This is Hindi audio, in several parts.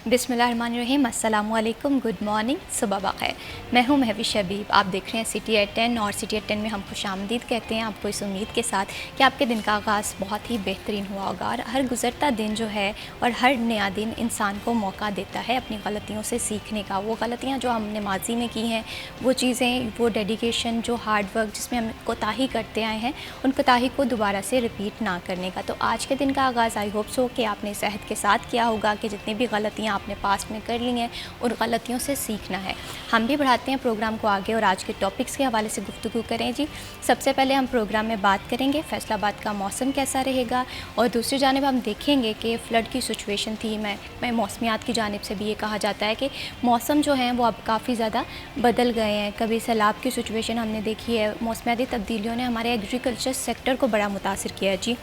बिस्मिल्लाहिर्रहमानिर्रहीम, अस्सलामुअलैकुम, गुड मॉर्निंग, सुबह बख़ैर। मैं हूं महविश शबीब। आप देख रहे हैं सिटी एट 10 और सिटी एट 10 में हम खुशामदीद कहते हैं आपको इस उम्मीद के साथ कि आपके दिन का आगाज़ बहुत ही बेहतरीन हुआ होगा। और हर गुज़रता दिन जो है और हर नया दिन इंसान को मौका देता है अपनी गलतियों से सीखने का। वो गलतियाँ जो हमने माजी में की हैं, वो चीज़ें, वो डेडिकेशन, जो हार्ड वर्क जिसमें हम कोताही करते आए हैं, उन कोताही को दोबारा से रिपीट ना करने का। तो आज के दिन का आगाज़ आई होप सो कि आपने इस अहद के साथ किया होगा कि जितनी भी गलतियाँ आपने पास्ट में कर ली हैं उन गलतियों से सीखना है। हम भी बढ़ाते हैं प्रोग्राम को आगे और आज के टॉपिक्स के हवाले से गुफ्तगू करें जी। सबसे पहले हम प्रोग्राम में बात करेंगे फैसलाबाद का मौसम कैसा रहेगा, और दूसरी जानिब हम देखेंगे कि फ़्लड की सिचुएशन थी। मैं मौसमियात की जानिब से भी ये कहा जाता है कि मौसम जो हैं वो अब काफ़ी ज़्यादा बदल गए हैं। कभी सैलाब की सिचुएशन हमने देखी है। मौसमियाती तब्दीलियों ने हमारे एग्रीकल्चर सेक्टर को बड़ा मुतासिर किया है जी।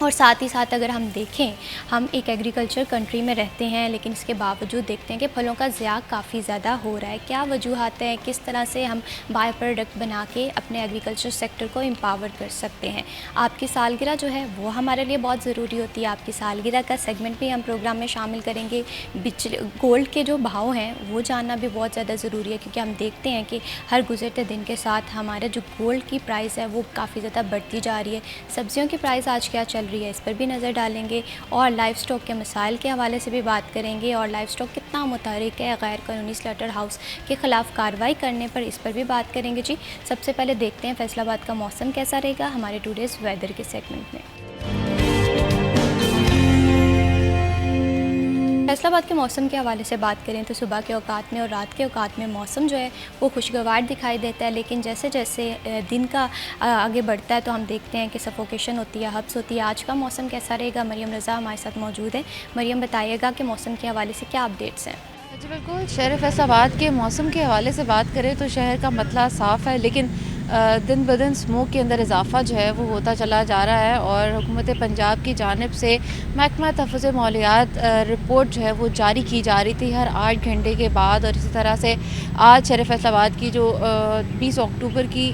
और साथ ही साथ अगर हम देखें, हम एक एग्रीकल्चर कंट्री में रहते हैं, लेकिन इसके बावजूद देखते हैं कि फलों का ज़िया काफ़ी ज़्यादा हो रहा है। क्या वजूहात हैं, किस तरह से हम बाय प्रोडक्ट बना के अपने एग्रीकल्चर सेक्टर को एम्पावर कर सकते हैं। आपकी सालगिरह जो है वो हमारे लिए बहुत ज़रूरी होती है। आपकी सालगिरह का सेगमेंट भी हम प्रोग्राम में शामिल करेंगे। गोल्ड के जो भाव हैं वो जानना भी बहुत ज़्यादा ज़रूरी है, क्योंकि हम देखते हैं कि हर गुज़रते दिन के साथ हमारा जो गोल्ड की प्राइस है वो काफ़ी ज़्यादा बढ़ती जा रही है। सब्ज़ियों की प्राइस आज क्या चल रही है, इस पर भी नज़र डालेंगे। और लाइफ स्टॉक के मसाइल के हवाले से भी बात करेंगे, और लाइफ स्टॉक कितना मुतहरिक है गैर कानूनी स्लॉटर हाउस के ख़िलाफ़ कार्रवाई करने पर, इस पर भी बात करेंगे जी। सबसे पहले देखते हैं फैसलाबाद का मौसम कैसा रहेगा हमारे टुडेज़ वेदर के सेगमेंट में। फैसलाबाद के मौसम के हवाले से बात करें तो सुबह के औकात में और रात के औकात में मौसम जो है वो खुशगवार दिखाई देता है, लेकिन जैसे जैसे दिन का आगे बढ़ता है तो हम देखते हैं कि सफोकेशन होती है, हब्स होती है। आज का मौसम कैसा रहेगा, मरियम रज़ा हमारे साथ मौजूद है। मरियम, बताइएगा कि मौसम के हवाले से क्या अपडेट्स हैं। जी बिल्कुल, शहर फैसलाबाद के मौसम के हवाले से बात करें तो शहर का मतला साफ़ है, लेकिन दिन ब दिन स्मोक के अंदर इजाफ़ा जो है वो होता चला जा रहा है। और हुकूमत पंजाब की जानिब से महकमा तहफ़्फ़ुज़ माहौलियात रिपोर्ट जो है वो जारी की जा रही थी हर 8 घंटे के बाद। और इसी तरह से आज शहर फैसलाबाद की जो 20 अक्टूबर की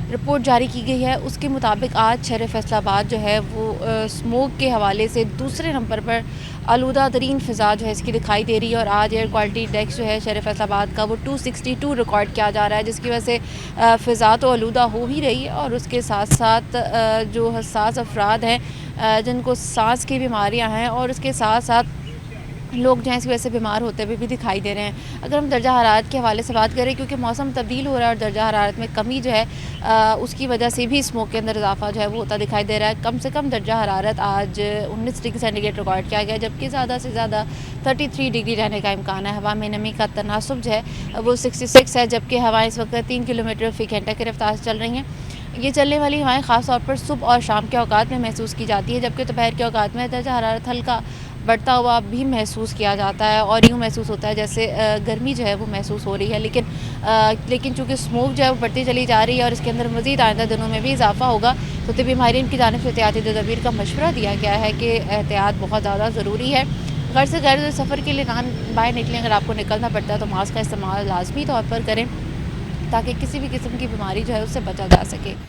रिपोर्ट जारी की गई है, उसके मुताबिक आज शहर फैसलाबाद जो है वो स्मोक के हवाले से दूसरे नंबर पर आलूदा तरीन फ़िज़ा जो है इसकी दिखाई दे रही है। और आज एयर क्वालिटी इंडेक्स जो है शहर फैसलाबाद का वो 262 रिकॉर्ड किया जा रहा है, जिसकी वजह से फ़िज़ा तो आलूदा हो ही रही है, और उसके साथ साथ जो हसास अफराद हैं जिनको सांस की बीमारियाँ हैं, और उसके साथ साथ लोग जो हैं इस वजह से बीमार होते हुए भी दिखाई दे रहे हैं। अगर हम दर्जा हरारत के हवाले से बात करें, क्योंकि मौसम तब्दील हो रहा है और दर्जा हरारत में कमी जो है उसकी वजह से भी स्मोक के अंदर इजाफा जो है वो होता दिखाई दे रहा है। कम से कम दर्जा हरारत आज 19 डिग्री सेंटीग्रेड रिकॉर्ड किया गया, जबकि ज़्यादा से ज़्यादा 33 डिग्री रहने का इम्कान है। हवा में नमी का तनासुब जो है वो 66 है, जबकि हवाएँ इस वक्त 3 किलोमीटर फ़ी घंटा की रफ्तार से चल रही हैं। ये चलने वाली हवाएँ ख़ास तौर पर सुबह और शाम के औकात में महसूस की जाती है, जबकि दोपहर के औकात में दर्जा हरारत हल्का बढ़ता हुआ भी महसूस किया जाता है, और यूँ महसूस होता है जैसे गर्मी जो है वो महसूस हो रही है। लेकिन चूँकि स्मोक जो है वो बढ़ती चली जा रही है और इसके अंदर मज़ीद आइंदा दिनों में भी इजाफा होगा, तो तिब्बी माहिरीन की जानिब से एहतियाती तदबीर का मशवरा दिया गया है कि एहतियात बहुत ज़्यादा ज़रूरी है। घर से गैर सफ़र के लिए ना बाहर निकलें, अगर आपको निकलना पड़ता है तो मास्क का इस्तेमाल लाजमी तौर पर करें, ताकि किसी भी किस्म की बीमारी जो है उससे बचा जा सके।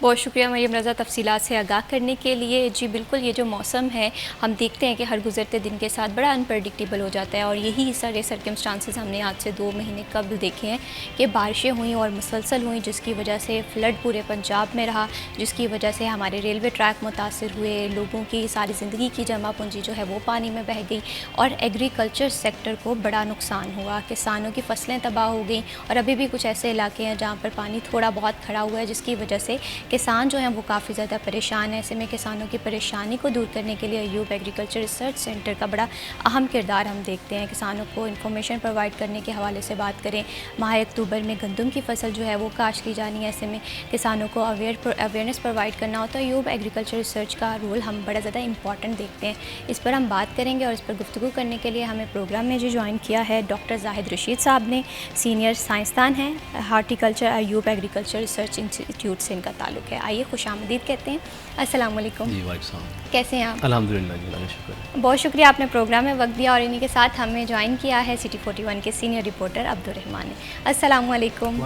बहुत शुक्रिया मरियम रज़ा तफसीलात से आगाह करने के लिए। जी बिल्कुल, ये जो मौसम है हम देखते हैं कि हर गुज़रते दिन के साथ बड़ा अनप्रडिक्टेबल हो जाता है, और यही सारे सर्कमस्टांसेस हमने आज से 2 महीने कबल देखे हैं कि बारिशें हुई और मुसलसल हुई, जिसकी वजह से फ़्लड पूरे पंजाब में रहा, जिसकी वजह से हमारे रेलवे ट्रैक मुतासर हुए, लोगों की सारी ज़िंदगी की जमा पूंजी जो है वो पानी में बह गई, और एग्रीकल्चर सेक्टर को बड़ा नुकसान हुआ। किसानों की फसलें तबाह हो गई, और अभी भी कुछ ऐसे इलाके हैं जहाँ पर पानी थोड़ा बहुत खड़ा हुआ है, जिसकी वजह से किसान जो हैं वो काफ़ी ज़्यादा परेशान है। ऐसे में किसानों की परेशानी को दूर करने के लिए अयूब एग्रीकल्चर रिसर्च सेंटर का बड़ा अहम किरदार हम देखते हैं। किसानों को इन्फॉर्मेशन प्रोवाइड करने के हवाले से बात करें, माह अक्टूबर में गंदम की फसल जो है वो काश्त की जानी है। ऐसे में किसानों को अवेयरनेस प्रोवाइड करना होता है। अयूब एग्रीकल्चर रिसर्च का रोल हम बड़ा ज़्यादा इंपॉर्टेंट देखते हैं। इस पर हम बात करेंगे, और इस पर गुफ्तगू करने के लिए हमें प्रोग्राम में जो ज्वाइन किया है डॉक्टर जाहिद रशीद साहब ने। सीनियर साइंसदान हैं, horticulture Ayub agriculture research institute से इनका ताल्लुक़ है। आइए खुशामदीद कहते हैं। अस्सलाम वालेकुम। जी वालेकुम। कैसे हैं आप? अल्हम्दुलिल्लाह जी, अल्लाह का शुक्र है। बहुत शुक्रिया आपने प्रोग्राम में वक्त दिया और इन्हीं के साथ हमें ज्वाइन किया है सिटी 41 के सीनियर रिपोर्टर अब्दुर्रहमान ने। अस्सलाम वालेकुम।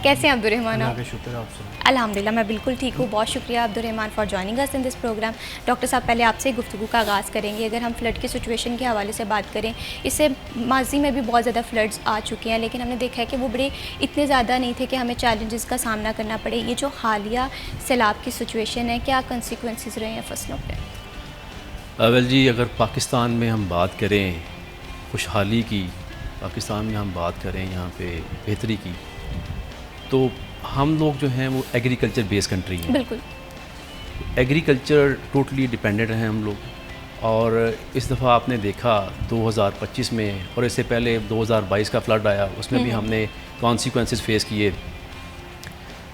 कैसे हैं अब्दुर्रहमान? अल्लाह का शुक्र है, आप सुनाएं। अल्हम्दुलिल्लाह मैं बिल्कुल ठीक हूँ। बहुत शुक्रिया Abdurrahman for joining us in this program. Doctor साहब, पहले आपसे गुफ्तगू का आगाज़ करेंगे। अगर हम फ्लड की सिचुएशन के हवाले से बात करें, इससे माजी में भी बहुत ज़्यादा फ्लड्स आ चुके हैं, लेकिन हमने देखा है कि वो बड़े इतने ज़्यादा नहीं थे कि हमें चैलेंजेस का सामना करना पड़े। ये जो हालिया सैलाब की सिचुएशन है, क्या कंसिक्वेंसेस रहे हैं फसलों पर? अवल जी, अगर पाकिस्तान में हम बात करें खुशहाली की, पाकिस्तान में हम बात करें यहाँ पे बेहतरी की, तो हम लोग जो हैं वो एग्रीकल्चर बेस्ड कंट्री हैं। बिल्कुल। एग्रीकल्चर टोटली डिपेंडेंट हैं हम लोग। और इस दफ़ा आपने देखा 2025 में और इससे पहले 2022 का फ्लड आया, उसमें भी हमने कॉन्सिक्वेंसेस फेस किए।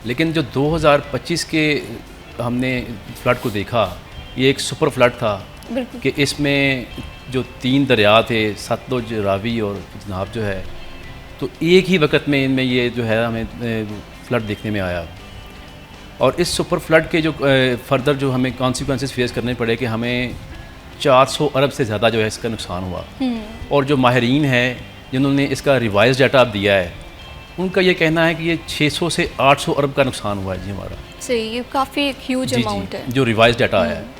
लेकिन जो 2025 के हमने फ्लड को देखा, ये एक सुपर फ्लड था कि इसमें जो 3 दरिया थे, सतलुज, रावी और चनाब जो है, तो एक ही वक्त में इनमें ये जो है हमें फ्लड देखने में आया। और इस सुपर फ्लड के जो फर्दर जो हमें कॉन्सिक्वेंसेस फेस करने पड़े कि हमें 400 अरब से ज़्यादा जो है इसका नुकसान हुआ। और जो माहिरीन हैं जिन्होंने इसका रिवाइज डाटा अब दिया है, उनका ये कहना है कि ये 600 से 800 अरब का नुकसान हुआ है जी हमारा। सही, ये काफ़ी ह्यूज अमाउंट है जो रिवाइज डाटा आया है।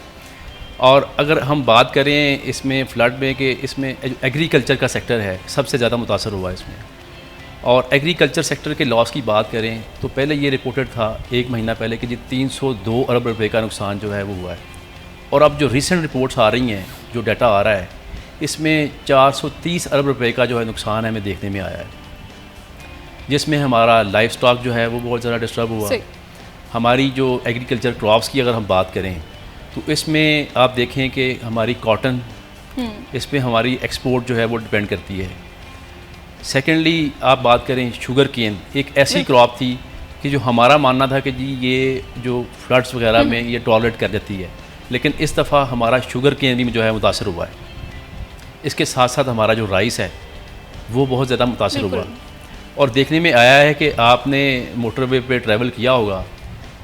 और अगर हम बात करें इसमें फ्लड में कि इसमें एग्रीकल्चर का सेक्टर है सबसे ज़्यादा मुतासर हुआ है इसमें। और एग्रीकल्चर सेक्टर के लॉस की बात करें तो पहले ये रिपोर्टेड था 1 महीना पहले कि जी 302 अरब रुपए का नुकसान जो है वो हुआ है। और अब जो रिसेंट रिपोर्ट्स आ रही हैं, जो डाटा आ रहा है, इसमें 430 अरब रुपए का जो है नुकसान हमें देखने में आया है, जिसमें हमारा लाइफ स्टॉक जो है वो बहुत ज़्यादा डिस्टर्ब हुआ। हमारी जो एग्रीकल्चर क्रॉप्स की अगर हम बात करें तो इसमें आप देखें कि हमारी कॉटन, इस पर हमारी एक्सपोर्ट जो है वो डिपेंड करती है। सेकेंडली आप बात करें शुगर केन, एक ऐसी क्रॉप थी कि जो हमारा मानना था कि जी ये जो फ्लड्स वगैरह में ये टॉलरेट कर जाती है, लेकिन इस दफ़ा हमारा शुगर केन भी जो है मुतासर हुआ है। इसके साथ साथ हमारा जो राइस है वो बहुत ज़्यादा मुतासर हुआ। और देखने में आया है कि आपने मोटरवे पे ट्रैवल किया होगा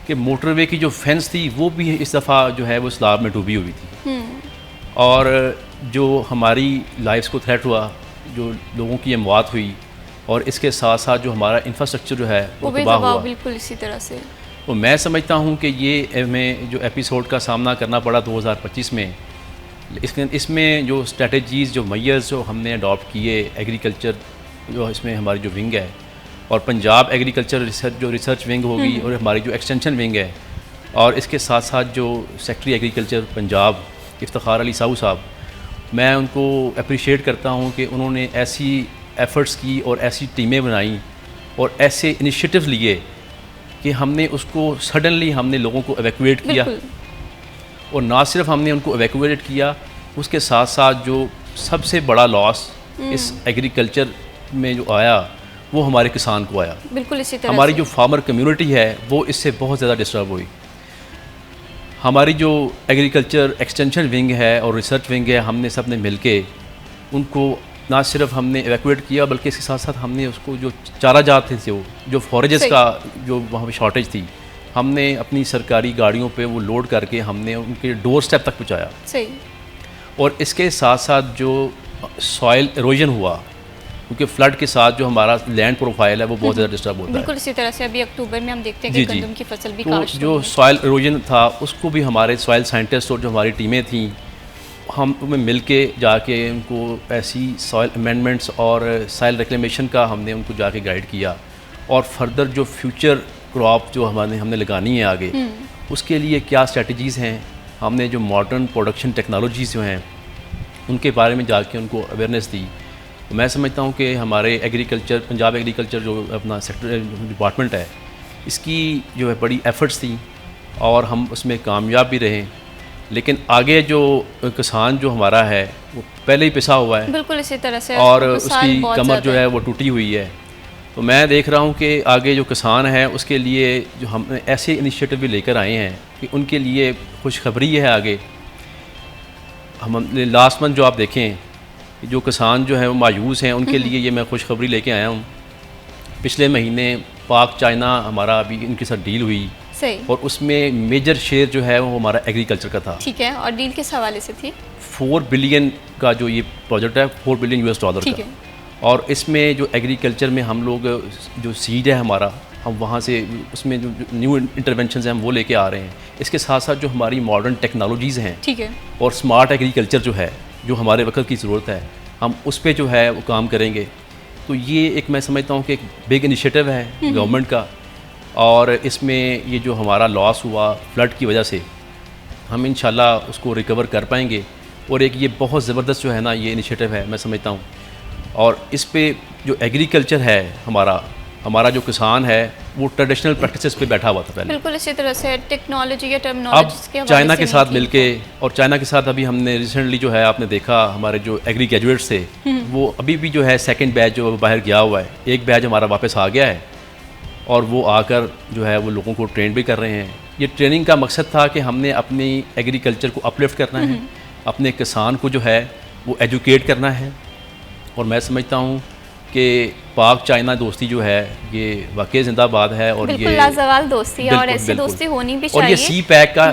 कि मोटरवे की जो फेंस थी वो भी इस दफ़ा जो है वो सैलाब में डूबी हुई थी। और जो हमारी लाइफ्स को थ्रेट हुआ, जो लोगों की अमवात हुई, और इसके साथ साथ जो हमारा इंफ्रास्ट्रक्चर जो है वो तबाह हुआ। बिल्कुल इसी तरह से। तो मैं समझता हूँ कि ये हमें जो एपिसोड का सामना करना पड़ा 2025 में, इसमें जो स्ट्रेटजीज़, जो मेजर्स जो हमने अडॉप्ट किए, एग्रीकल्चर जो इसमें हमारी जो विंग है, और पंजाब एग्रीकल्चर रिसर्च विंग होगी, और हमारी जो एक्सटेंशन विंग है, और इसके साथ साथ जो सेक्रेटरी एग्रीकल्चर पंजाब इफ्तिखार अली साहू साहब, मैं उनको अप्रिशिएट करता हूँ कि उन्होंने ऐसी एफ़र्ट्स की और ऐसी टीमें बनाई और ऐसे इनिशिएटिव लिए कि हमने उसको सडनली हमने लोगों को एवैक्यूएट किया। और ना सिर्फ हमने उनको एवैक्यूएट किया, उसके साथ साथ जो सबसे बड़ा लॉस इस एग्रीकल्चर में जो आया वो हमारे किसान को आया। बिल्कुल इसी तरह हमारी जो फार्मर कम्युनिटी है वो इससे बहुत ज़्यादा डिस्टर्ब हुई। हमारी जो एग्रीकल्चर एक्सटेंशन विंग है और रिसर्च विंग है, हमने सब ने मिल के उनको ना सिर्फ हमने एवैक्यूएट किया, बल्कि इसके साथ साथ हमने उसको जो चारा जात थे, जो फॉरेजेस का जो वहाँ पे शॉर्टेज थी, हमने अपनी सरकारी गाड़ियों पे वो लोड करके हमने उनके डोर स्टेप तक पहुँचाया। सही। और इसके साथ साथ जो सॉइल एरोजन हुआ, क्योंकि फ्लड के साथ जो हमारा लैंड प्रोफाइल है वो बहुत ज़्यादा डिस्टर्ब होता है। बिल्कुल इसी तरह से अभी अक्टूबर में हम देखते हैं कि गंदम की फसल भी काश्त जो सॉइल एरोजन था उसको भी हमारे सॉइल साइंटिस्ट और जो हमारी टीमें थीं, हम उनमें मिल के जाके उनको ऐसी सॉइल अमेंडमेंट्स और सॉइल रिक्लेमेशन का हमने उनको जाके गाइड किया। और फर्दर जो फ्यूचर क्रॉप जो हमने लगानी है आगे, उसके लिए क्या स्ट्रेटजीज़ हैं, हमने जो मॉडर्न प्रोडक्शन टेक्नोलॉजीज़ जो हैं उनके बारे में जाके उनको अवेयरनेस दी। तो मैं समझता हूँ कि हमारे एग्रीकल्चर, पंजाब एग्रीकल्चर जो अपना सेक्टर डिपार्टमेंट है, इसकी जो है बड़ी एफ़र्ट्स थी और हम उसमें कामयाब भी रहे। लेकिन आगे जो किसान जो हमारा है वो पहले ही पिसा हुआ है, बिल्कुल इसी तरह से, और उसकी कमर जो है वो टूटी हुई है। तो मैं देख रहा हूँ कि आगे जो किसान है उसके लिए जो हम ऐसे इनिशिएटिव भी लेकर आए हैं कि उनके लिए खुशखबरी है आगे। हम लास्ट मंथ जो आप देखें, जो किसान जो है वो मायूस हैं, उनके लिए ये मैं खुशखबरी लेके आया हूँ। पिछले महीने पाक चाइना हमारा अभी इनके साथ डील हुई सही। और उसमें मेजर शेयर जो है वो हमारा एग्रीकल्चर का था। ठीक है, और डील किस हवाले से थी? 4 बिलियन का जो ये प्रोजेक्ट है, $4 बिलियन US ठीक का। है। और इसमें जो एग्रीकल्चर में हम लोग जो सीड है हमारा, हम वहाँ से उसमें जो न्यू इंटरवेंशंस हैं हम वो लेके आ रहे हैं। इसके साथ साथ जो हमारी मॉडर्न टेक्नोलॉजीज़ हैं ठीक है। और स्मार्ट एग्रीकल्चर जो है, जो हमारे वक्त की ज़रूरत है, हम उस पर जो है वो काम करेंगे। तो ये एक मैं समझता हूँ कि एक बिग इनिशिएटिव है गवर्नमेंट का। और इसमें ये जो हमारा लॉस हुआ फ्लड की वजह से, हम इंशाल्लाह उसको रिकवर कर पाएंगे। और एक ये बहुत ज़बरदस्त जो है ना ये इनिशिएटिव है मैं समझता हूँ। और इस पे जो एग्रीकल्चर है हमारा जो किसान है वो ट्रेडिशनल प्रैक्टिसेस पे बैठा हुआ था पहले। बिल्कुल इसी तरह से टेक्नोलॉजी या अब टर्मिनोलॉजीज के हवाले चाइना से के नहीं साथ थी। मिलके, और चाइना के साथ अभी हमने रिसेंटली जो है आपने देखा हमारे जो एग्री ग्रेजुएट्स थे वो अभी भी जो है सेकंड बैच जो बाहर गया हुआ है, एक बैच हमारा वापस आ गया है और वो आकर जो है वो लोगों को ट्रेन भी कर रहे हैं। ये ट्रेनिंग का मकसद था कि हमने अपनी एग्रीकल्चर को अपलिफ्ट करना है, अपने किसान को जो है वो एजुकेट करना है। और मैं समझता हूँ कि पाक चाइना दोस्ती जो है ये वाकई जिंदाबाद है। और बिल्कुल ये लाजवाल दोस्ती है और बिल्कुल, ऐसी बिल्कुल। दोस्ती होनी भी और ये चाहिए। सी पैक का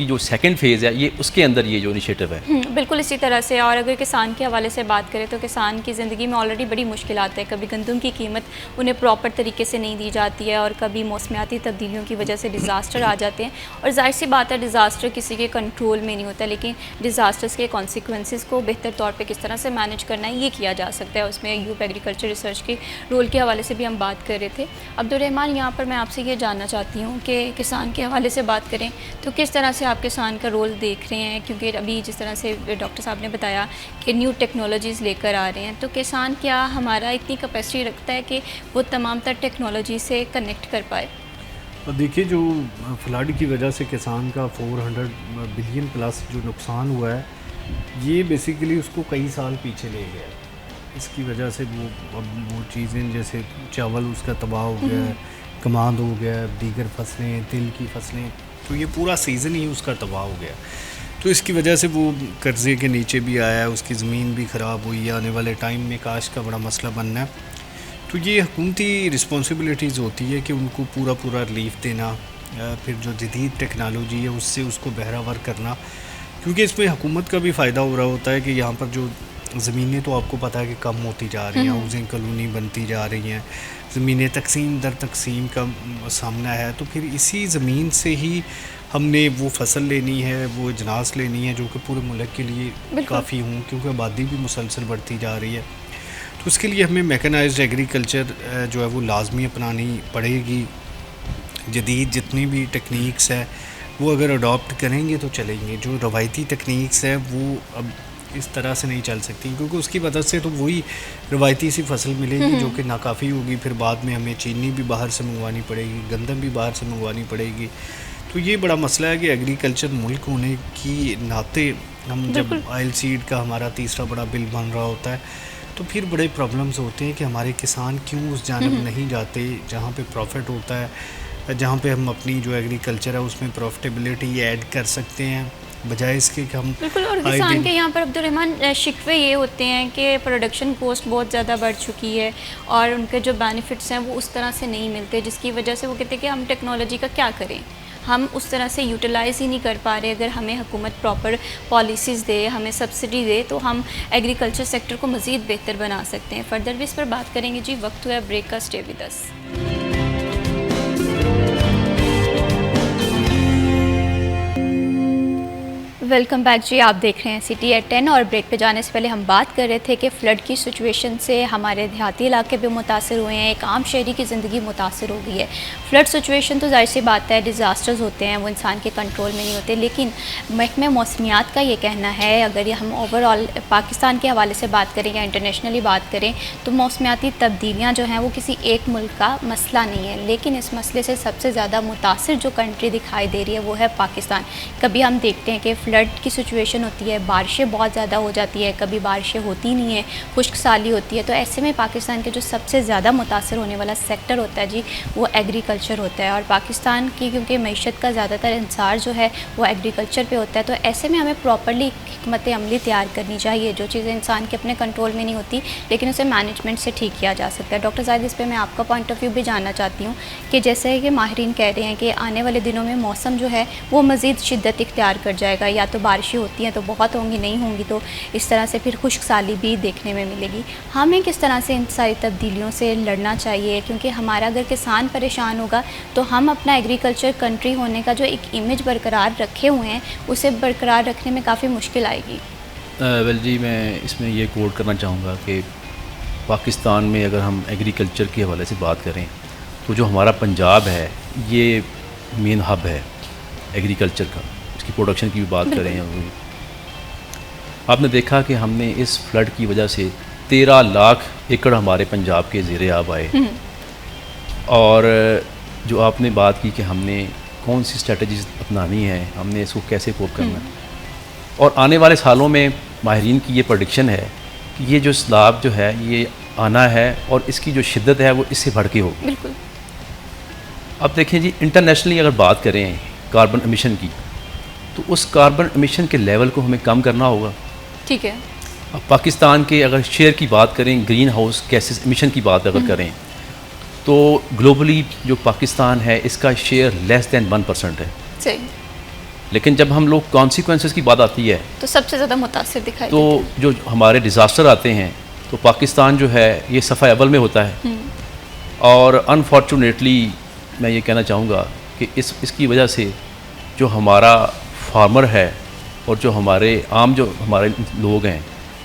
जो सेकंड फेज़ है ये उसके अंदर ये जो इनिशिएटिव है। बिल्कुल इसी तरह से। और अगर किसान के हवाले से बात करें तो किसान की ज़िंदगी में ऑलरेडी बड़ी मुश्किलात है। कभी गंदम की कीमत उन्हें प्रॉपर तरीके से नहीं दी जाती है और कभी मौसमियाती तब्दीलियों की वजह से डिज़ास्टर आ जाते हैं। और जाहिर सी बात है डिज़ास्टर किसी के कंट्रोल में नहीं होता, लेकिन डिज़ास्टर्स के कॉन्सिक्वेंसेस को बेहतर तौर पर किस तरह से मैनेज करना है ये किया जा सकता है। उसमें यूप एग्रीकल्चर रिसर्च के रोल के हवाले से भी हम बात कर रहे थे। अब्दुर्रहमान, यहाँ पर मैं आपसे ये जानना चाहती हूँ कि किसान के हवाले से बात करें तो किस तरह से आप किसान का रोल देख रहे हैं, क्योंकि अभी जिस तरह से डॉक्टर साहब ने बताया कि न्यू टेक्नोलॉजीज़ लेकर आ रहे हैं, तो किसान क्या हमारा इतनी कैपेसिटी रखता है कि वो तमाम तर टेक्नोलॉजी से कनेक्ट कर पाए? देखिए, जो फ्लड की वजह से किसान का 400 बिलियन प्लस जो नुकसान हुआ है ये बेसिकली उसको कई साल पीछे ले गया। इसकी वजह से वो चीज़ें जैसे चावल उसका तबाह हो गया है, कमांद हो गया, दीगर फसलें, तिल की फसलें, तो ये पूरा सीज़न ही उसका तबाह हो गया। तो इसकी वजह से वो कर्ज़े के नीचे भी आया है, उसकी ज़मीन भी ख़राब हुई है। आने वाले टाइम में काश का बड़ा मसला बनना है। तो ये हुकूमती रिस्पॉन्सिबिलिटीज़ होती है कि उनको पूरा रिलीफ देना, फिर जो जदीद टेक्नोलॉजी है उससे उसको बहरावर करना, क्योंकि इसमें हुकूमत का भी फ़ायदा हो रहा होता है कि यहाँ पर जो ज़मीनें तो आपको पता है कि कम होती जा रही हैं, हाउसिंग कॉलोनी बनती जा रही हैं, ज़मीनें तकसीम दर तकसीम का सामना है। तो फिर इसी ज़मीन से ही हमने वो फसल लेनी है, वो अजनास लेनी है जो कि पूरे मुल्क के लिए काफ़ी हों, क्योंकि आबादी भी मुसलसल बढ़ती जा रही है। तो उसके लिए हमें मैकेनाइज्ड एग्रीकल्चर जो है वो लाजमी अपनानी पड़ेगी। जदीद जितनी भी टेक्निक्स है वो अगर अडॉप्ट करेंगे तो चलेंगे। जो रवायती टेक्निक्स है वो अब इस तरह से नहीं चल सकती, क्योंकि उसकी वजह से तो वही रवायती सी फसल मिलेगी जो कि नाकाफ़ी होगी। फिर बाद में हमें चीनी भी बाहर से मंगवानी पड़ेगी, गंदम भी बाहर से मंगवानी पड़ेगी। तो ये बड़ा मसला है कि एग्रीकल्चर मुल्क होने की नाते हम जब ऑयल सीड का हमारा तीसरा बड़ा बिल बन रहा होता है तो फिर बड़े प्रॉब्लम्स होते हैं कि हमारे किसान क्यों उस जानिब नहीं जाते जहाँ पे प्रॉफिट होता है, जहाँ पे हम अपनी जो एग्रीकल्चर है उसमें प्रॉफिटेबिलिटी ऐड कर सकते हैं, बजाय इसके कि हम बिल्कुल। और किसान के यहाँ पर अब्दुर्रहमान शिकवे ये होते हैं कि प्रोडक्शन कॉस्ट बहुत ज़्यादा बढ़ चुकी है और उनके जो बेनिफिट्स हैं वो उस तरह से नहीं मिलते, जिसकी वजह से वो कहते हैं कि हम टेक्नोलॉजी का क्या करें, हम उस तरह से यूटिलाइज़ ही नहीं कर पा रहे। अगर हमें हुकूमत प्रॉपर पॉलिसीज़ दे, हमें सब्सिडी दे तो हम एग्रीकल्चर सेक्टर को मज़ीद बेहतर बना सकते हैं। फर्दर भी इस पर बात करेंगे जी। वक्त हुआ ब्रेक का, stay with us. Welcome back जी। आप देख रहे हैं सिटी एट 10 और ब्रेक पे जाने से पहले हम बात कर रहे थे कि फ़्लड की सिचुएशन से हमारे देहाती इलाके भी मुतासर हुए हैं, एक आम शहरी की ज़िंदगी मुतासर हो गई है। फ़्लड सिचुएशन तो जाहिर सी बात है, डिज़ास्टर्स होते हैं वो इंसान के कंट्रोल में नहीं होते, लेकिन महकमे मौसमियात का ये कहना है, अगर ये हम ओवरऑल पाकिस्तान के हवाले से बात करें या इंटरनेशनली बात करें तो मौसमियाती तब्दीलियाँ जो हैं वो किसी एक मुल्क का मसला नहीं है, लेकिन इस मसले से सबसे ज़्यादा मुतासर जो कंट्री दिखाई दे रही है वो है पाकिस्तान। कभी हम देखते हैं कि फ़्लड फ्लड की सिचुएशन होती है, बारिशें बहुत ज़्यादा हो जाती है, कभी बारिशें होती नहीं है, खुश्क साली होती है। तो ऐसे में पाकिस्तान के जो सबसे ज़्यादा मुतासर होने वाला सेक्टर होता है जी, वो एग्रीकल्चर होता है। और पाकिस्तान की क्योंकि मईशत का ज़्यादातर इंसार जो है वो एग्रीकल्चर पे होता है, तो ऐसे में हमें प्रॉपर्ली हिकमत अमली तैयार करनी चाहिए। जो चीज़ें इंसान के अपने कंट्रोल में नहीं होती लेकिन उसे मैनेजमेंट से ठीक किया जा सकता है। डॉक्टर ज़ाहिद, इस पर मैं आपका पॉइंट ऑफ व्यू भी जानना चाहती हूँ कि जैसे कि माहिरीन कह रहे हैं कि आने वाले दिनों में मौसम जो है वो मज़ीद शिद्दत इख्तियार कर जाएगा, या तो बारिशें होती हैं तो बहुत होंगी, नहीं होंगी तो इस तरह से फिर खुश्क साली भी देखने में मिलेगी। हमें किस तरह से इन सारी तब्दीलियों से लड़ना चाहिए? क्योंकि हमारा अगर किसान परेशान होगा तो हम अपना एग्रीकल्चर कंट्री होने का जो एक इमेज बरकरार रखे हुए हैं उसे बरकरार रखने में काफ़ी मुश्किल आएगी। वेल जी, मैं इसमें ये कोट करना चाहूँगा कि पाकिस्तान में अगर हम एग्रीकल्चर के हवाले से बात करें तो जो हमारा पंजाब है ये मेन हब है एग्रीकल्चर का, इसकी प्रोडक्शन की भी बात करें। आपने देखा कि हमने इस फ्लड की वजह से 13 लाख एकड़ हमारे पंजाब के ज़ेरे आब आए। और जो आपने बात की कि हमने कौन सी स्ट्रेटजीज अपनानी है, हमने इसको कैसे कोप करना है, और आने वाले सालों में माहिरीन की ये प्रेडिक्शन है कि ये जो सैलाब जो है ये आना है और इसकी जो शिद्दत है वो इससे बढ़ के होगी। बिल्कुल। अब देखें जी, इंटरनेशनली अगर बात करें कार्बन एमिशन की, तो उस कार्बन एमिशन के लेवल को हमें कम करना होगा। ठीक है। अब पाकिस्तान के अगर शेयर की बात करें, ग्रीन हाउस गैसेस एमिशन की बात अगर करें, तो ग्लोबली जो पाकिस्तान है इसका शेयर लेस दैन 1% है। सही। लेकिन जब हम लोग कॉन्सिक्वेंसेस की बात आती है तो सबसे ज़्यादा मुतासिर दिखाई तो जो हमारे डिज़ास्टर आते हैं तो पाकिस्तान जो है ये सफ़ा अव्वल में होता है। और अनफॉर्चुनेटली मैं ये कहना चाहूँगा कि इसकी वजह से जो हमारा फार्मर है और जो हमारे आम जो हमारे लोग हैं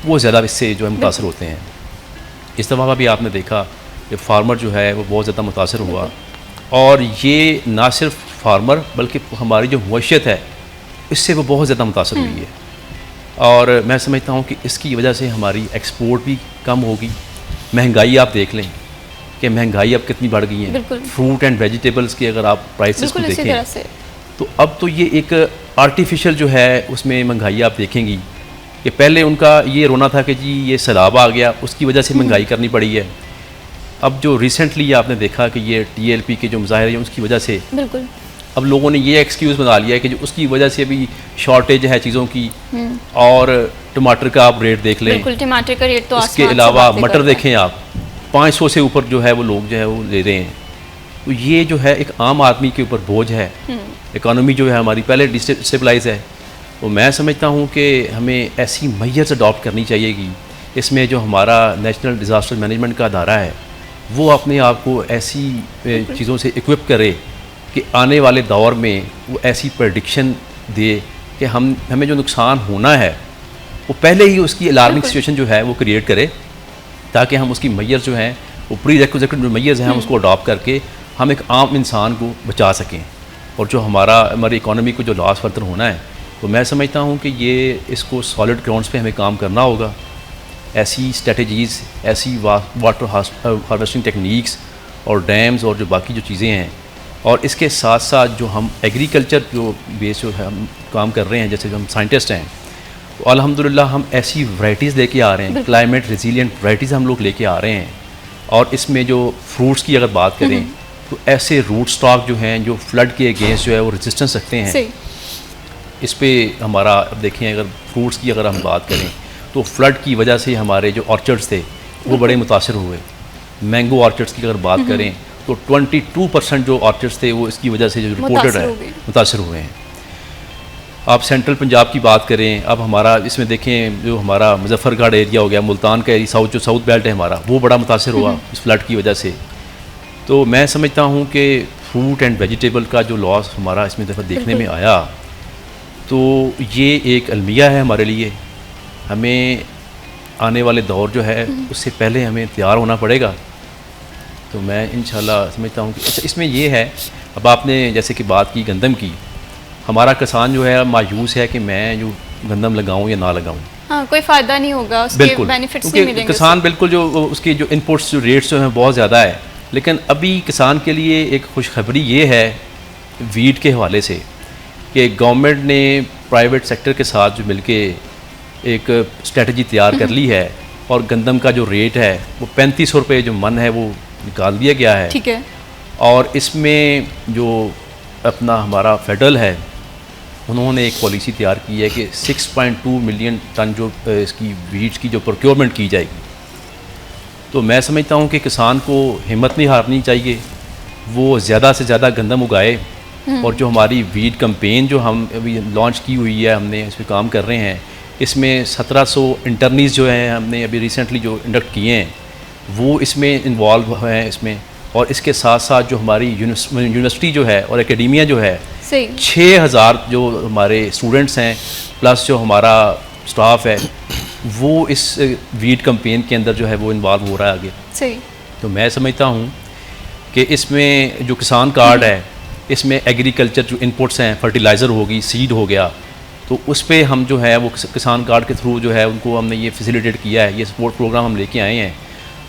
वो ज़्यादा इससे जो है मुतासर होते हैं। इस दफ़ा भी आपने देखा कि फार्मर जो है वो बहुत ज़्यादा मुतासर हुआ, और ये ना सिर्फ फार्मर बल्कि हमारी जो मईशत है इससे वो बहुत ज़्यादा मुतासर हुई है। और मैं समझता हूँ कि इसकी वजह से हमारी एक्सपोर्ट भी कम होगी। महंगाई आप देख लें कि महंगाई अब कितनी बढ़ गई है। फ्रूट एंड वेजिटेबल्स के अगर आप प्राइसेस को देखें तो अब तो ये एक आर्टिफिशियल जो है उसमें महंगाई आप देखेंगी कि पहले उनका ये रोना था कि जी ये सैलाब आ गया उसकी वजह से महंगाई करनी पड़ी है। अब जो रिसेंटली आपने देखा कि ये TLP के जो मुजाहरे हैं उसकी वजह से बिल्कुल अब लोगों ने ये एक्सक्यूज़ बना लिया है कि जो उसकी वजह से अभी शॉर्टेज है चीज़ों की। और टमाटर का आप रेट देख लें, बिल्कुल टमाटर का रेट तो इसके अलावा मटर देखें आप 500 से ऊपर जो है वो लोग जो है वो ले रहे हैं। तो ये जो है एक आम आदमी के ऊपर बोझ है। इकॉनमी जो है हमारी पहले डिस्टेबलाइज है। तो मैं समझता हूँ कि हमें ऐसी मेजर्स अडॉप्ट करनी चाहिए कि इसमें जो हमारा नेशनल डिज़ास्टर मैनेजमेंट का अदारा है वो अपने आप को ऐसी चीज़ों से इक्विप करे कि आने वाले दौर में वो ऐसी प्रेडिक्शन दे कि हमें जो नुकसान होना है वो पहले ही उसकी अलार्मिंग सिचुएशन जो है वो क्रिएट करे, ताकि हम उसकी मेजर्स जो हैं वो प्री रिक्विजिट जो मेजर्स हैं हम उसको अडॉप्ट करके हम एक आम इंसान को बचा सकें। और जो हमारी इकॉनमी को जो लॉस फर्दर होना है, तो मैं समझता हूँ कि ये इसको सॉलिड ग्राउंड्स पे हमें काम करना होगा। ऐसी स्ट्रेटजीज़, ऐसी वाटर हार्वेस्टिंग टेक्निक्स और डैम्स और जो बाकी जो चीज़ें हैं, और इसके साथ साथ जो हम एग्रीकल्चर जो बेस जो है हम काम कर रहे हैं, जैसे जो हम साइंटिस्ट हैं, तो अल्हम्दुलिल्लाह हम ऐसी वैराइटीज़ लेके आ रहे हैं, क्लाइमेट रेजिलिएंट वैराइटीज़ हम लोग लेके आ रहे हैं। और इसमें जो फ्रूट्स की अगर बात करें तो ऐसे रूट स्टॉक जो हैं जो फ्लड के अगेंस्ट जो है वो रेजिस्टेंस रखते हैं। इस पे हमारा अब देखें, अगर फ्रूट्स की अगर हम बात करें तो फ्लड की वजह से हमारे जो ऑर्चर्ड्स थे वो बड़े मुतासर हुए। मैंगो ऑर्चर्ड्स की अगर बात करें तो 22% जो ऑर्चर्ड्स थे वो इसकी वजह से जो रिपोर्टेड है मुतासर हुए हैं। आप सेंट्रल पंजाब की बात करें, अब हमारा इसमें देखें जो हमारा मुजफ्फरगढ़ एरिया हो गया, मुल्तान का एरिया, जो साउथ बेल्ट है हमारा, वो बड़ा मुतासर हुआ इस फ्लड की वजह से। तो मैं समझता हूँ कि फ्रूट एंड वेजिटेबल का जो लॉस हमारा इसमें दफ़ा देखने में आया, तो ये एक अलमिया है हमारे लिए। हमें आने वाले दौर जो है उससे पहले हमें तैयार होना पड़ेगा। तो मैं इंशाल्लाह समझता हूँ कि अच्छा इसमें ये है, अब आपने जैसे कि बात की गंदम की, हमारा किसान जो है मायूस है कि मैं जो गंदम लगाऊं या ना लगाऊं। हाँ, कोई फ़ायदा नहीं होगा, उसके बेनिफिट्स नहीं मिलेंगे। किसान बिल्कुल जो उसके जो इनपुट्स जो रेट्स जो हैं बहुत ज़्यादा है। लेकिन अभी किसान के लिए एक खुशखबरी ये है वीट के हवाले से कि गवर्नमेंट ने प्राइवेट सेक्टर के साथ जो मिलके एक स्ट्रेटजी तैयार कर ली है और गंदम का जो रेट है वो 3500 रुपये जो मन है वो निकाल दिया गया है। ठीक है। और इसमें जो अपना हमारा फेडरल है उन्होंने एक पॉलिसी तैयार की है कि 6.2 मिलियन टन जो इसकी वीट्स की जो प्रोक्योरमेंट की जाएगी। तो मैं समझता हूँ कि किसान को हिम्मत नहीं हारनी चाहिए, वो ज़्यादा से ज़्यादा गंदम उगाए। और जो हमारी वीट कैंपेन जो हम अभी लॉन्च की हुई है, हमने इस पर काम कर रहे हैं, इसमें 1700 इंटर्नीज जो हैं हमने अभी रिसेंटली जो इंडक्ट किए हैं वो इसमें इन्वॉल्व हैं इसमें। और इसके साथ साथ जो हमारी यूनिवर्सिटी जो है और एकेडमिया जो है, सही 6000 जो हमारे स्टूडेंट्स हैं प्लस जो हमारा स्टाफ है वो इस वीट कैंपेन के अंदर जो है वो इन्वॉल्व हो रहा है आगे। सही। तो मैं समझता हूँ कि इसमें जो किसान कार्ड है, इसमें एग्रीकल्चर जो इनपुट्स हैं, फर्टिलाइज़र होगी, सीड हो गया, तो उस पर हम जो है वो किसान कार्ड के थ्रू जो है उनको हमने ये फैसिलिटेट किया है, ये सपोर्ट प्रोग्राम हम लेके आए हैं।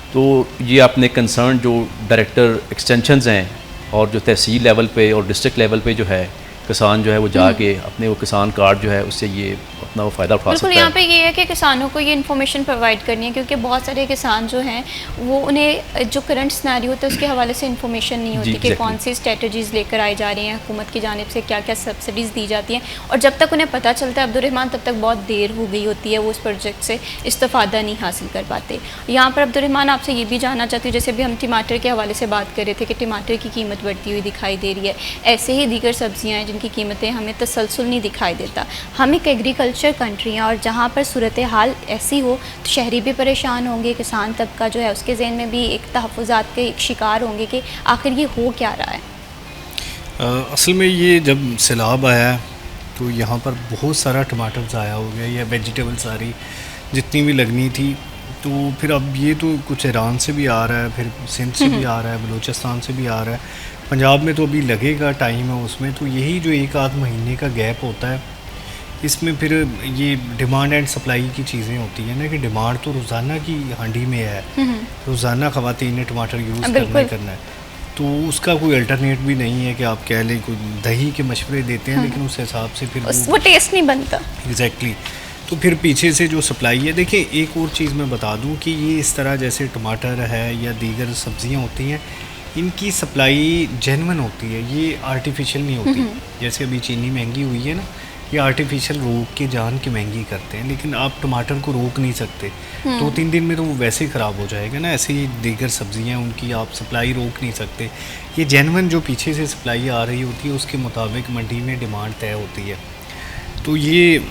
तो ये अपने कंसर्न जो डायरेक्टर एक्सटेंशंस हैं और जो तहसील लेवल पे और डिस्ट्रिक्ट लेवल पे जो है किसान जो है वो जाके अपने वो किसान कार्ड जो है उससे ये अपना वो फ़ायदा उठा बिल्कुल। सकता यहाँ है। पे ये है कि किसानों को ये इन्फॉर्मेशन प्रोवाइड करनी है, क्योंकि बहुत सारे किसान जो हैं वो उन्हें जो करंट सिनेरियो होता है उसके हवाले से इन्फॉर्मेशन नहीं होती जी, कि exactly। कौन सी स्ट्रेटजीज़ लेकर आई जा रही हैं हुकूमत की जानिब से, क्या क्या सब्सिडीज़ दी जाती हैं। और जब तक उन्हें पता चलता है अब्दुर्रहमान, तब तक बहुत देर हो गई होती है, वो उस प्रोजेक्ट से इस्तेफादा नहीं हासिल कर पाते। यहाँ पर अब्दुर्रहमान आपसे ये भी जानना चाहती हूँ, जैसे भी हम टमाटर के हवाले से बात कर रहे थे कि टमाटर की कीमत बढ़ती हुई दिखाई दे रही है, ऐसे ही दीगर सब्जियाँ हैं जिनकी कीमतें हमें तसलसल नहीं दिखाई देता। हम एक एग्रीकल्चर कंट्री हैं और जहाँ पर सूरत हाल ऐसी हो तो शहरी भी परेशान होंगे, किसान तबका जो है उसके ज़हन में भी एक तहफ़्फ़ुज़ात के एक शिकार होंगे कि आखिर ये हो क्या रहा है। असल में ये जब सैलाब आया तो यहाँ पर बहुत सारा टमाटर ज़ाया हो गया, या वेजिटेबल सारी जितनी भी लगनी थी। तो फिर अब ये तो कुछ ईरान से भी आ रहा है, फिर सिंध से भी आ रहा है, बलूचिस्तान से भी आ रहा है, पंजाब में तो अभी लगेगा, टाइम है उसमें। तो यही जो एक आध महीने का गैप होता है, इसमें फिर ये डिमांड एंड सप्लाई की चीज़ें होती हैं ना, कि डिमांड तो रोज़ाना की हांडी में है, रोज़ाना ख़वातीन ने टमाटर यूज़ करना ही करना है। तो उसका कोई अल्टरनेट भी नहीं है कि आप कह लें कोई दही के मशवरे देते हैं, लेकिन उस हिसाब से फिर वो टेस्ट नहीं बनता। एग्जैक्टली। तो फिर पीछे से जो सप्लाई है, देखिए एक और चीज़ मैं बता दूं कि ये इस तरह जैसे टमाटर है या दीगर सब्ज़ियां होती हैं, इनकी सप्लाई जेन्युइन होती है, ये आर्टिफिशियल नहीं होती। जैसे अभी चीनी महंगी हुई है ना, ये आर्टिफिशियल रोक के जान के महंगी करते हैं, लेकिन आप टमाटर को रोक नहीं सकते। 2-3 दिन में तो वो वैसे ही ख़राब हो जाएगा ना। ऐसे ही दीगर सब्ज़ियाँ, उनकी आप सप्लाई रोक नहीं सकते। ये जेन्युइन जो पीछे से सप्लाई आ रही होती है उसके मुताबिक मंडी में डिमांड तय होती है। तो ये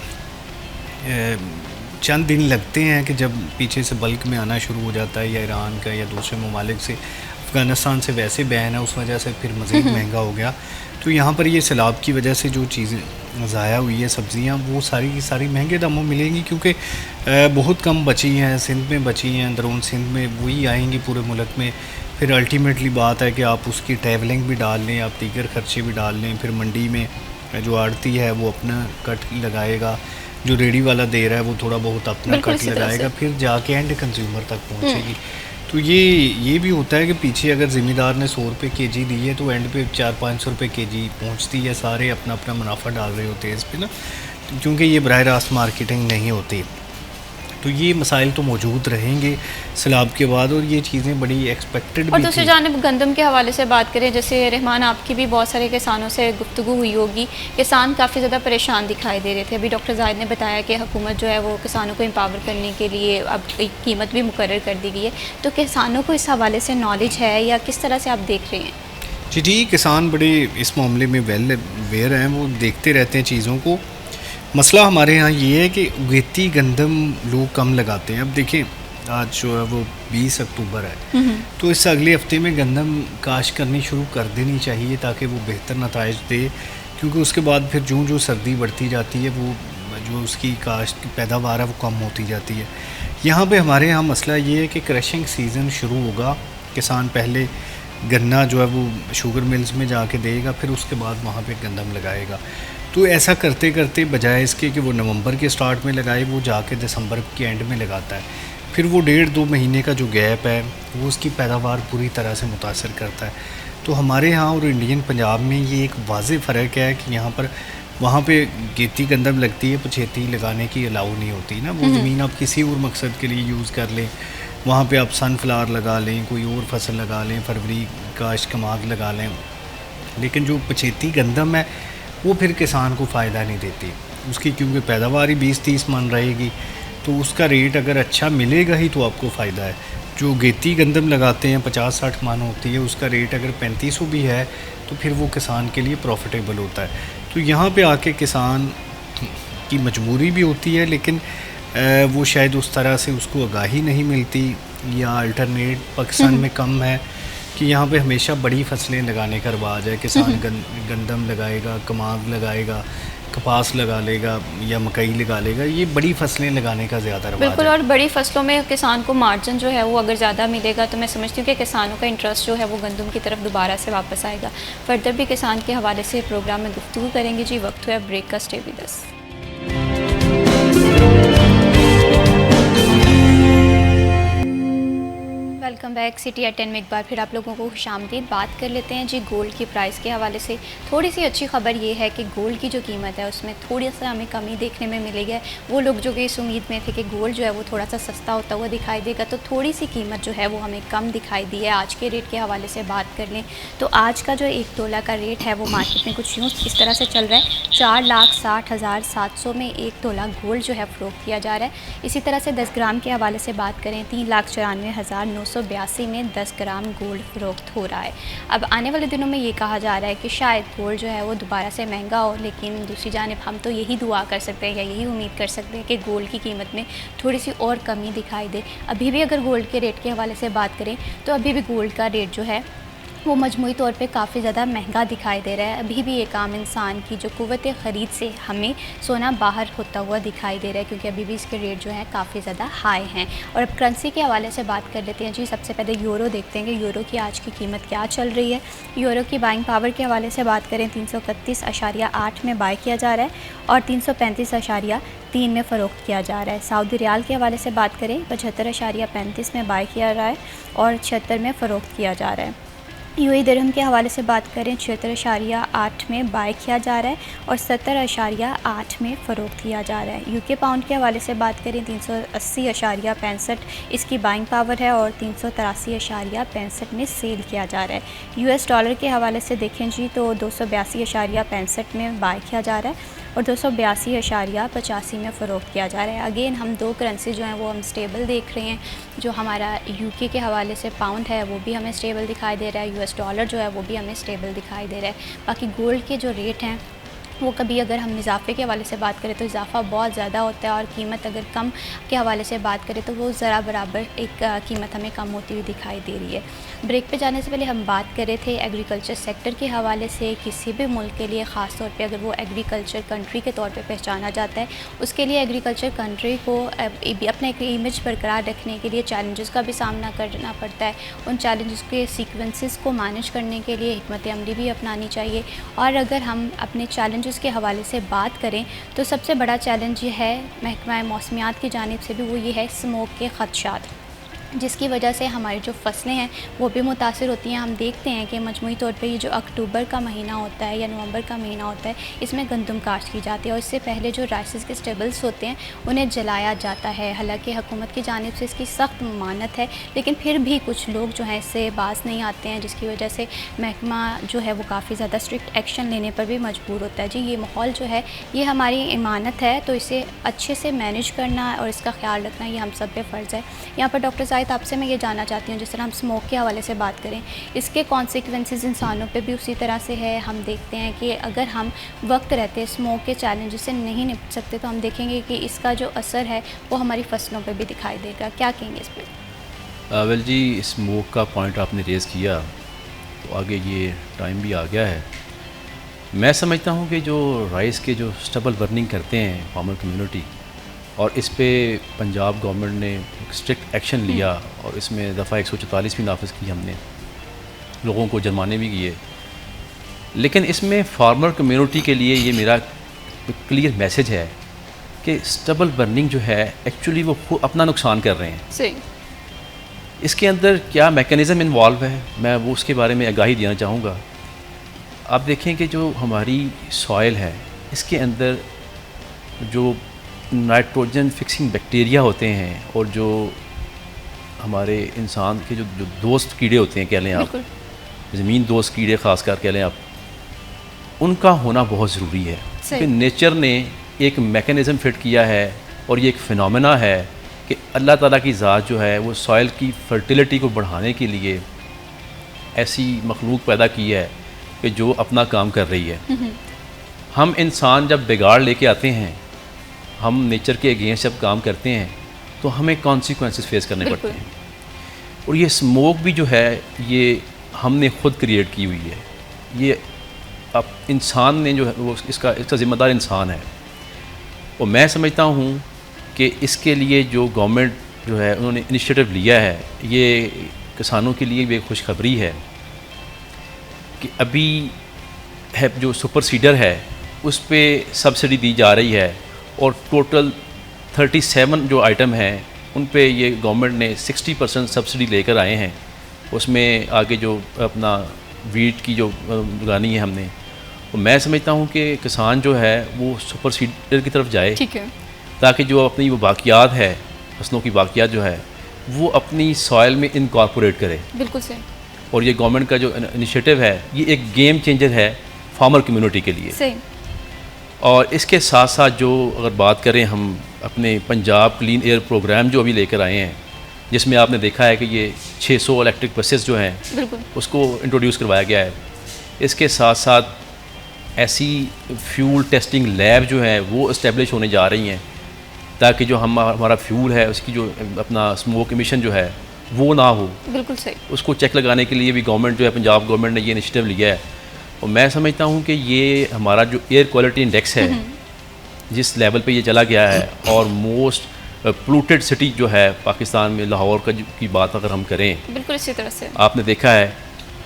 चंद दिन लगते हैं कि जब पीछे से बल्क में आना शुरू हो जाता है, या ईरान का या दूसरे ममालिक से, अफ़गानिस्तान से वैसे बैन है, उस वजह से फिर मज़ीद महंगा हो गया। तो यहाँ पर ये सैलाब की वजह से जो चीज़ें ज़ाया हुई है सब्ज़ियाँ, वो सारी की सारी महंगे दामों में मिलेंगी, क्योंकि बहुत कम बची हैं, सिंध में बची हैं, अंदरून सिंध में वही आएंगी पूरे मुल्क में। फिर अल्टीमेटली बात है कि आप उसकी ट्रैवलिंग भी डाल लें, आप दीगर खर्चे भी डाल लें, फिर मंडी में जो आड़ती है वो अपना कट लगाएगा, जो रेडी वाला दे रहा है वो थोड़ा बहुत अपना कट लगाएगा, फिर जाके एंड कंज्यूमर तक पहुँचेगी। तो ये भी होता है कि पीछे अगर ज़िम्मेदार ने 100 रुपये केजी दी है तो एंड पे 400-500 रुपये केजी पहुंचती है। सारे अपना अपना मुनाफा डाल रहे होते हैं इस पे ना, क्योंकि ये बराह रास्त मार्केटिंग नहीं होती। तो ये मसाइल तो मौजूद रहेंगे सैलाब के बाद, और ये चीज़ें बड़ी एक्सपेक्टेड और भी दूसरी थी। जानिब गंदम के हवाले से बात करें, जैसे रहमान आपकी भी बहुत सारे किसानों से गुफ्तगू हुई होगी, किसान काफ़ी ज़्यादा परेशान दिखाई दे रहे थे। अभी डॉक्टर जाहिद ने बताया कि हुकूमत जो है वो किसानों को एम्पावर करने के लिए अब एक कीमत भी मुकर्रर कर दी गई है। तो किसानों को इस हवाले से नॉलेज है या किस तरह से आप देख रहे हैं? जी, किसान बड़े इस मामले में वेल अवेयर हैं, वो देखते रहते हैं चीज़ों को। मसला हमारे यहाँ ये है कि उगेती गंदम लोग कम लगाते हैं। अब देखें, आज जो है वो 20 अक्टूबर है, तो इससे अगले हफ्ते में गंदम काश करनी शुरू कर देनी चाहिए ताकि वो बेहतर नताइज दे, क्योंकि उसके बाद फिर जो सर्दी बढ़ती जाती है वो जो उसकी काश्त की पैदावार है वो कम होती जाती है। यहाँ पे हमारे यहाँ मसला ये है कि क्रशिंग सीज़न शुरू होगा, किसान पहले गन्ना जो है वो शुगर मिल्स में जाके देगा, फिर उसके बाद वहाँ पे गंदम लगाएगा। तो ऐसा करते करते बजाय इसके कि वो नवंबर के स्टार्ट में लगाए, वो जाके दिसंबर के एंड में लगाता है। फिर वो 1.5-2 महीने का जो गैप है वो उसकी पैदावार पूरी तरह से मुतासर करता है। तो हमारे यहाँ और इंडियन पंजाब में ये एक वाज़ेह फ़र्क है कि यहाँ पर वहाँ पे गेती गंदम लगती है, पछेती लगाने की अलाउ नहीं होती ना। वो ज़मीन आप किसी और मकसद के लिए यूज़ कर लें, वहाँ पे आप सनफ्लावर लगा लें, कोई और फसल लगा लें, फरवरी का इश्कमाद लगा लें, लेकिन जो पछेती गंदम है वो फिर किसान को फ़ायदा नहीं देती उसकी, क्योंकि पैदावार ही 20-30 मन रहेगी, तो उसका रेट अगर अच्छा मिलेगा ही तो आपको फ़ायदा है। जो गेती गंदम लगाते हैं 50-60 मन होती है, उसका रेट अगर 3500 भी है तो फिर वो किसान के लिए प्रॉफिटेबल होता है। तो यहाँ पे आके किसान की मजबूरी भी होती है, लेकिन वो शायद उस तरह से उसको आगाही नहीं मिलती, या अल्टरनेट पाकिस्तान में कम है कि यहाँ पे हमेशा बड़ी फसलें लगाने का रवाज है। किसान गंदम लगाएगा, कमाद लगाएगा, कपास लगा लेगा या मकई लगा लेगा, ये बड़ी फसलें लगाने का ज़्यादा रवाज बिल्कुल। है। और बड़ी फसलों में किसान को मार्जिन जो है वो अगर ज़्यादा मिलेगा तो मैं समझती हूँ कि किसानों का इंटरेस्ट जो है वो गंदम की तरफ दोबारा से वापस आएगा। फर्दर भी किसान के हवाले से प्रोग्राम में गुफ्तगू करेंगे जी। वक्त हुआ ब्रेक का, stay with us. Welcome back. City at 10 में एक बार फिर आप लोगों को खुशामदीद। बात कर लेते हैं जी गोल्ड की प्राइस के हवाले से। थोड़ी सी अच्छी खबर ये है कि गोल्ड की जो कीमत है उसमें थोड़ी सा हमें कमी देखने में मिलेगी है। वो लोग जो कि इस उम्मीद में थे कि गोल्ड जो है वो थोड़ा सा सस्ता होता हुआ दिखाई देगा, तो थोड़ी सी कीमत जो है वो हमें कम दिखाई दी है। आज के रेट के हवाले से बात कर लें तो आज का जो 1 तोला का रेट है वो मार्केट में कुछ यूँ इस तरह से चल रहा है, 4,60,700 में 1 तोला गोल्ड जो है फ़रोख्त किया जा रहा है। इसी तरह से 10 ग्राम के हवाले से बात करें, 3,94,982 में 10 ग्राम गोल्ड फ़रोख्त हो रहा है। अब आने वाले दिनों में ये कहा जा रहा है कि शायद गोल्ड जो है वो दोबारा से महंगा हो, लेकिन दूसरी जानिब हम तो यही दुआ कर सकते हैं या यही उम्मीद कर सकते हैं कि गोल्ड की कीमत में थोड़ी सी और कमी दिखाई दे। अभी भी अगर गोल्ड के रेट के हवाले से बात करें तो अभी भी गोल्ड का रेट जो है वो मजमूई तौर पे काफ़ी ज़्यादा महंगा दिखाई दे रहा है। अभी भी एक आम इंसान की जो कुव्वत ख़रीद से हमें सोना बाहर होता हुआ दिखाई दे रहा है, क्योंकि अभी भी इसके रेट जो हैं काफ़ी ज़्यादा हाई हैं। और अब करेंसी के हवाले से बात कर लेते हैं जी। सबसे पहले यूरो देखते हैं कि यूरो की आज की कीमत क्या चल रही है। यूरो की बाइंग पावर के हवाले से बात करें, 331.8 में बाय किया जा रहा है और 335.3 में फ़रोख्त किया जा रहा है। सऊदी रियाल के हवाले से बात करें, 75.35 में बाय किया रहा है और 76 में फ़रोख्त किया जा रहा है। यूएई दिरहम के हवाले से बात करें, 76.8 में बाय किया जा रहा है और 70.8 में फ़रोख्त किया जा रहा है। यूके पाउंड के हवाले से बात करें, 380.65 इसकी बाइंग पावर है और 383.65 में सेल किया जा रहा है। यूएस डॉलर के हवाले से देखें जी तो 282.65 में बाय किया जा रहा है और 282.85 में फ़रोख्त किया जा रहा है। अगेन हम दो करेंसी जो हैं वो हम स्टेबल देख रहे हैं। जो हमारा यूके के हवाले से पाउंड है वो भी हमें स्टेबल दिखाई दे रहा है, यूएस डॉलर जो है वो भी हमें स्टेबल दिखाई दे रहा है। बाकी गोल्ड के जो रेट हैं वो कभी अगर हम इजाफे के हवाले से बात करें तो इजाफा बहुत ज़्यादा होता है, और कीमत अगर कम के हवाले से बात करें तो वो ज़रा बराबर एक कीमत हमें कम होती हुई दिखाई दे रही है। ब्रेक पे जाने से पहले हम बात कर रहे थे एग्रीकल्चर सेक्टर के हवाले से। किसी भी मुल्क के लिए ख़ास तौर पे अगर वो एग्रीकल्चर कंट्री के तौर पे पहचाना जाता है, उसके लिए एग्रीकल्चर कंट्री को अपने एक इमेज बरकरार रखने के लिए चैलेंजेस का भी सामना करना पड़ता है। उन चैलेंजेस के सीक्वेंसेस को मैनेज करने के लिए हिकमत अमली भी अपनानी चाहिए। और अगर हम अपने चैलेंजेस के हवाले से बात करें तो सबसे बड़ा चैलेंज ये है महकमा मौसमियात की जानिब से भी, वो ये है स्मोक के ख़दशात, जिसकी वजह से हमारी जो फसलें हैं वो भी मुतासिर होती हैं। हम देखते हैं कि मजमूई तौर पे ये जो अक्टूबर का महीना होता है या नवंबर का महीना होता है, इसमें गंदम काश्त की जाती है और इससे पहले जो राइसेस के स्टेबल्स होते हैं उन्हें जलाया जाता है। हालांकि हुकूमत की जानिब से इसकी सख्त ममानत है, लेकिन फिर भी कुछ लोग जो हैं इससे बाज नहीं आते हैं, जिसकी वजह से महकमा जो है वो काफ़ी ज़्यादा स्ट्रिक्ट एक्शन लेने पर भी मजबूर होता है। जी ये माहौल जो है ये हमारी इमानत है, तो इसे अच्छे से मैनेज करना और इसका ख्याल रखना ये हम सब पे फ़र्ज़ है। यहाँ पर डॉक्टर ज़ाहिद आपसे मैं ये जानना चाहती हूँ, जिस तरह हम स्मोक के हवाले से बात करें, इसके कॉन्सिक्वेंसेस इंसानों पे भी उसी तरह से है। हम देखते हैं कि अगर हम वक्त रहते स्मोक के चैलेंजेस से नहीं निपट सकते तो हम देखेंगे कि इसका जो असर है वो हमारी फसलों पे भी दिखाई देगा। क्या कहेंगे इस पर? वेल जी, स्मोक का पॉइंट आपने रेज़ किया तो आगे ये टाइम भी आ गया है। मैं समझता हूँ कि जो राइस के जो स्टबल बर्निंग करते हैं फार्मर कम्युनिटी, और इस पे पंजाब गवर्नमेंट ने स्ट्रिक्ट एक्शन लिया और इसमें दफ़ा 144 भी नाफिज की हमने, लोगों को जुर्माने भी किए। लेकिन इसमें फार्मर कम्युनिटी के लिए ये मेरा क्लियर मैसेज है कि स्टबल बर्निंग जो है एक्चुअली वो खुद अपना नुकसान कर रहे हैं। सही। इसके अंदर क्या मैकेनिज़्म इन्वॉल्व है, मैं वो उसके बारे में आगाही देना चाहूँगा। आप देखें कि जो हमारी सॉइल है इसके अंदर जो नाइट्रोजन फिक्सिंग बैक्टीरिया होते हैं और जो हमारे इंसान के जो दोस्त कीड़े होते हैं, कह लें आप, ज़मीन दोस्त कीड़े ख़ासकर कह लें आप, उनका होना बहुत ज़रूरी है। क्योंकि नेचर ने एक मैकेनिज़्म फिट किया है और ये एक फ़िनोमेना है कि अल्लाह ताला की ज़ात जो है वो सॉइल की फर्टिलिटी को बढ़ाने के लिए ऐसी मखलूक पैदा की है कि जो अपना काम कर रही है। हम इंसान जब बिगाड़ लेके आते हैं, हम नेचर के अगेंस्ट जब काम करते हैं तो हमें कॉन्सिक्वेंसेस फेस करने पड़ते हैं। और ये स्मोक भी जो है ये हमने ख़ुद क्रिएट की हुई है। ये अब इंसान ने जो है वो इसका ज़िम्मेदार इंसान है। और मैं समझता हूँ कि इसके लिए जो गवर्नमेंट जो है उन्होंने इनिशिएटिव लिया है, ये किसानों के लिए भी खुशखबरी है कि अभी है जो सुपर सीडर है उस पर सब्सिडी दी जा रही है और टोटल 37 जो आइटम हैं उन पे ये गवर्नमेंट ने 60% सब्सिडी लेकर आए हैं। उसमें आगे जो अपना वीट की जो उगानी है हमने, तो मैं समझता हूँ कि किसान जो है वो सुपर सीडर की तरफ जाए, ठीक है, ताकि जो अपनी वो बाकियात है, फसलों की बाकियात जो है वो अपनी सॉइल में इनकॉर्पोरेट करे। बिल्कुल सही। और ये गवर्नमेंट का जो इनिशिएटिव है ये एक गेम चेंजर है फार्मर कम्युनिटी के लिए। सही। और इसके साथ साथ जो अगर बात करें हम अपने पंजाब क्लीन एयर प्रोग्राम जो अभी लेकर आए हैं, जिसमें आपने देखा है कि ये 600 इलेक्ट्रिक बसेस जो हैं बिल्कुल उसको इंट्रोड्यूस करवाया गया है। इसके साथ साथ ऐसी फ्यूल टेस्टिंग लैब जो है वो इस्टेब्लिश होने जा रही हैं ताकि जो हमारा फ्यूल है उसकी जो अपना स्मोक एमिशन जो है वो ना हो। बिल्कुल सही। उसको चेक लगाने के लिए भी गवर्नमेंट जो है, पंजाब गवर्नमेंट ने ये इनिशिएटिव लिया है। और मैं समझता हूँ कि ये हमारा जो एयर क्वालिटी इंडेक्स है जिस लेवल पे ये चला गया है, और मोस्ट पोल्यूटेड सिटी जो है पाकिस्तान में लाहौर की बात अगर हम करें, बिल्कुल इसी तरह से आपने देखा है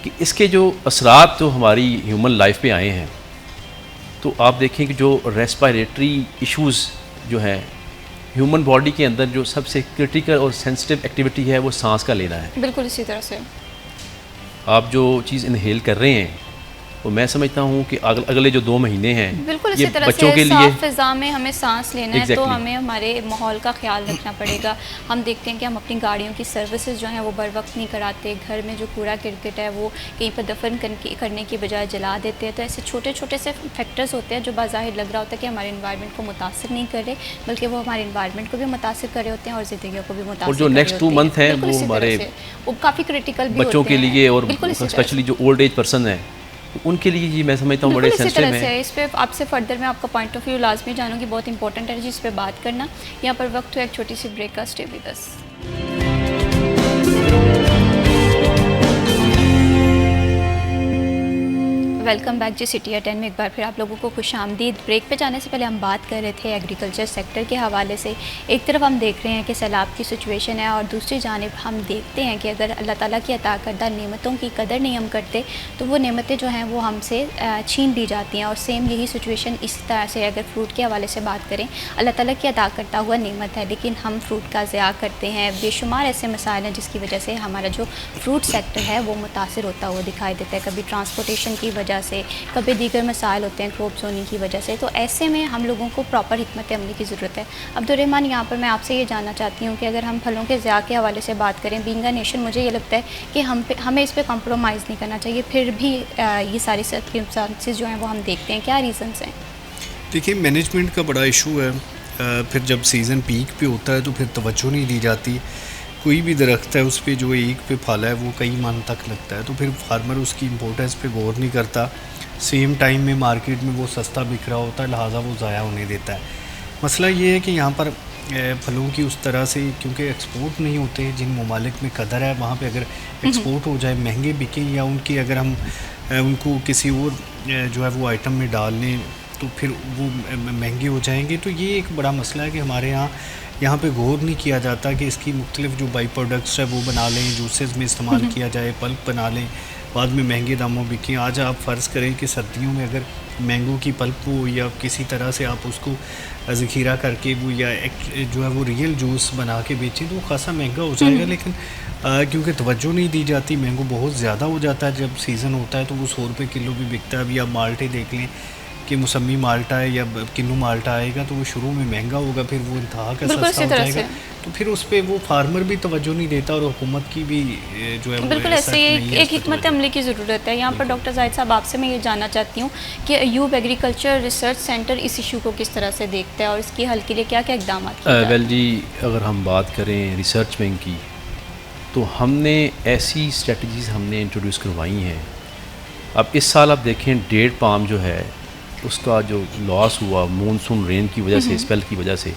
कि इसके जो असरात जो हमारी ह्यूमन लाइफ पे आए हैं, तो आप देखें कि जो रेस्पिरेटरी इश्यूज़ जो हैं ह्यूमन बॉडी के अंदर, जो सबसे क्रिटिकल और सेंसिटिव एक्टिविटी है वो सांस का लेना है। बिल्कुल इसी तरह से आप जो चीज़ इनहेल कर रहे हैं, तो मैं समझता हूँ कि अगले जो 2 महीने हैं बिल्कुल ये इसी तरह बच्चों से के लिए साफ फिज़ा में हमें सांस लेना है, तो Exactly. हमें हमारे माहौल का ख्याल रखना पड़ेगा। हम देखते हैं कि हम अपनी गाड़ियों की सर्विसेज जो हैं वो बर वक्त नहीं कराते, घर में जो कूड़ा किरकट है वो कहीं पर दफन करने की बजाय जला देते हैं। तो ऐसे छोटे छोटे से फैक्टर्स होते हैं जो बाज़ाहिर लग रहा होता है कि हमारे इन्वायरमेंट को मुतासर नहीं कर रहे, बल्कि वो हमारे इन्वायरमेंट को भी मुतासर कर रहे होते हैं और ज़िंदगियों को भी मुतासर। और जो नेक्स्ट 2 मंथ हैं वो हमारे वो काफ़ी क्रिटिकल भी बच्चों के लिए और बिल्कुल स्पेशली जो ओल्ड एज पर्सन हैं उनके लिए जी मैं समझता हूँ बड़े सेंसिटिव हैं। इस पर आपसे फर्दर मैं आपका पॉइंट ऑफ व्यू लाजमी जानूँगी, बहुत इंपॉर्टेंट है जी इस पर बात करना। यहाँ पर वक्त हुआ एक छोटी सी ब्रेक का, stay with us. Welcome back जी सिटी एट 10 में एक बार फिर आप लोगों को खुशामदीद। ब्रेक पे जाने से पहले हम बात कर रहे थे एग्रीकल्चर सेक्टर के हवाले से। एक तरफ हम देख रहे हैं कि सैलाब की सिचुएशन है और दूसरी जानिब हम देखते हैं कि अगर अल्लाह ताला की अता करदा नेमतों की कदर नहीं हम करते तो वो नेमतें जो हैं वो हमसे छीन ली जाती हैं। और सेम यही सिचुएशन इस तरह से अगर फ्रूट के हवाले से बात करें, अल्लाह ताला की अता करता हुआ नेमत है लेकिन हम फ्रूट का ज़िया करते हैं। बेशुमार ऐसे मसाइल हैं जिसकी वजह से हमारा जो फ्रूट सेक्टर है वो मुतासर होता हुआ दिखाई देता है, कभी ट्रांसपोर्टेशन की वजह से, कभी दीगर मसाइल होते हैं क्रॉप जोनिंग की वजह से। तो ऐसे में हम लोगों को प्रॉपर हिकमत अमली की ज़रूरत है। अब्दुर्रहमान, यहाँ पर मैं आपसे ये जानना चाहती हूँ कि अगर हम फलों के ज़िया के हवाले से बात करें, बीइंग अ नेशन, मुझे ये लगता है कि हमें इस पर कॉम्प्रोमाइज़ नहीं करना चाहिए, फिर भी ये सारी सर्कमस्टांसेस जो हैं वो हम देखते हैं। क्या रीज़न्स हैं? देखिए, मैनेजमेंट का बड़ा इशू है। फिर जब सीज़न पीक पे होता है तो फिर तवज्जो नहीं दी जाती। कोई भी दरख्त है उस पर जो एक पे फल है वो कई मन तक लगता है, तो फिर फार्मर उसकी इम्पोर्टेंस पे गौर नहीं करता। सेम टाइम में मार्केट में वो सस्ता बिक रहा होता है, लिहाजा वो ज़ाया होने देता है। मसला ये है कि यहाँ पर फलों की उस तरह से, क्योंकि एक्सपोर्ट नहीं होते, जिन ममालिक में कदर है वहाँ पे अगर एक्सपोर्ट हो जाए, महंगे बिकें, या उनकी अगर हम उनको किसी और जो है वो आइटम में डाल लें तो फिर वो महंगे हो जाएंगे। तो ये एक बड़ा मसला है कि हमारे यहाँ पे गौर नहीं किया जाता कि इसकी मुख्तलिफ जो बाई प्रोडक्ट्स है वो बना लें, जूसेस में इस्तेमाल किया जाए, पल्प बना लें, बाद में महंगे दामों बिकें। आज आप फ़र्ज़ करें कि सर्दियों में अगर मैंगो की पल्प हो या किसी तरह से आप उसको ज़ख़ीरा करके वो या जो है वो रियल जूस बना के बेचें तो वो खासा महंगा हो जाएगा। लेकिन क्योंकि तवज्जो नहीं दी जाती, मैंगो बहुत ज़्यादा हो जाता है जब सीज़न होता है, तो वो 100 रुपये किलो भी बिकता है। अभी आप माल्टे देख लें कि मौसमी माल्टा है या किन्नू माल्टा आएगा तो वो शुरू में महंगा होगा, फिर वो इंतहा का बिल्कुल सस्ता इसी हो तरह जाएगा, से। तो फिर उस पर वो फार्मर भी तवज्जो नहीं देता और हुकूमत की भी जो है वो बिल्कुल ऐसे ही नहीं है एक इस पे हिकमत तवज्जो। अमली की ज़रूरत है। यहाँ पर डॉक्टर जाहिद साहब आपसे मैं ये जानना चाहती हूँ कि अयूब एग्रीकल्चर रिसर्च सेंटर इस इशू को किस तरह से देखता है और इसकी हल के लिए क्या क्या इकदाम किए जा रहे वेल जी, अगर हम बात करें रिसर्च विंग की, तो हमने ऐसी स्ट्रेटजीज़ हमने इंट्रोड्यूस करवाई हैं। अब इस साल आप देखें डेट पाम जो है उसका जो लॉस हुआ मानसून रेन की वजह से, स्पेल की वजह से,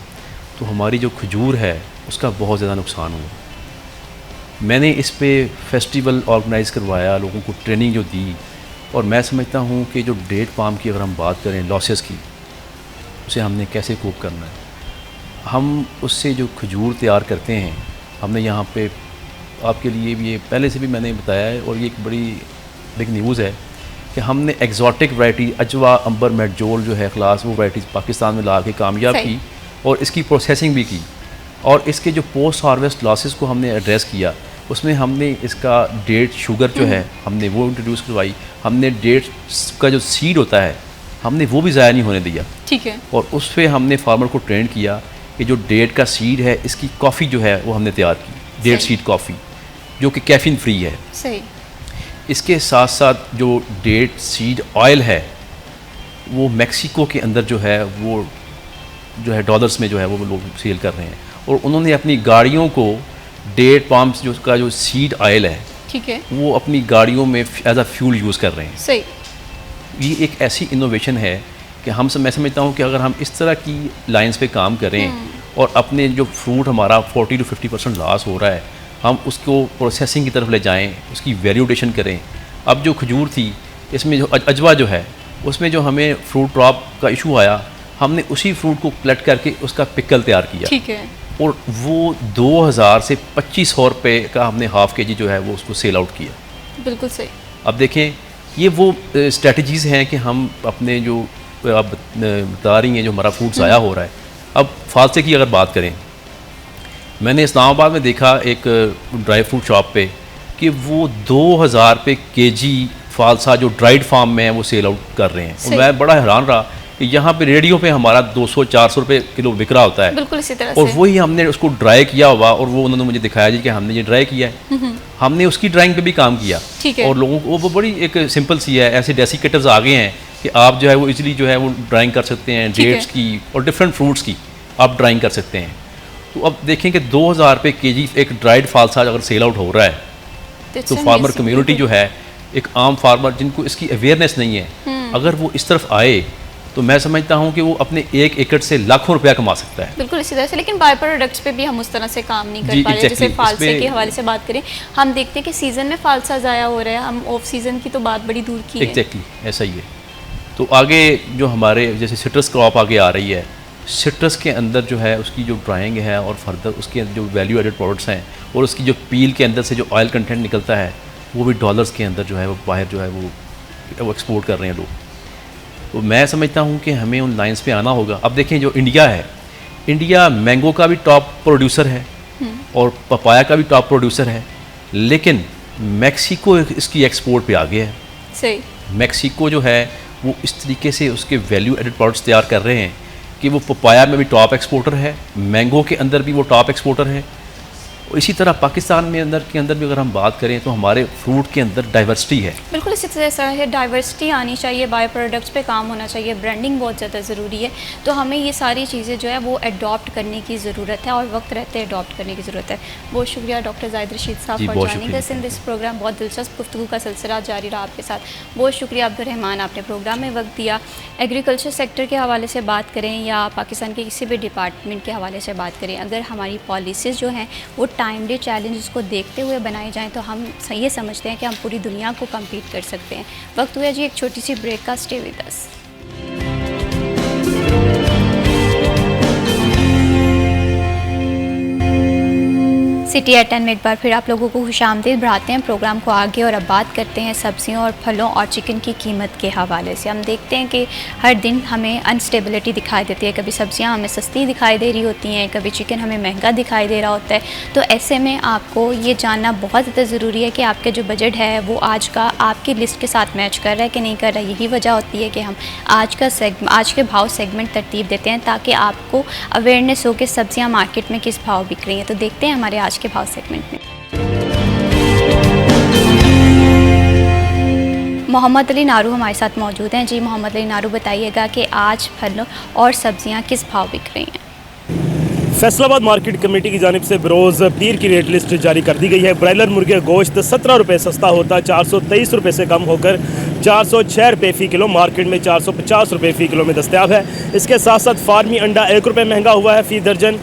तो हमारी जो खजूर है उसका बहुत ज़्यादा नुकसान हुआ। मैंने इस पे फेस्टिवल ऑर्गेनाइज़ करवाया, लोगों को ट्रेनिंग जो दी, और मैं समझता हूँ कि जो डेट पाम की अगर हम बात करें लॉसेस की, उसे हमने कैसे कोप करना है। हम उससे जो खजूर तैयार करते हैं, हमने यहाँ पे आपके लिए भी ये पहले से भी मैंने बताया है, और ये एक बड़ी बिग न्यूज़ है कि हमने एग्जॉटिक वैरायटी अजवा, अंबर, मेडजोल जो है क्लास, वो वैराइटीज़ पाकिस्तान में ला के कामयाब सही। की और इसकी प्रोसेसिंग भी की, और इसके जो पोस्ट हार्वेस्ट लॉसेस को हमने एड्रेस किया। उसमें हमने इसका डेट शुगर जो है हमने वो इंट्रोड्यूस करवाई। हमने डेट का जो सीड होता है हमने वो भी ज़ाया नहीं होने दिया, ठीक है। और उस पर हमने फार्मर को ट्रेन किया कि जो डेट का सीड है इसकी कॉफ़ी जो है वो हमने तैयार की, डेट सही। सीड कॉफ़ी, जो कि कैफीन फ्री है। सही। इसके साथ साथ जो डेट सीड ऑयल है वो मेक्सिको के अंदर जो है वो जो है डॉलर्स में जो है वो लोग सेल कर रहे हैं, और उन्होंने अपनी गाड़ियों को डेट पाम्स जो का जो सीड ऑयल है ठीक है। वो अपनी गाड़ियों में एज अ फ्यूल यूज़ कर रहे हैं। सही। ये एक ऐसी इनोवेशन है कि मैं समझता हूँ कि अगर हम इस तरह की लाइंस पे काम करें और अपने जो फ्रूट हमारा 40 to 50% लॉस हो रहा है, हम उसको प्रोसेसिंग की तरफ ले जाएं, उसकी वैल्यूडेशन करें। अब जो खजूर थी इसमें जो अजवा जो है उसमें जो हमें फ्रूट ड्रॉप का इशू आया, हमने उसी फ्रूट को कलेक्ट करके उसका पिकल तैयार किया, ठीक है। और वो 2000 से 2500 रुपये का हमने हाफ़ के जी जो है वो उसको सेल आउट किया। बिल्कुल सही। अब देखें ये वो स्ट्रेटजीज़ हैं कि हम अपने जो आप बता रही हैं जो हमारा फूड ज़ाया हो रहा है। अब फालसे की अगर बात करें, मैंने इस्लामाबाद में देखा एक ड्राई फ्रूट शॉप पे कि वो 2000 रुपये केजी फालसा जो ड्राइड फार्म में है वो सेल आउट कर रहे हैं, और मैं बड़ा हैरान रहा कि यहाँ पे रेडियो पे हमारा 200-400 रुपये किलो बिक रहा होता है, बिल्कुल इसी तरह और से। वही हमने उसको ड्राई किया हुआ, और वो उन्होंने मुझे दिखाया जी कि हमने ये ड्राई किया है। हमने उसकी ड्राइंग पे भी काम किया, ठीक है। और लोगों को वो बड़ी एक सिंपल सी है, ऐसे डेसिकेटर्स आ गए हैं कि आप जो है वो इजीली जो है वो ड्राइंग कर सकते हैं, ठीक है। डेट्स की और डिफरेंट फ्रूट्स की आप ड्राइंग कर सकते हैं। तो अब देखें कि 2000 रुपये केजी एक ड्राइड फालसा अगर सेल आउट हो रहा है, तो फार्मर कम्युनिटी जो है, एक आम फार्मर जिनको इसकी अवेयरनेस नहीं है, अगर वो इस तरफ आए तो मैं समझता हूँ कि वो अपने 1 एकड़ से लाखों रुपया कमा सकता है। बिल्कुल इसी तरह से। लेकिन बाय प्रोडक्ट्स पे भी हम उस तरह से काम नहीं कर जी, पा रहे। जैसे exactly, फालसे इसमें- के हवाले से बात करें, हम देखते हैं कि सीज़न में फालसा ज़ाया हो रहा है, हम ऑफ सीज़न की तो बात बड़ी दूर की है। एग्जैक्टली ऐसा ही है। तो आगे जो हमारे जैसे सिट्रस क्रॉप आगे आ रही है, सिट्रस के अंदर जो है उसकी जो ड्राइंग है और फर्दर उसके अंदर जो वैल्यू एडेड प्रोडक्ट्स हैं, और उसकी जो पील के अंदर से जो ऑयल कंटेंट निकलता है वो भी डॉलर्स के अंदर जो है वो बाहर जो है वो एक्सपोर्ट कर रहे हैं लोग। तो मैं समझता हूँ कि हमें उन लाइंस पे आना होगा। अब देखें जो इंडिया है, इंडिया मैंगो का भी टॉप प्रोड्यूसर है और पपाया का भी टॉप प्रोड्यूसर है, लेकिन मैक्सिको इसकी एक्सपोर्ट पे आ गया है। सही। मैक्सिको जो है वो इस तरीके से उसके वैल्यू एडेड प्रोडक्ट्स तैयार कर रहे हैं कि वो पपाया में भी टॉप एक्सपोर्टर है, मैंगो के अंदर भी वो टॉप एक्सपोर्टर है, और इसी तरह पाकिस्तान में के अंदर भी अगर हम बात करें तो हमारे फ्रूट के अंदर डाइवर्सिटी है। बिल्कुल इसी तरह से है, डाइवर्सिटी आनी चाहिए, बायो प्रोडक्ट्स पे काम होना चाहिए, ब्रांडिंग बहुत ज़्यादा ज़रूरी है। तो हमें ये सारी चीज़ें जो है वो अडॉप्ट करने की ज़रूरत है, और वक्त रहते अडॉप्ट करने की ज़रूरत है। बहुत शुक्रिया डॉक्टर जाहिद रशीद साहब जी, फॉर बहुत joining us in this program. बहुत दिलचस्प गुफ्तगू का सिलसिला जारी रहा आपके साथ। बहुत शुक्रिया अब्दुर्रहमान, आपने प्रोग्राम में वक्त दिया। एग्रीकल्चर सेक्टर के हवाले से बात करें या पाकिस्तान के किसी भी डिपार्टमेंट के हवाले से बात करें, अगर हमारी पॉलिसीज़ जो हैं वो टाइमली चैलेंजेस को देखते हुए बनाई जाएं तो हम ये समझते हैं कि हम पूरी दुनिया को कम्पीट कर सकते हैं। वक्त हुआ जी एक छोटी सी ब्रेक का। Stay with us. City at 10 में एक बार फिर आप लोगों को खुशामदीद बढ़ाते हैं प्रोग्राम को आगे और अब बात करते हैं सब्जियों और फलों और चिकन की कीमत के हवाले से। हम देखते हैं कि हर दिन हमें अनस्टेबिलिटी दिखाई देती है, कभी सब्जियां हमें सस्ती दिखाई दे रही होती हैं, कभी चिकन हमें महंगा दिखाई दे रहा होता है। तो ऐसे में आपको ये जानना बहुत ज़्यादा ज़रूरी है कि आपका जो बजट है वो आज का आपकी लिस्ट के साथ मैच कर रहा है कि नहीं कर रहा है। यही वजह होती है कि हम आज के भाव सेगमेंट तरतीब देते हैं ताकि आपको अवेयरनेस हो कि सब्जियाँ मार्केट में किस भाव बिक रही हैं। तो देखते हैं हमारे आज के भाव सेगमेंट में। मोहम्मद अली नारू हमारे साथ मौजूद हैं। जी मोहम्मद अली नारू, बताइएगा कि आज फल और सब्जियां किस भाव बिक रही हैं? फैसलाबाद मार्केट कमेटी की जानिब से बरोज़ पीर की रेट लिस्ट जारी कर दी गई है। ब्रायलर मुर्गे गोश्त 17 रुपये सस्ता होता है 423 रुपये से कम होकर 406 रुपये फ़ी किलो मार्केट में 450 रुपये फ़ी किलो में दस्तयाब है। इसके साथ साथ फार्मी अंडा 1 रुपये महंगा हुआ है फ़ी दर्जन,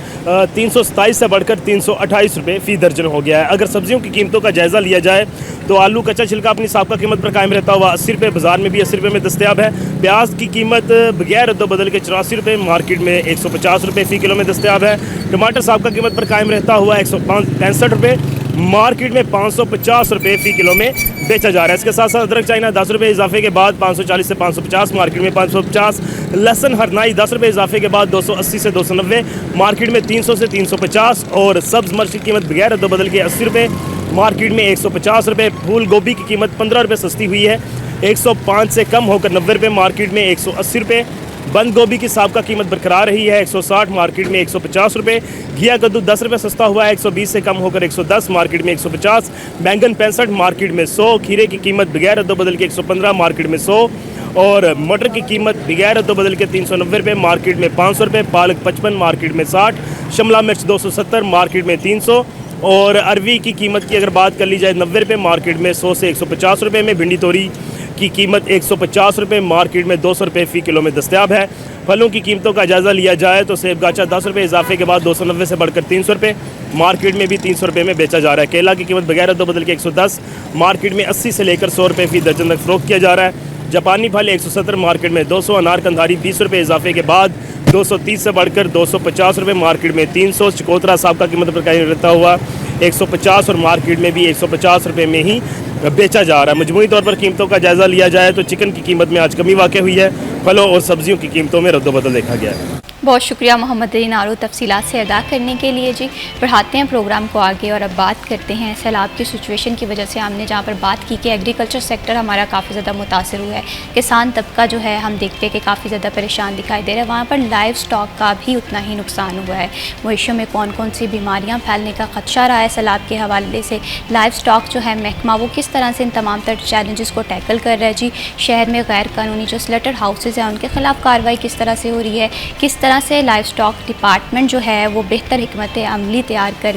327 से बढ़कर 328 रुपये फ़ी दर्जन हो गया है। अगर सब्जियों की कीमतों का जायज़ा लिया जाए तो आलू कच्चा छिलका अपनी साबका कीमत पर कायम रहता हुआ 80 रुपये, बाज़ार में भी 80 रुपये में दस्तयाब है। प्याज की कीमत बगैर रद्द बदल के 84 रुपये, मार्केट में 150 रुपये फ़ी किलो में दस्तयाब है। टमाटर साबका कीमत पर कायम रहता हुआ 165 रुपये, मार्केट में 550 रुपये फ़ी किलो में बेचा जा रहा है। इसके साथ साथ अदरक चाइना 10 रुपये इजाफे के बाद 540 से 550, मार्केट में 550। लहसन हरनाई 10 रुपये इजाफे के बाद 280 से 290, मार्केट में 300 से 350। और सब्ज़ मिर्च की कीमत बगैर रद्द बदल के 80 रुपये, मार्केट में 150 रुपये। फूल गोभी की कीमत 15 रुपये सस्ती हुई है, 105 से कम होकर 90 रुपये, मार्केट में 180 रुपये। बंद गोभी की साबका कीमत बरकरार रही है 160, मार्केट में 150 रुपये। घिया कद्दू 10 रुपये सस्ता हुआ है 120 से कम होकर 110, मार्केट में 150। बैंगन 65, मार्केट में 100। खीरे की कीमत बगैर रद्द बदल के 115, मार्केट में 100। और मटर की कीमत बगैर रद्द बदल के 390 रुपये, मार्केट में 500 रुपये। पालक 55, मार्केट में 60। शिमला मिर्च 270, मार्केट में 300। और अरवी की कीमत की अगर बात कर ली जाए 90 रुपये, मार्केट में 100 से 150 रुपये में। भिंडी तोरी की कीमत 150 रुपये, मार्केट में 200 रुपये फ़ी किलो में दस्तयाब है। फलों की कीमतों का जायज़ा लिया जाए तो सेब गाचा 10 रुपये इजाफे के बाद 290 से बढ़कर 300 रुपये, मार्केट में भी 300 रुपये में बेचा जा रहा है। केला की कीमत बगैर रद्द बदल के 110, मार्केट में 80 से लेकर 100 रुपये फ़ी दर्जन तक फ़रोख्त किया जा रहा है। जापानी फल 170, मार्केट में 200। अनार कंधारी 20 रुपये इजाफे के बाद 230 से बढ़कर 250 रुपये, मार्केट में 300। चकोतरा साबका कीमत पर कायम रहता हुआ 150 और मार्केट में भी 150 रुपये में ही बेचा जा रहा है। मजमूई तौर पर कीमतों का जायज़ा लिया जाए तो चिकन की कीमत में आज कमी वाक़ हुई है। फलों और सब्जियों की कीमतों में रद्द-बदल देखा गया है। बहुत शुक्रिया मोहम्मद अली नारू तफसीलात से आगाह करने के लिए। जी बढ़ाते हैं प्रोग्राम को आगे और अब बात करते हैं सैलाब की सिचुएशन की वजह से हमने जहाँ पर बात की कि एग्रीकल्चर सेक्टर हमारा काफ़ी ज़्यादा मुतासर हुआ है। किसान तबका जो है हम देखते हैं कि काफ़ी ज़्यादा परेशान दिखाई दे रहा है। वहाँ पर लाइव स्टॉक का भी उतना ही नुकसान हुआ है। मवेशियों में कौन कौन सी बीमारियाँ फैलने का खदशा रहा है सैलाब के हवाले से, लाइव स्टॉक जो है महकमा वो किस तरह से इन तमाम तर चैलेंजेस को टैकल कर रहा है। जी शहर में गैर कानूनी जो स्लटर हाउसेज हैं उनके खिलाफ कार्रवाई किस तरह से हो रही है, किस तरह से लाइव स्टॉक डिपार्टमेंट जो है वो बेहतर हिकमत अमली तैयार कर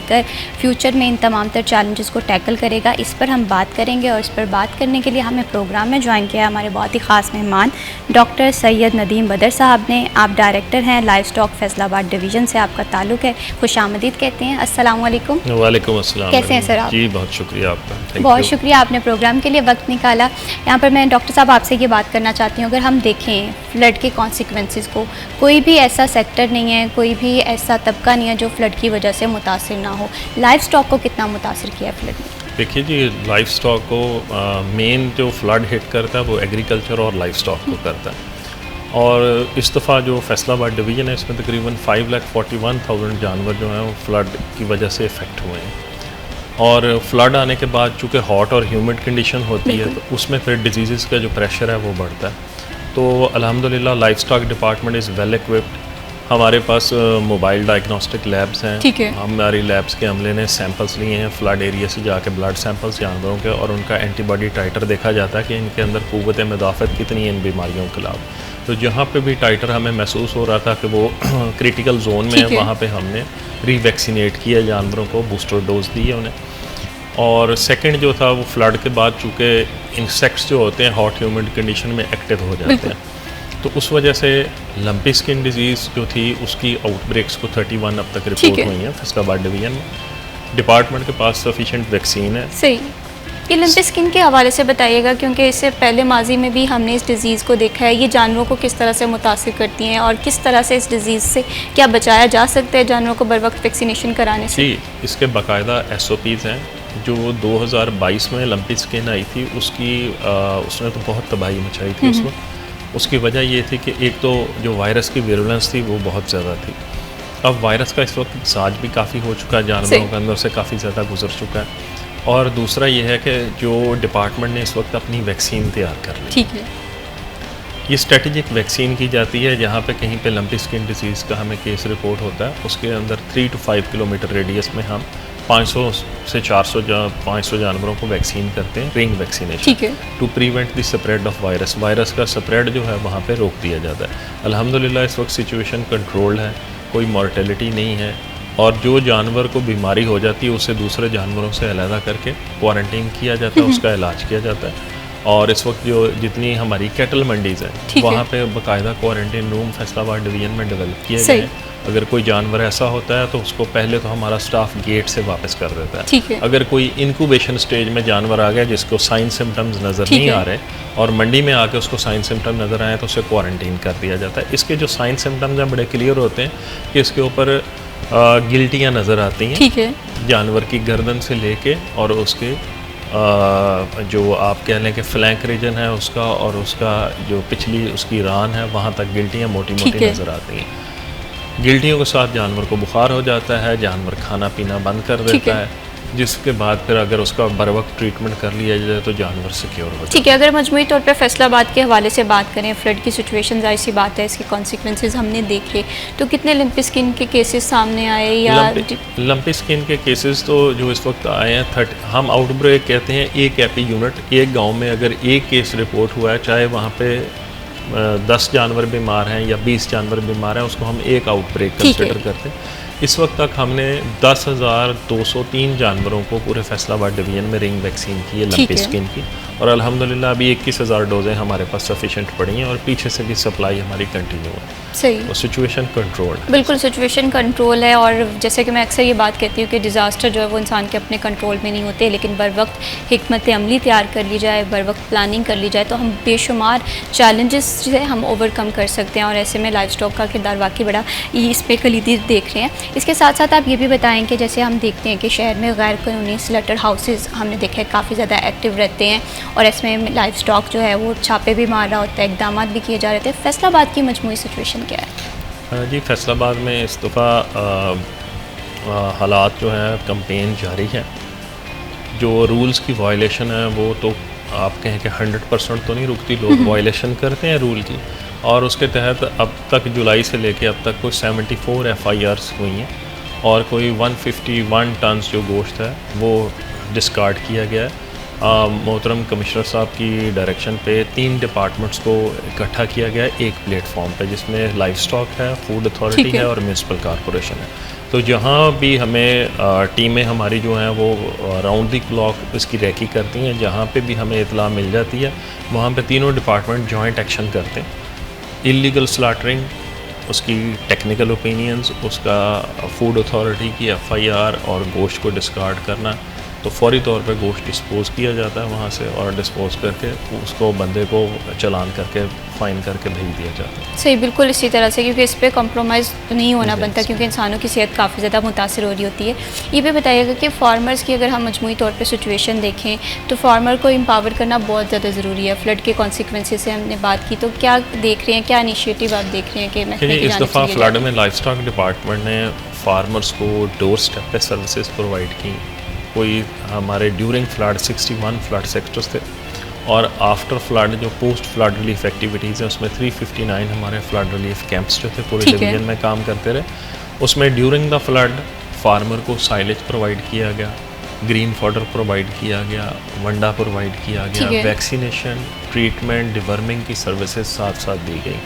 फ्यूचर में इन तमाम तर चैलेंजेस को टैकल करेगा, इस पर हम बात करेंगे। और इस पर बात करने के लिए हमें प्रोग्राम में ज्वाइन किया हमारे बहुत ही ख़ास मेहमान डॉक्टर सैयद नदीम बदर साहब ने। आप डायरेक्टर हैं लाइव स्टॉक फैसलाबाद डिवीज़न से आपका ताल्लुक़ है, खुशामदीद कहते हैं। अस्सलाम वालेकुम। वालेकुम अस्सलाम। कैसे हैं सर आप? जी बहुत शुक्रिया आपका। बहुत शुक्रिया आपने प्रोग्राम के लिए वक्त निकाला। यहाँ पर मैं डॉक्टर साहब आपसे ये बात करना चाहती हूँ, अगर हम देखें फ्लड के कॉन्सिक्वेंसेस को, कोई भी ऐसा सेक्टर नहीं है, कोई भी ऐसा तबका नहीं है जो फ्लड की वजह से मुतासिर ना हो। लाइव स्टॉक को कितना मुतासिर किया है फ्लड ने? देखिए जी, लाइफ स्टॉक को मेन जो फ्लड हिट करता है वो एग्रीकल्चर और लाइफ स्टॉक को करता है। और इस दफ़ा जो फैसलाबाद डिवीज़न है इसमें तकरीबन 5,41,000 जानवर जो हैं वो फ्लड की वजह से इफ़ेक्ट हुए हैं। और फ्लड आने के बाद चूँकि हॉट और ह्यूमिड कंडीशन होती है तो उसमें फिर डिजीज़ का जो प्रेशर है वो बढ़ता है। तो अल्हम्दुलिल्लाह life stock department is well equipped. हमारे पास मोबाइल डायग्नोस्टिक लैब्स हैं। हमारी लैब्स के अमले ने सैंपल्स लिए हैं फ्लड एरिया से जाके, ब्लड सैंपल्स जानवरों के, और उनका एंटीबॉडी टाइटर देखा जाता है कि इनके अंदर क़ुव्वत मुदाफ़त कितनी है इन बीमारियों के खिलाफ। तो जहाँ पे भी टाइटर हमें महसूस हो रहा था कि वो क्रिटिकल जोन में है, वहाँ पे हमने रीवैक्सीनेट किया जानवरों को, बूस्टर डोज दी है उन्हें। और सेकंड जो था वो फ्लड के बाद चूँकि इंसेक्ट्स जो होते हैं हॉट ह्यूमिड कंडीशन में एक्टिव हो जाते हैं, तो उस वजह से लंपी स्किन डिजीज़ जो थी उसकी आउटब्रेक्स को 31 अब तक रिपोर्ट हुई हैं फैसलाबाद डिवीज़न में। डिपार्टमेंट के पास सफिशेंट वैक्सीन है। सही। ये लिम्पी स्किन के हवाले से बताइएगा, क्योंकि इससे पहले माजी में भी हमने इस डिज़ीज़ को देखा है, ये जानवरों को किस तरह से मुतासिर करती हैं और किस तरह से इस डिज़ीज़ से क्या बचाया जा सकता है जानवरों को बर वक्त वैक्सीनेशन कराने से? जी, इसके बाकायदा SOPs हैं। जो 2022 में लंपी स्किन आई थी उसने तो बहुत तबाही मचाई थी उस वक्त। उसकी वजह ये थी कि एक तो जो वायरस की विरुलेंस थी वो बहुत ज़्यादा थी। अब वायरस का इस वक्त साज भी काफ़ी हो चुका है, जानवरों के अंदर से काफ़ी ज़्यादा गुजर चुका है। और दूसरा ये है कि जो डिपार्टमेंट ने इस वक्त अपनी वैक्सीन तैयार कर ली, ठीक है, ये स्ट्रेटेजिक वैक्सीन की जाती है। जहाँ पे कहीं पे लंपी स्किन डिजीज़ का हमें केस रिपोर्ट होता है, उसके अंदर 3 to 5 किलोमीटर रेडियस में हम 500 से 500 जानवरों को वैक्सीन करते हैं, रिंग वैक्सीनेशन, ठीक है, to prevent the spread of virus. Virus का स्प्रेड जो है वहाँ पे रोक दिया जाता है। अल्हम्दुलिल्लाह इस वक्त सिचुएशन कंट्रोल्ड है, कोई मॉर्टेलिटी नहीं है, और जो जानवर को बीमारी हो जाती है उसे दूसरे जानवरों से अलहदा करके क्वारंटीन किया जाता है, उसका इलाज किया जाता है। और इस वक्त जो जितनी हमारी कैटल मंडीज़ हैं वहाँ पे बाकायदा क्वारंटीन रूम फैसलाबाद डिवीज़न में डेवलप किए गए हैं। अगर कोई जानवर ऐसा होता है तो उसको पहले तो हमारा स्टाफ गेट से वापस कर देता है। ठीक है। अगर कोई इंक्यूबेशन स्टेज में जानवर आ गया जिसको साइन सिम्टम्स नज़र नहीं आ रहे और मंडी में आके उसको साइन सिम्टम नज़र आए तो उसे क्वारंटीन कर दिया जाता है। इसके जो साइन सिम्टम्स हैं बड़े क्लियर होते हैं कि इसके ऊपर गिल्टियाँ नज़र आती हैं, ठीक है, जानवर की गर्दन से लेके और उसके जो आप कह लें कि फ्लैंक रीजन है उसका और उसका जो पिछली उसकी रान है वहाँ तक गिल्टियाँ मोटी मोटी नज़र आती हैं। गिल्टियों के साथ जानवर को बुखार हो जाता है, जानवर खाना पीना बंद कर देता है, जिसके बाद फिर अगर उसका बर वक्त ट्रीटमेंट कर लिया जाए तो जानवर सिक्योर हो जाए। ठीक है। अगर मजमूई तौर पे फैसलाबाद के हवाले से बात करें, फ्लड की सिचुएशन जाहिर सी बात है, इसके कॉन्सिक्वेंसेज हमने देखे, तो कितने लंपी स्किन के केसेस सामने आए? या लंपी स्किन के केसेस तो जो इस वक्त आए हैं 30, हम आउटब्रेक कहते हैं एक एपी यूनिट। एक गाँव में अगर एक केस रिपोर्ट हुआ है, चाहे वहाँ पे 10 जानवर बीमार हैं या 20 जानवर बीमार हैं, उसको हम एक आउटब्रेक कंसिडर करते हैं। इस वक्त तक हमने 10,203 जानवरों को पूरे फैसलाबाद डिवीज़न में रिंग वैक्सीन की है लंपी स्किन की, और अल्हम्दुलिल्लाह अभी 21,000 डोजें हमारे पास सफिशेंट पड़ी हैं और पीछे से भी सप्लाई हमारी कंटिन्यू है। सही, तो सिचुएशन कंट्रोल, बिल्कुल सिचुएशन कंट्रोल है। और जैसे कि मैं अक्सर ये बात कहती हूँ कि डिज़ास्टर जो है वो इंसान के अपने कंट्रोल में नहीं होते, लेकिन बर वक्त हिकमत अमली तैयार कर ली जाए, बर वक्त प्लानिंग कर ली जाए तो हम बेशुमार चैलेंजेस से हम ओवरकम कर सकते हैं। और ऐसे में लाइफ स्टॉक का किरदार वाकई बड़ा इस पर कलीदी देख रहे हैं। इसके साथ साथ आप ये भी बताएं कि जैसे हम देखते हैं कि शहर में गैर कानूनी स्लटर हाउसेस हमने देखा है काफ़ी ज़्यादा एक्टिव रहते हैं, और इसमें लाइफ स्टॉक जो है वो छापे भी मार रहा होता है, इकदाम भी किए जा रहे थे। फैसलाबाद की मजमूई सिचुएशन क्या है? जी, फैसलाबाद में इस दफ़ा हालात जो हैं कंपेन जारी है। जो रूल्स की वायलेशन है वो तो आप कहें कि 100% तो नहीं रुकती, लोग वायलेशन करते हैं रूल की, और उसके तहत अब तक जुलाई से लेके अब तक कोई 74 FIRs हुई हैं और कोई 151 टन जो गोश्त है वो डिस्कार्ड किया गया है। मोहतरम कमिश्नर साहब की डायरेक्शन पे 3 डिपार्टमेंट्स को इकट्ठा किया गया है एक प्लेटफॉर्म पे, जिसमें लाइफ स्टॉक है, फूड अथॉरिटी है और म्यूनसिपल कॉरपोरेशन है। तो जहाँ भी हमें टीमें हमारी जो हैं वो राउंड द क्लॉक इसकी रैकी करती हैं, जहाँ पे भी हमें इतला मिल जाती है वहाँ पे तीनों डिपार्टमेंट जॉइंट एक्शन करते हैं। इलीगल स्लॉटरिंग, उसकी टेक्निकल ओपिनियंस, उसका फूड अथॉरिटी की FIR और गोश्त को डिस्कार्ड करना, तो फौरी तौर पे गोश्त डिस्पोज़ किया जाता है वहाँ से, और डिस्पोज़ करके उसको बंदे को चालान करके फ़ाइन करके भेज दिया जाता है। सही, बिल्कुल इसी तरह से, क्योंकि इस पे कॉम्प्रोमाइज़ नहीं होना बनता, क्योंकि इंसानों की सेहत काफ़ी ज़्यादा मुतासर हो रही होती है। ये भी बताइएगा कि फार्मर्स की अगर हम मजमूई तौर पे सिचुएशन देखें तो फार्मर को एम्पावर करना बहुत ज़्यादा ज़रूरी है। फ्लड के कॉन्सिक्वेंसेस से हमने बात की, तो क्या देख रहे हैं, क्या इनिशिएटिव आप देख रहे हैं कि इस दफ़ा फ्लड में लाइफ स्टॉक डिपार्टमेंट ने फार्मर्स को डोर स्टेप पे सर्विसेज प्रोवाइड की। कोई हमारे ड्यूरिंग फ्लड 61 फ्लड सेक्टर्स थे, और आफ्टर फ्लड जो पोस्ट फ्लड रिलीफ एक्टिविटीज़ हैं उसमें 359 हमारे फ्लड रिलीफ कैंप्स जो थे पूरे डिवीजन में काम करते रहे। उसमें ड्यूरिंग द फ्लड फार्मर को साइलेज प्रोवाइड किया गया, ग्रीन फॉडर प्रोवाइड किया गया, वंडा प्रोवाइड किया गया, वैक्सीनेशन, ट्रीटमेंट, डिवर्मिंग की सर्विसेज साथ साथ दी गई।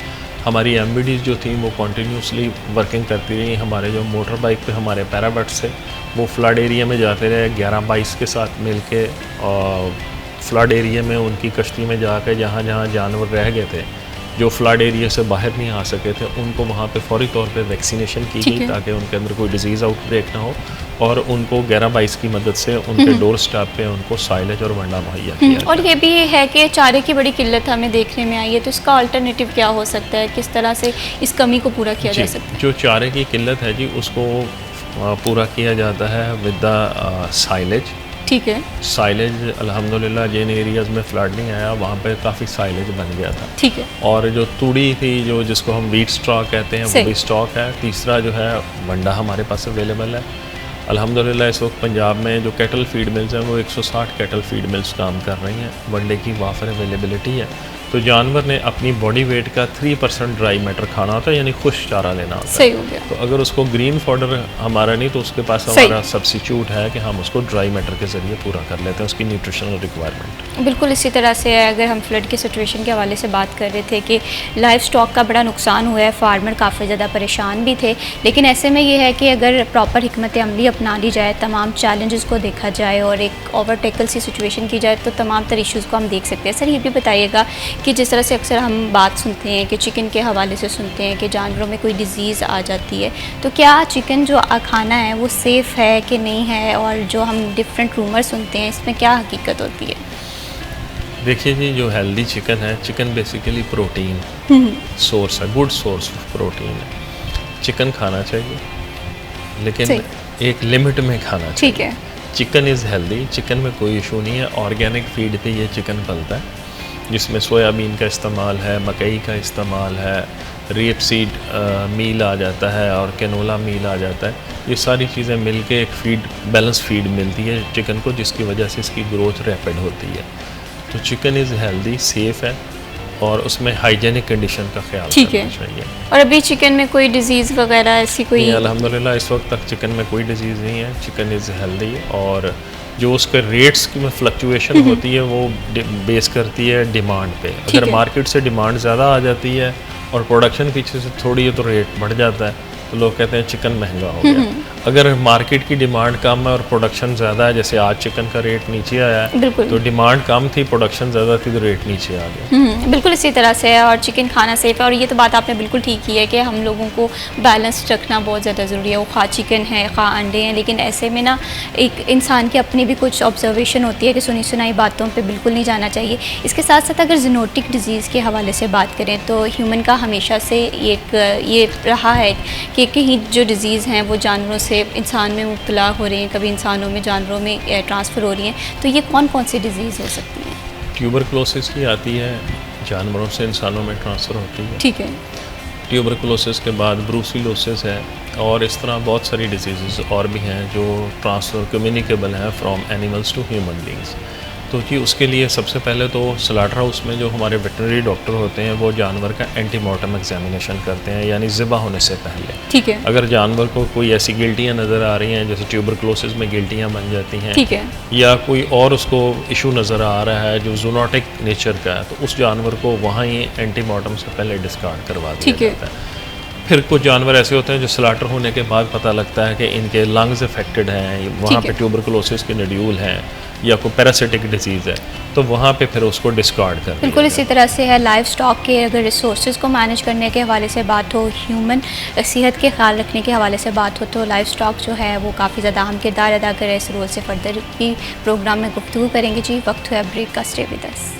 हमारी MBDs जो थी वो कॉन्टीन्यूसली वर्किंग करती रही। हमारे जो मोटर बाइक पे हमारे पैराबट्स थे वो फ्लड एरिया में जाते रहे 11-22 के साथ मिल के, और फ्लड एरिया में उनकी कश्ती में जाकर जहाँ जहाँ जानवर रह गए थे जो फ्लड एरिया से बाहर नहीं आ सके थे उनको वहाँ पे फौरी तौर पे वैक्सीनेशन की ठीक गई है। ताकि उनके अंदर कोई डिजीज़ आउटब्रेक ना हो, और उनको 11/22 की मदद से उनके डोर स्टॉप पे उनको साइलेज और वंडा मुहैया किया और गया। ये भी है कि चारे की बड़ी किल्लत हमें देखने में आई है, तो इसका अल्टरनेटिव क्या हो सकता है, किस तरह से इस कमी को पूरा किया जा जी, सकता है? जो चारे की किल्लत है जी उसको पूरा किया जाता है विद द साइलेज। ठीक है, साइलेज अल्हम्दुलिल्लाह जिन एरियाज़ में फ्लड नहीं आया वहाँ पे काफ़ी साइलेज बन गया था। ठीक है, और जो तूड़ी थी जो जिसको हम वीट स्टॉक कहते हैं सही। वो भी स्टॉक है। तीसरा जो है वंडा हमारे पास अवेलेबल है। अल्हम्दुलिल्लाह इस वक्त पंजाब में जो कैटल फीड मिल्स हैं वो 160 कैटल फीड मिल्स काम कर रही हैं। वनडे की वाफर अवेलेबिलिटी है। तो जानवर ने अपनी बॉडी वेट का 3% ड्राई मैटर खाना होता है, यानी खुश्क चारा लेना होता है। सही हो गया। तो अगर उसको ग्रीन फॉडर हमारा नहीं तो उसके पास सही। हमारा सब्स्टिट्यूट है कि हम उसको ड्राई मैटर के ज़रिए पूरा कर लेते हैं उसकी न्यूट्रिशनल रिक्वायरमेंट। बिल्कुल इसी तरह से है। अगर हम फ्लड की सिचुएशन के हवाले से बात कर रहे थे कि लाइफ स्टॉक का बड़ा नुकसान हुआ है, फार्मर काफ़ी ज़्यादा परेशान भी थे, लेकिन ऐसे में ये है कि अगर प्रॉपर हिकमत अमली अपना ली जाए, तमाम चैलेंजेस को देखा जाए और एक ओवरटेकल सी सिचुएशन की जाए तो तमाम तर इशूज़ को हम देख सकते हैं। सर ये भी बताइएगा कि जिस तरह से अक्सर हम बात सुनते हैं कि चिकन के हवाले से सुनते हैं कि जानवरों में कोई डिज़ीज़ आ जाती है, तो क्या चिकन जो खाना है वो सेफ़ है कि नहीं है, और जो हम डिफरेंट रूमर सुनते हैं इसमें क्या हकीकत होती है? देखिए जी, जो हेल्दी चिकन है, चिकन बेसिकली प्रोटीन सोर्स है, गुड सोर्स ऑफ प्रोटीन है। चिकन खाना चाहिए लेकिन सही। एक लिमिट में खाना चाहिए। ठीक है, चिकन इज़ हेल्दी, चिकन में कोई इशू नहीं है। ऑर्गेनिक फीड पे ये चिकन पलता है जिसमें सोयाबीन का इस्तेमाल है, मकई का इस्तेमाल है, रेप सीड मील आ जाता है और कैनोला मील आ जाता है। ये सारी चीज़ें मिलके एक फीड, बैलेंस फीड मिलती है चिकन को, जिसकी वजह से इसकी ग्रोथ रैपिड होती है। तो चिकन इज़ हेल्दी, सेफ़ है और उसमें हाइजेनिक कंडीशन का ख्याल ठीक करना है। चाहिए। और अभी चिकन में कोई डिज़ीज़ वगैरह ऐसी कोई? नहीं, अल्हम्दुलिल्लाह इस वक्त तक चिकन में कोई डिजीज़ नहीं है। चिकन इज़ हेल्दी और जो उसके रेट्स में फ्लक्चुएशन होती है वो बेस करती है डिमांड पे। अगर है। मार्केट से डिमांड ज़्यादा आ जाती है और प्रोडक्शन पीछे से थोड़ी है तो रेट बढ़ जाता है, तो लोग कहते हैं चिकन महंगा हो गया। अगर मार्केट की डिमांड कम है और प्रोडक्शन ज़्यादा है, जैसे आज चिकन का रेट नीचे आया है, बिल्कुल। तो डिमांड कम थी, प्रोडक्शन ज़्यादा थी तो रेट नीचे आ गया। बिल्कुल इसी तरह से है। और चिकन खाना सेफ़ है, और ये तो बात आपने बिल्कुल ठीक की है कि हम लोगों को बैलेंस रखना बहुत ज़्यादा ज़रूरी है। वो खा चिकन है, खा अंडे हैं, लेकिन ऐसे में ना एक इंसान की अपनी भी कुछ ऑब्जर्वेशन होती है कि सुनी सुनाई बातों पे बिल्कुल नहीं जाना चाहिए। इसके साथ साथ अगर ज़ूनोटिक डिज़ीज़ के हवाले से बात करें तो ह्यूमन का हमेशा से ये रहा है कि कहीं जो डिज़ीज़ हैं वो जानवरों से इंसान में मुब्तला हो रही हैं, कभी इंसानों में जानवरों में ट्रांसफ़र हो रही हैं। तो ये कौन कौन सी डिज़ीज़ हो सकती हैं? ट्यूबरकुलोसिस की आती है, जानवरों से इंसानों में ट्रांसफ़र होती है। ठीक है, ट्यूबरकुलोसिस के बाद ब्रूसिलोसिस है और इस तरह बहुत सारी डिजीज़ और भी हैं जो ट्रांसफ़र कम्युनिकेबल हैं from animals to human beings. तो जी उसके लिए सबसे पहले तो स्लॉटर हाउस में जो हमारे वेटनरी डॉक्टर होते हैं वो जानवर का एंटीमॉर्टम एग्जामिनेशन करते हैं, यानी ज़िबा होने से पहले। ठीक है, अगर जानवर को कोई ऐसी गिल्टियाँ नज़र आ रही हैं, जैसे ट्यूबरकुलोसिस में गिल्टियाँ बन जाती हैं, ठीक है, या कोई और उसको इशू नज़र आ रहा है जो जूनोटिक नेचर का है, तो उस जानवर को वहाँ ही एंटीमॉर्टम से पहले डिस्कार्ड करवा दिया ठीक है। जाता है। फिर कुछ जानवर ऐसे होते हैं जो स्लाटर होने के बाद पता लगता है कि इनके लंग्स अफेक्टेड हैं, वहाँ पे ट्यूबरकुलोसिस के नड्यूल हैं या कोई पैरासिटिक डिजीज़ है, तो वहाँ पे फिर उसको डिस्कार्ड कर बिल्कुल दिया इसी तरह से है। लाइफ स्टॉक के अगर रिसोर्सेज को मैनेज करने के हवाले से बात हो, ह्यूमन सेहत के ख्याल रखने के हवाले से बात हो, तो लाइफ स्टॉक जो है वो काफ़ी ज़्यादा अहम किरदार अदा करे। इस रोल से फर्दर भी प्रोग्राम में गुफ्तगू करेंगे। जी वक्त हुआ ब्रेक का, stay with us.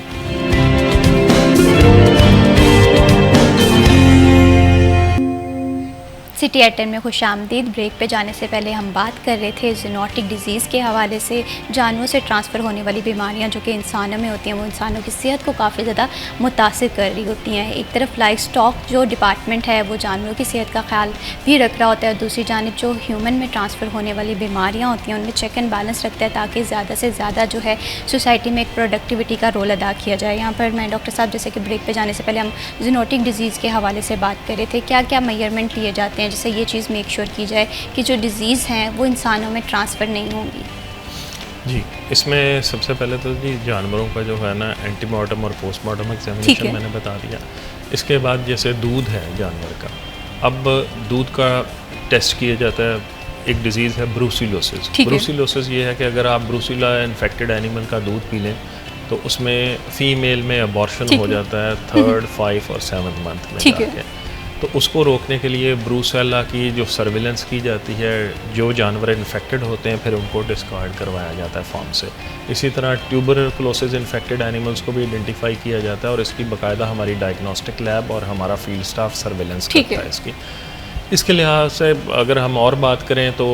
City at 10 में खुश आमदीद। ब्रेक पे जाने से पहले हम बात कर रहे थे ज़ूनोटिक डिज़ीज़ के हवाले से, जानवरों से ट्रांसफ़र होने वाली बीमारियां जो कि इंसानों में होती हैं वो इंसानों की सेहत को काफ़ी ज़्यादा मुतासिर कर रही होती हैं। एक तरफ लाइफ स्टॉक जो डिपार्टमेंट है वो जानवरों की सेहत का ख्याल भी रख रहा होता है, दूसरी जानिब जो ह्यूमन में ट्रांसफ़र होने वाली बीमारियाँ होती हैं उनमें चेक एंड बैलेंस रखता है ताकि ज़्यादा से ज़्यादा जो है सोसाइटी में एक प्रोडक्टिविटी का रोल अदा किया जाए। यहाँ पर मैं डॉक्टर साहब, जैसे कि ब्रेक पे जाने से पहले हम ज़ूनोटिक डिज़ीज़ के हवाले से बात कर रहे थे, क्या क्या मेजरमेंट लिए जाते हैं जिससे ये चीज़ मेक श्योर की जाए कि जो डिज़ीज़ हैं वो इंसानों में ट्रांसफ़र नहीं होंगी? जी इसमें सबसे पहले तो जी जानवरों का जो है ना एंटीमॉर्टम और पोस्टमार्टम एग्जामिनेशन मैंने बता दिया। इसके बाद जैसे दूध है जानवर का, अब दूध का टेस्ट किया जाता है। एक डिज़ीज़ है ब्रूसिलोसिस। ब्रूसिलोसिस ये है कि अगर आप ब्रूसिला इन्फेक्टेड एनिमल का दूध पी लें तो उसमें फ़ीमेल में अबॉर्शन हो जाता है 3rd, 5 और 7th मंथ में जाके। तो उसको रोकने के लिए ब्रूसेला की जो सर्विलेंस की जाती है, जो जानवर इन्फेक्टेड होते हैं फिर उनको डिस्कार्ड करवाया जाता है फार्म से। इसी तरह ट्यूबरकुलोसिस इन्फेक्टेड एनिमल्स को भी आइडेंटिफाई किया जाता है और इसकी बाकायदा हमारी डायग्नोस्टिक लैब और हमारा फील्ड स्टाफ सर्विलेंस करता है इसकी। इसके लिहाज से अगर हम और बात करें तो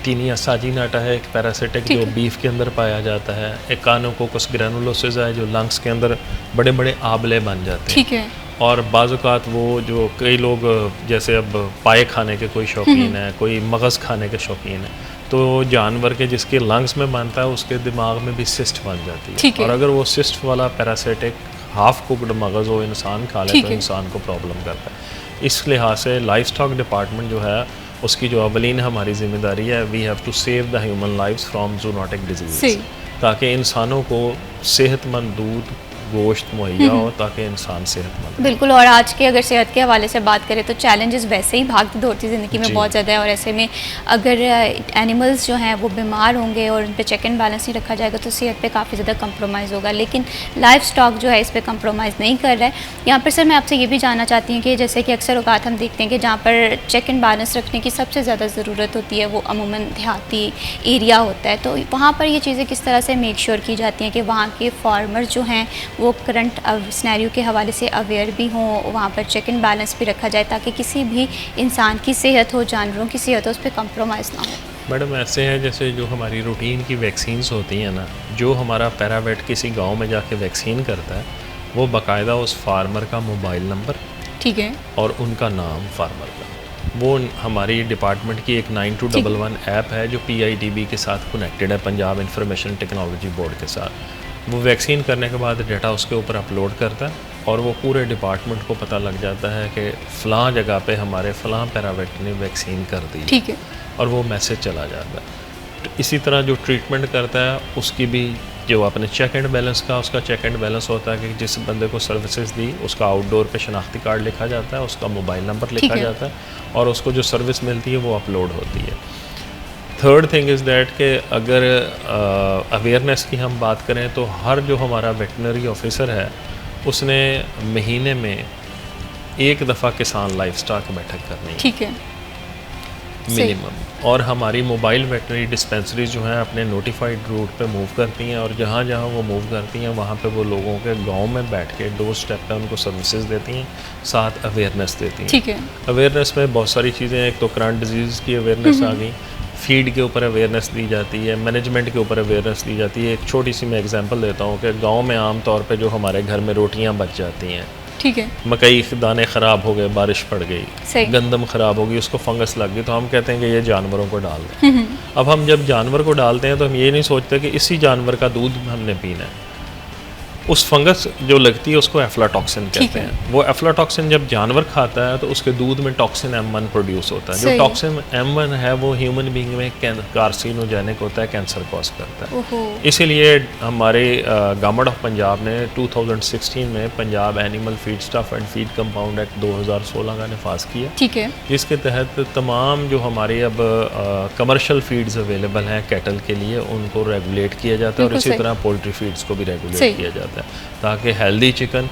टीनिया साजिनाटा है एक पैरासिटिक जो बीफ के अंदर पाया जाता है। एकानोकोकस ग्रैनुलोसिस है जो लंग्स के अंदर बड़े बड़े आबले बन जाते हैं। और बाज़-औक़ात वो जो कई लोग जैसे अब पाए खाने के कोई शौकीन है, कोई मगज़ खाने के शौकीन है, तो जानवर के जिसके लंग्स में बनता है उसके दिमाग में भी सिस्ट बन जाती है। और अगर वो सिस्ट वाला पैरासिटिक हाफ कुक्ड मगज़ वो इंसान खा ले तो इंसान को प्रॉब्लम करता है। इस लिहाज से लाइफ स्टॉक डिपार्टमेंट जो है उसकी जो अवलीन हमारी ज़िम्मेदारी है, we have to save the human lives from zoonotic diseases, ताकि इंसानों को सेहतमंद दूध गोश्त मुहैया हो ताकि इंसान सेहतमंद। बिल्कुल। और आज के अगर सेहत के हवाले से बात करें तो चैलेंजेस वैसे ही भागती दौड़ती ज़िंदगी में बहुत ज़्यादा है, और ऐसे में अगर एनिमल्स जो हैं वो बीमार होंगे और उन पर चेक एंड बैलेंस नहीं रखा जाएगा तो सेहत पे काफ़ी ज़्यादा कंप्रोमाइज़ होगा। लेकिन लाइफ स्टॉक जो है इस पर कंप्रोमाइज़ नहीं कर रहा है। यहाँ पर सर मैं आपसे ये भी जानना चाहती हूँ कि जैसे कि अक्सर औक़ात हम देखते हैं कि जहाँ पर चेक एंड बैलेंस रखने की सबसे ज़्यादा ज़रूरत होती है वो अमूमन देहाती एरिया होता है, तो वहाँ पर ये चीज़ें किस तरह से मेक श्योर की जाती हैं कि वहाँ के फार्मर जो हैं वो करंट सिनेरियो के हवाले से अवेयर भी हों, वहाँ पर चेक एंड बैलेंस भी रखा जाए ताकि किसी भी इंसान की सेहत हो, जानवरों की सेहत हो, उस पर कंप्रोमाइज़ ना हो? मैडम ऐसे है जैसे जो हमारी रूटीन की वैक्सीन्स होती हैं ना, जो हमारा पैरावेट किसी गांव में जाके वैक्सीन करता है वो बाकायदा उस फार्मर का मोबाइल नंबर और उनका नाम फार्मर का, वो हमारी डिपार्टमेंट की एक 9211 ऐप है जो PITB के साथ कनेक्टेड है, पंजाब इंफॉर्मेशन टेक्नोलॉजी बोर्ड के साथ। वो वैक्सीन करने के बाद डाटा उसके ऊपर अपलोड करता है और वो पूरे डिपार्टमेंट को पता लग जाता है कि फ़लाँ जगह पे हमारे फ़लाँ पैरावेट ने वैक्सीन कर दी है, और वो मैसेज चला जाता है। तो इसी तरह जो ट्रीटमेंट करता है उसकी भी जो आपने चेक एंड बैलेंस का, उसका चेक एंड बैलेंस होता है कि जिस बंदे को सर्विसेज दी उसका आउटडोर पे शनाख्ती कार्ड लिखा जाता है, उसका मोबाइल नंबर लिखा जाता है और उसको जो सर्विस मिलती है वो अपलोड होती है। थर्ड थिंग इज़ दैट कि अगर अवेयरनेस की हम बात करें तो हर जो हमारा वेटनरी ऑफिसर है उसने महीने में एक दफ़ा किसान लाइफ स्टॉक बैठक करनी है मिनिमम। और हमारी मोबाइल वेटनरी डिस्पेंसरीज जो हैं अपने नोटिफाइड रूट पे मूव करती हैं और जहाँ जहाँ वो मूव करती हैं वहाँ पे वो लोगों के गांव में बैठ के डोर स्टेप पे उनको सर्विसेज देती हैं, साथ अवेयरनेस देती हैं। अवेयरनेस में बहुत सारी चीज़ें हैं, एक तो करंट डिजीज़ की अवेयरनेस आ गई, फीड के ऊपर अवेयरनेस दी जाती है, मैनेजमेंट के ऊपर अवेयरनेस दी जाती है। एक छोटी सी मैं एग्जांपल देता हूँ कि गांव में आम तौर पे जो हमारे घर में रोटियां बच जाती हैं, मकई के दाने ख़राब हो गए, बारिश पड़ गई, गंदम ख़राब हो गई, उसको फंगस लग गई, तो हम कहते हैं कि ये जानवरों को डाल दें। अब हम जब जानवर को डालते हैं तो हम ये नहीं सोचते कि इसी जानवर का दूध हमने पीना है। उस फंगस जो लगती है उसको एफ्लाटॉक्सिन कहते हैं। वो एफ्लाटॉक्सिन जब जानवर खाता है तो उसके दूध में टॉक्सिन M1 प्रोड्यूस होता है। जो टॉक्सिन M1 है वो ह्यूमन बीइंग में कार्सिनोजेनिक होता है, कैंसर कॉज करता है। इसीलिए हमारे गवर्नमेंट ऑफ पंजाब ने 2016 में Punjab animal feed stuff and feed compound act 2016 का नफाज किया, जिसके तहत तमाम जो हमारे अब कमर्शियल फीड्स अवेलेबल हैं कैटल के लिए उनको रेगुलेट किया जाता है और इसी तरह पोल्ट्री फीड्स को भी रेगुलेट किया जाता है ताकि हेल्दी चिकन,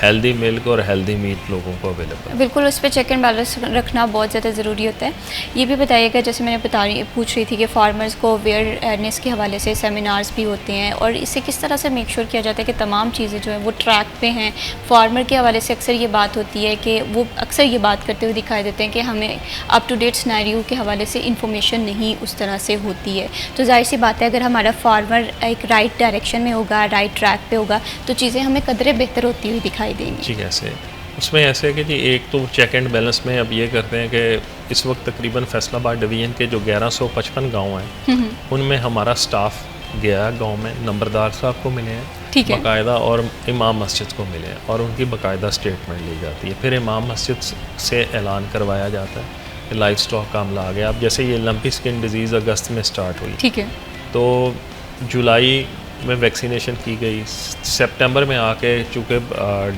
हेल्दी मिल्क और हेल्दी मीट लोगों को अवेलेबल। बिल्कुल, उस पर चेक एंड बैलेंस रखना बहुत ज़्यादा ज़रूरी होता है। ये भी बताइएगा, जैसे मैंने पूछ रही थी कि फार्मर्स को अवेयरनेस के हवाले से सेमिनार्स भी होते हैं और इससे किस तरह से मेक श्योर किया जाता है कि तमाम चीज़ें जो हैं वो ट्रैक पे हैं। फार्मर के हवाले से अक्सर ये बात होती है कि वो अक्सर ये बात करते हुए दिखाई देते हैं कि हमें अप टू डेट सिनेरियो के हवाले से इंफॉर्मेशन नहीं उस तरह से होती है। तो जाहिर सी बात है अगर हमारा फार्मर एक राइट डायरेक्शन में होगा, राइट ट्रैक पे होगा तो चीज़ें हमें कदरे बेहतर होती हुई दिखाई देंगी। जी, कैसे उसमें ऐसे है कि जी एक तो चेक एंड बैलेंस में अब ये करते हैं कि इस वक्त तकरीबन फैसलाबाद डिवीज़न के जो 1155 गांव हैं उनमें हमारा स्टाफ गया गांव में, नंबरदार साहब को मिले हैं बाकायदा और इमाम मस्जिद को मिले हैं और उनकी बाकायदा स्टेटमेंट ली जाती है। फिर इमाम मस्जिद से ऐलान करवाया जाता है कि लाइफ स्टॉक का हमला आ गया। अब जैसे ये लंपी स्किन डिजीज़ अगस्त में स्टार्ट हुई, तो जुलाई में वैक्सीनेशन की गई, सितंबर में आके चूँकि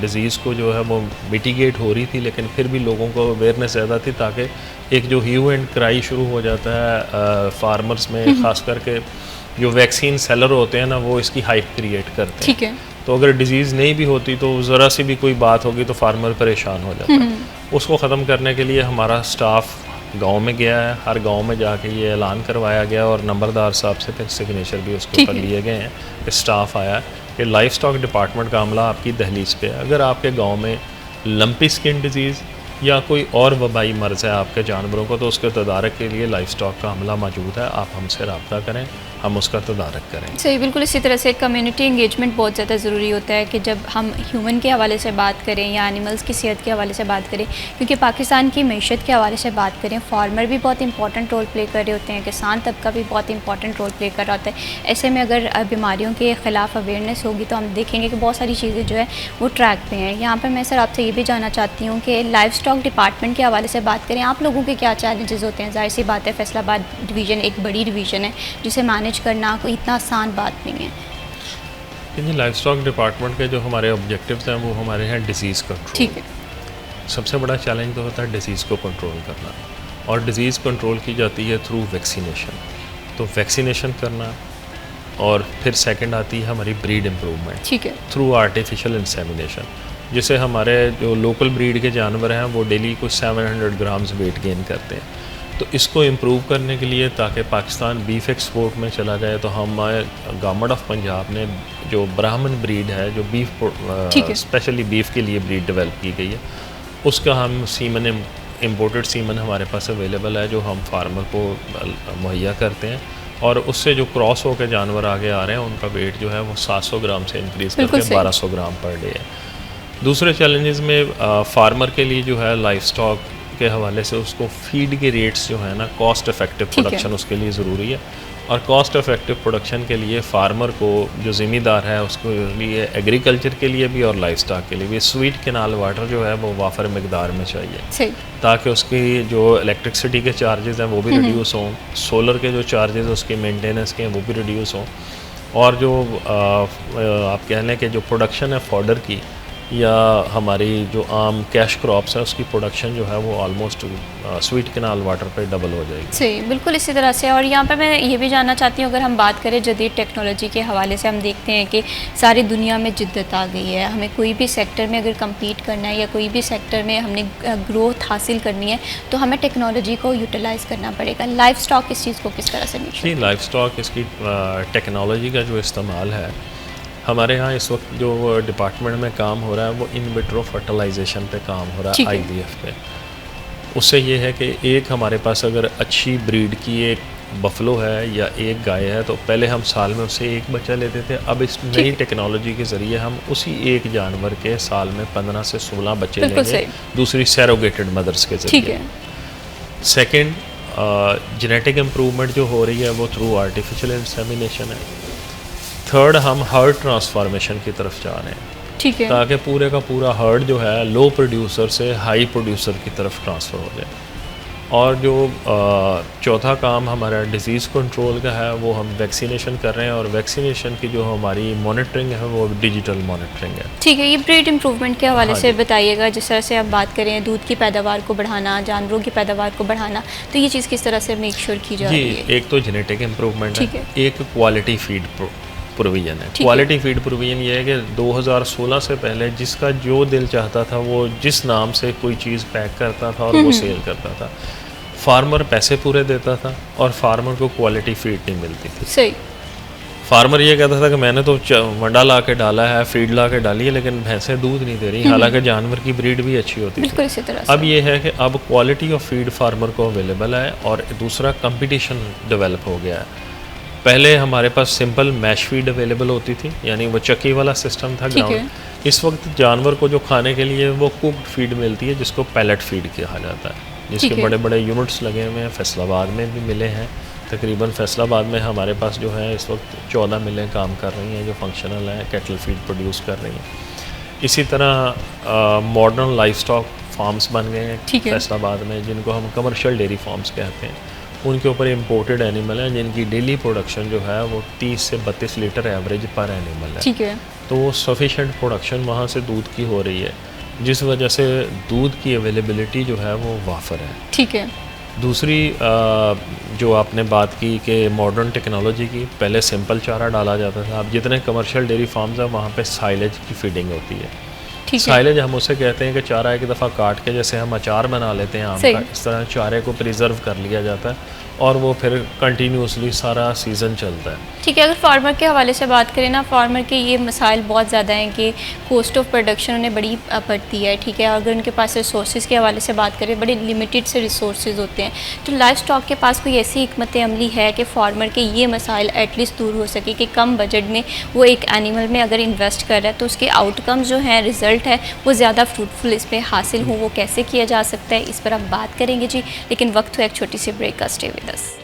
डिज़ीज़ को जो है वो मिटिगेट हो रही थी लेकिन फिर भी लोगों को अवेयरनेस ज़्यादा थी ताकि एक जो ह्यू एंड क्राई शुरू हो जाता है फार्मर्स में, ख़ास करके जो वैक्सीन सेलर होते हैं ना वो इसकी हाइप क्रिएट करते हैं। ठीक है। तो अगर डिजीज़ नहीं भी होती तो ज़रा सी भी कोई बात होगी तो फार्मर परेशान हो जाता है। उसको ख़त्म करने के लिए हमारा स्टाफ गांव में गया है, हर गांव में जाके ये ऐलान करवाया गया और नंबरदार साहब से फिर सिग्नेचर भी उसके ऊपर लिए गए हैं कि स्टाफ आया कि लाइफ स्टॉक डिपार्टमेंट का अमला आपकी दहलीज पे है। अगर आपके गांव में लंपी स्किन डिजीज़ या कोई और वबाई मर्ज़ है आपके जानवरों को तो उसके तदारक के लिए लाइफ स्टॉक का अमला मौजूद है, आप हमसे रब्ता करें, हम उसका तदारक करें। सही, बिल्कुल इसी तरह से कम्युनिटी इंगेजमेंट बहुत ज़्यादा ज़रूरी होता है कि जब हम ह्यूमन के हवाले से बात करें या एनिमल्स की सेहत के हवाले से बात करें, क्योंकि पाकिस्तान की मीशत के हवाले से बात करें, फार्मर भी बहुत इंपॉर्टेंट रोल प्ले कर रहे होते हैं, किसान तबका भी बहुत इंपॉर्टेंट रोल प्ले कर रहा होता है। ऐसे में अगर बीमारियों के ख़िलाफ़ अवेयरनेस होगी तो हम देखेंगे कि बहुत सारी चीज़ें जो है वो ट्रैक पे हैं। यहाँ पर मैं सर आपसे ये भी जानना चाहती हूँ कि लाइफ स्टॉक डिपार्टमेंट के हवाले से बात करें, आप लोगों के क्या चैलेंजेस होते हैं? जाहिर सी बात है फैसलाबाद डिवीज़न एक बड़ी डिवीज़न है जिसे मैनेज करना कोई इतना आसान बात नहीं है। लाइफ स्टॉक डिपार्टमेंट के जो हमारे ऑब्जेक्टिव्स हैं वो हमारे हैं डिजीज़ कंट्रोल। ठीक है। सबसे बड़ा चैलेंज तो होता है डिज़ीज़ को कंट्रोल करना, और डिज़ीज़ कंट्रोल की जाती है थ्रू वैक्सीनेशन। तो वैक्सीनेशन करना, और फिर सेकंड आती है हमारी ब्रीड इम्प्रूवमेंट। ठीक है। थ्रू आर्टिफिशियल इंसेमिनेशन, जिससे हमारे जो लोकल ब्रीड के जानवर हैं वो डेली कुछ 700 ग्राम्स वेट गेन करते हैं। तो इसको इम्प्रूव करने के लिए ताकि पाकिस्तान बीफ एक्सपोर्ट में चला जाए तो हमारे गवर्नमेंट ऑफ पंजाब ने जो ब्राह्मण ब्रीड है जो बीफ स्पेशली बीफ के लिए ब्रीड डेवलप की गई है, उसका हम सीमन इम्पोर्टेड सीमन हमारे पास अवेलेबल है जो हम फार्मर को मुहैया करते हैं, और उससे जो क्रॉस होकर जानवर आगे आ रहे हैं उनका वेट जो है वो 700 ग्राम से इंक्रीज़ करके 1200 ग्राम पर डे है। दूसरे चैलेंजेस में फार्मर के लिए जो है लाइफ स्टॉक के हवाले से उसको फीड के रेट्स जो है ना, कॉस्ट इफ़ेक्टिव प्रोडक्शन उसके लिए ज़रूरी है, और कॉस्ट इफ़ेक्टिव प्रोडक्शन के लिए फार्मर को जो ज़िम्मेदार है उसको लिए एग्रीकल्चर के लिए भी और लाइफ स्टॉक के लिए भी स्वीट कैनाल वाटर जो है वो वाफर मकदार में चाहिए, ताकि उसकी जो इलेक्ट्रिसिटी के चार्जेस हैं वो भी रिड्यूस हों, सोलर के जो चार्जेस उसके मेंटेनेंस के हैं वो भी रिड्यूस हों, और जो आप कह लें कि जो प्रोडक्शन है फॉडर की या हमारी जो आम कैश क्रॉप्स है उसकी प्रोडक्शन जो है वो ऑलमोस्ट स्वीट कैनाल वाटर पे डबल हो जाएगी। सही, बिल्कुल इसी तरह से। और यहाँ पर मैं ये भी जानना चाहती हूँ, अगर हम बात करें जदीद टेक्नोलॉजी के हवाले से, हम देखते हैं कि सारी दुनिया में जिद्दत आ गई है। हमें कोई भी सेक्टर में अगर कम्पीट करना है या कोई भी सेक्टर में हमने ग्रोथ हासिल करनी है तो हमें टेक्नोलॉजी को यूटिलाइज़ करना पड़ेगा। लाइफ स्टॉक इस चीज़ को किस तरह से जी, लाइफ स्टॉक इसकी टेक्नोलॉजी का जो इस्तेमाल है हमारे यहाँ इस वक्त जो डिपार्टमेंट में काम हो रहा है वो इन विट्रो फर्टिलाइजेशन पे काम हो रहा है, IVF पे। उससे ये है कि एक हमारे पास अगर अच्छी ब्रीड की एक बफलो है या एक गाय है तो पहले हम साल में उससे एक बच्चा लेते थे, अब इस नई टेक्नोलॉजी के ज़रिए हम उसी एक जानवर के साल में 15 से 16 बच्चे लेंगे, दूसरी सैरोगेटेड मदर्स के ज़रिए। सेकेंड, जेनेटिक इम्प्रूवमेंट जो हो रही है वो थ्रू आर्टिफिशियल इंसेमिनेशन है। थर्ड, हम हर्ड ट्रांसफॉर्मेशन की तरफ जा रहे हैं, ठीक है, ताकि पूरे का पूरा हर्ड जो है लो प्रोड्यूसर से हाई प्रोड्यूसर की तरफ ट्रांसफ़र हो जाए। और जो चौथा काम हमारा डिज़ीज़ कंट्रोल का है वो हम वैक्सीनेशन कर रहे हैं, और वैक्सीनेशन की जो हमारी मॉनिटरिंग है वो डिजिटल मॉनिटरिंग है। ठीक है, ये ब्रीड इम्प्रूवमेंट के हवाले से बताइएगा। जिस तरह से आप बात करें दूध की पैदावार को बढ़ाना, जानवरों की पैदावार को बढ़ाना, तो ये चीज़ किस तरह से मेक श्योर की जा रही है? एक तो जेनेटिक इम्प्रूवमेंट है, एक क्वालिटी फीड प्रोविज़न है। क्वालिटी फीड प्रोविज़न ये है कि 2016 से पहले जिसका जो दिल चाहता था वो जिस नाम से कोई चीज़ पैक करता था और वो सेल करता था, फार्मर पैसे पूरे देता था और फार्मर को क्वालिटी फीड नहीं मिलती थी। सही। फार्मर ये कहता था कि मैंने तो वंडा ला के डाला है, फीड ला के डाली है, लेकिन भैंसें दूध नहीं दे रही, हालांकि जानवर की ब्रीड भी अच्छी होती बिल्कुल थी। इसी तरह से। अब ये है कि अब क्वालिटी ऑफ फीड फार्मर को अवेलेबल है, और दूसरा कंपटीशन डेवलप हो गया है। पहले हमारे पास सिंपल मैश फीड अवेलेबल होती थी, यानी वो चक्की वाला सिस्टम था ग्राउंड। इस वक्त जानवर को जो खाने के लिए वो कुक्ड फीड मिलती है जिसको पैलेट फीड कहा जाता है, जिसके बड़े बड़े यूनिट्स लगे हुए हैं। फैसलाबाद में भी मिले हैं, तकरीबन फैसलाबाद में हमारे पास जो है इस वक्त 14 मिलें काम कर रही हैं जो फंक्शनल हैं, कैटल फीड प्रोड्यूस कर रही हैं। इसी तरह मॉडर्न लाइफ स्टॉक फार्म्स बन गए हैं फैसलाबाद में, जिनको हम कमर्शियल डेयरी फार्म्स कहते हैं। उनके ऊपर इम्पोर्टेड एनिमल हैं जिनकी डेली प्रोडक्शन जो है वो 30 से 32 लीटर एवरेज पर एनिमल है। ठीक है। तो वो सफिशेंट प्रोडक्शन वहाँ से दूध की हो रही है, जिस वजह से दूध की अवेलेबिलिटी जो है वो वाफर है। ठीक है। दूसरी जो आपने बात की कि मॉडर्न टेक्नोलॉजी की, पहले सिंपल चारा डाला जाता था, अब जितने कमर्शियल डेयरी फार्म्स हैं वहाँ पे साइलेज की फीडिंग होती है। ठीक है। साइलेज हम उसे कहते हैं कि चारा एक दफ़ा काट के जैसे हम अचार बना लेते हैं आम सही। का, इस तरह चारे को प्रिजर्व कर लिया जाता है और वो फिर कंटिन्यूसली सारा सीज़न चलता है। ठीक है, अगर फार्मर के हवाले से बात करें ना, फार्मर के ये मसाइल बहुत ज़्यादा हैं कि कॉस्ट ऑफ प्रोडक्शन उन्हें बड़ी पड़ती है। ठीक है, अगर उनके पास रिसोर्स के हवाले से बात करें, बड़े लिमिटेड से रिसोर्स होते हैं, तो लाइफ स्टॉक के पास कोई ऐसी हिकमत अमली है कि फार्मर के ये मसाइल एटलीस्ट दूर हो सके कि कम बजट में वो एक एनिमल में अगर इन्वेस्ट कर रहा है तो उसके आउटकम जो हैं, रिज़ल्ट है वो ज़्यादा फ्रूटफुल इस पर हासिल हो, वो कैसे किया जा सकता है, इस पर हम बात करेंगे जी। लेकिन वक्त हुआ एक छोटी सी ब्रेक का, स्टे विद अस।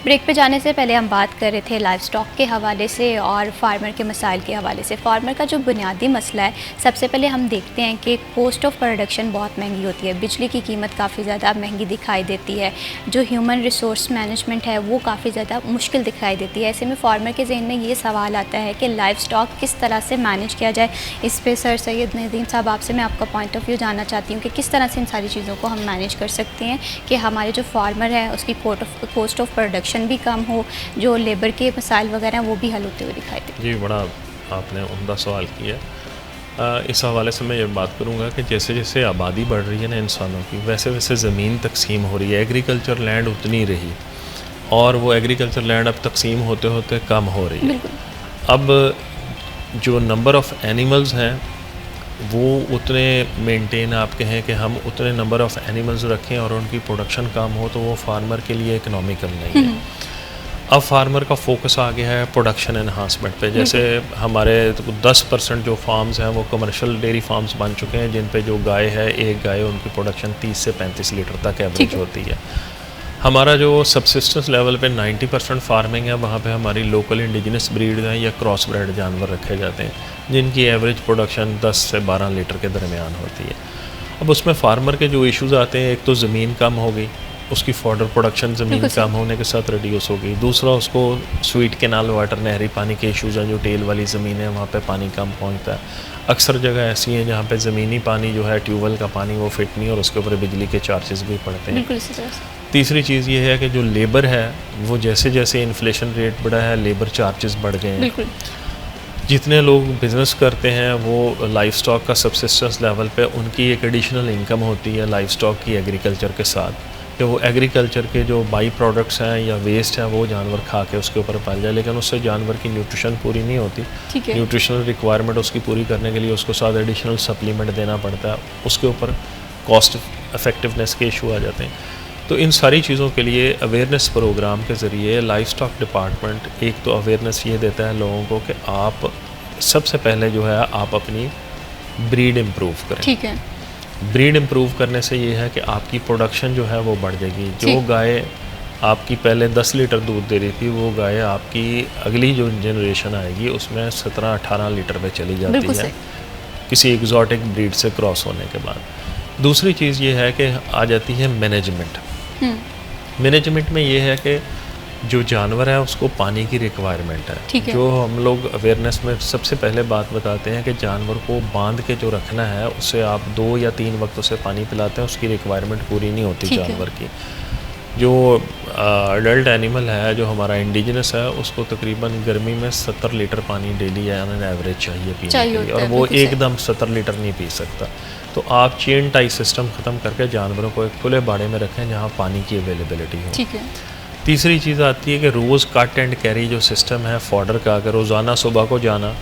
ब्रेक पे जाने से पहले हम बात कर रहे थे लाइफ स्टॉक के हवाले से और फार्मर के मसाइल के हवाले से। फार्मर का जो बुनियादी मसला है, सबसे पहले हम देखते हैं कि कॉस्ट ऑफ प्रोडक्शन बहुत महंगी होती है, बिजली की कीमत काफ़ी ज़्यादा महंगी दिखाई देती है, जो ह्यूमन रिसोर्स मैनेजमेंट है वो काफ़ी ज़्यादा मुश्किल दिखाई देती है। ऐसे में फार्मर के जहन में ये सवाल आता है कि लाइफ स्टॉक किस तरह से मैनेज किया जाए। इस पर सर सैयद नदीम साहब, आपसे मैं आपका पॉइंट ऑफ व्यू जानना चाहती हूँ कि किस तरह से इन सारी चीज़ों को हम मैनेज कर सकते हैं कि हमारे जो फार्मर है उसकी कॉस्ट ऑफ प्रोडक्शन भी कम हो, जो लेबर के मसाइल वगैरह हैं वो भी हल होते हुए दिखाई दे। जी, बड़ा आपने उम्दा सवाल किया। इस हवाले से मैं ये बात करूँगा कि जैसे जैसे आबादी बढ़ रही है ना इंसानों की, वैसे वैसे ज़मीन तकसीम हो रही है। एग्रीकल्चर लैंड उतनी रही और वो एग्रीकल्चर लैंड अब तकसीम होते होते कम हो रही है। अब जो नंबर ऑफ़ एनिमल्स हैं वो उतने मेंटेन, आप कहें कि हम उतने नंबर ऑफ़ एनिमल्स रखें और उनकी प्रोडक्शन कम हो तो वो फार्मर के लिए इकनॉमिकल नहीं है। अब फार्मर का फोकस आ गया है प्रोडक्शन एनहांसमेंट पे। जैसे हमारे 10% जो फार्म्स हैं वो कमर्शियल डेयरी फार्म्स बन चुके हैं, जिन पे जो गाय है, एक गाय, उनकी प्रोडक्शन 30 से 35 लीटर तक एवरेज होती है। हमारा जो सबसिस्टेंस लेवल पे 90% फार्मिंग है, वहाँ पे हमारी लोकल इंडिजिनस ब्रीड हैं या क्रॉस ब्रेड जानवर रखे जाते हैं, जिनकी एवरेज प्रोडक्शन 10 से 12 लीटर के दरमियान होती है। अब उसमें फार्मर के जो इश्यूज़ आते हैं, एक तो ज़मीन कम हो गई, उसकी फॉडर प्रोडक्शन ज़मीन कम होने के साथ रिड्यूस हो गई। दूसरा, उसको स्वीट कैनाल वाटर, नहरी पानी के इश्यूज़ हैं, जो टेल वाली ज़मीन है वहाँ पे पानी कम पहुँचता है। अक्सर जगह ऐसी हैं जहाँ पे ज़मीनी पानी जो है, ट्यूबवेल का पानी, वो फिट नहीं और उसके ऊपर बिजली के चार्जेस भी पड़ते हैं। तीसरी चीज़ ये है कि जो लेबर है वो जैसे जैसे इन्फ्लेशन रेट बढ़ा है, लेबर चार्जेस बढ़ गए हैं। जितने लोग बिज़नेस करते हैं वो लाइफ स्टॉक का सबसिस्टेंस लेवल पे उनकी एक एडिशनल इनकम होती है लाइफ स्टॉक की एग्रीकल्चर के साथ, कि वो एग्रीकल्चर के जो बाई प्रोडक्ट्स हैं या वेस्ट हैं वो जानवर खा के उसके ऊपर पाल जाए, लेकिन उससे जानवर की न्यूट्रिशन पूरी नहीं होती। न्यूट्रिशनल रिक्वायरमेंट उसकी पूरी करने के लिए उसको साथ एडिशनल सप्लीमेंट देना पड़ता है, उसके ऊपर कॉस्ट इफेक्टिवनेस के इशू आ जाते हैं। तो इन सारी चीज़ों के लिए अवेयरनेस प्रोग्राम के ज़रिए लाइफ स्टॉक डिपार्टमेंट एक तो अवेयरनेस ये देता है लोगों को कि आप सबसे पहले जो है आप अपनी ब्रीड इम्प्रूव करें। ठीक है। ब्रीड इम्प्रूव करने से ये है कि आपकी प्रोडक्शन जो है वो बढ़ जाएगी। जो गाय आपकी पहले 10 लीटर दूध दे रही थी, वो गाय आपकी अगली जो जनरेशन आएगी उसमें 17-18 लीटर पे चली जाती है किसी एग्जॉटिक ब्रीड से क्रॉस होने के बाद। दूसरी चीज़ ये है कि आ जाती है मैनेजमेंट। मैनेजमेंट में ये है कि जो जानवर है उसको पानी की रिक्वायरमेंट है। जो हम लोग अवेयरनेस में सबसे पहले बात बताते हैं कि जानवर को बांध के जो रखना है, उससे आप 2 या 3 वक्त उसे पानी पिलाते हैं, उसकी रिक्वायरमेंट पूरी नहीं होती जानवर की। जो अडल्ट एनिमल है जो हमारा इंडिजिनस है, उसको तकरीबन गर्मी में 70 लीटर पानी डेली ऑन एवरेज चाहिए पीने के लिए, और वो एकदम 70 लीटर नहीं पी सकता। तो आप चेन टाई सिस्टम ख़त्म करके जानवरों को एक खुले बाड़े में रखें जहाँ पानी की अवेलेबिलिटी हो। ठीक है। तीसरी चीज़ आती है कि रोज़ कट एंड कैरी जो सिस्टम है फॉडर का, अगर रोज़ाना सुबह को जाना,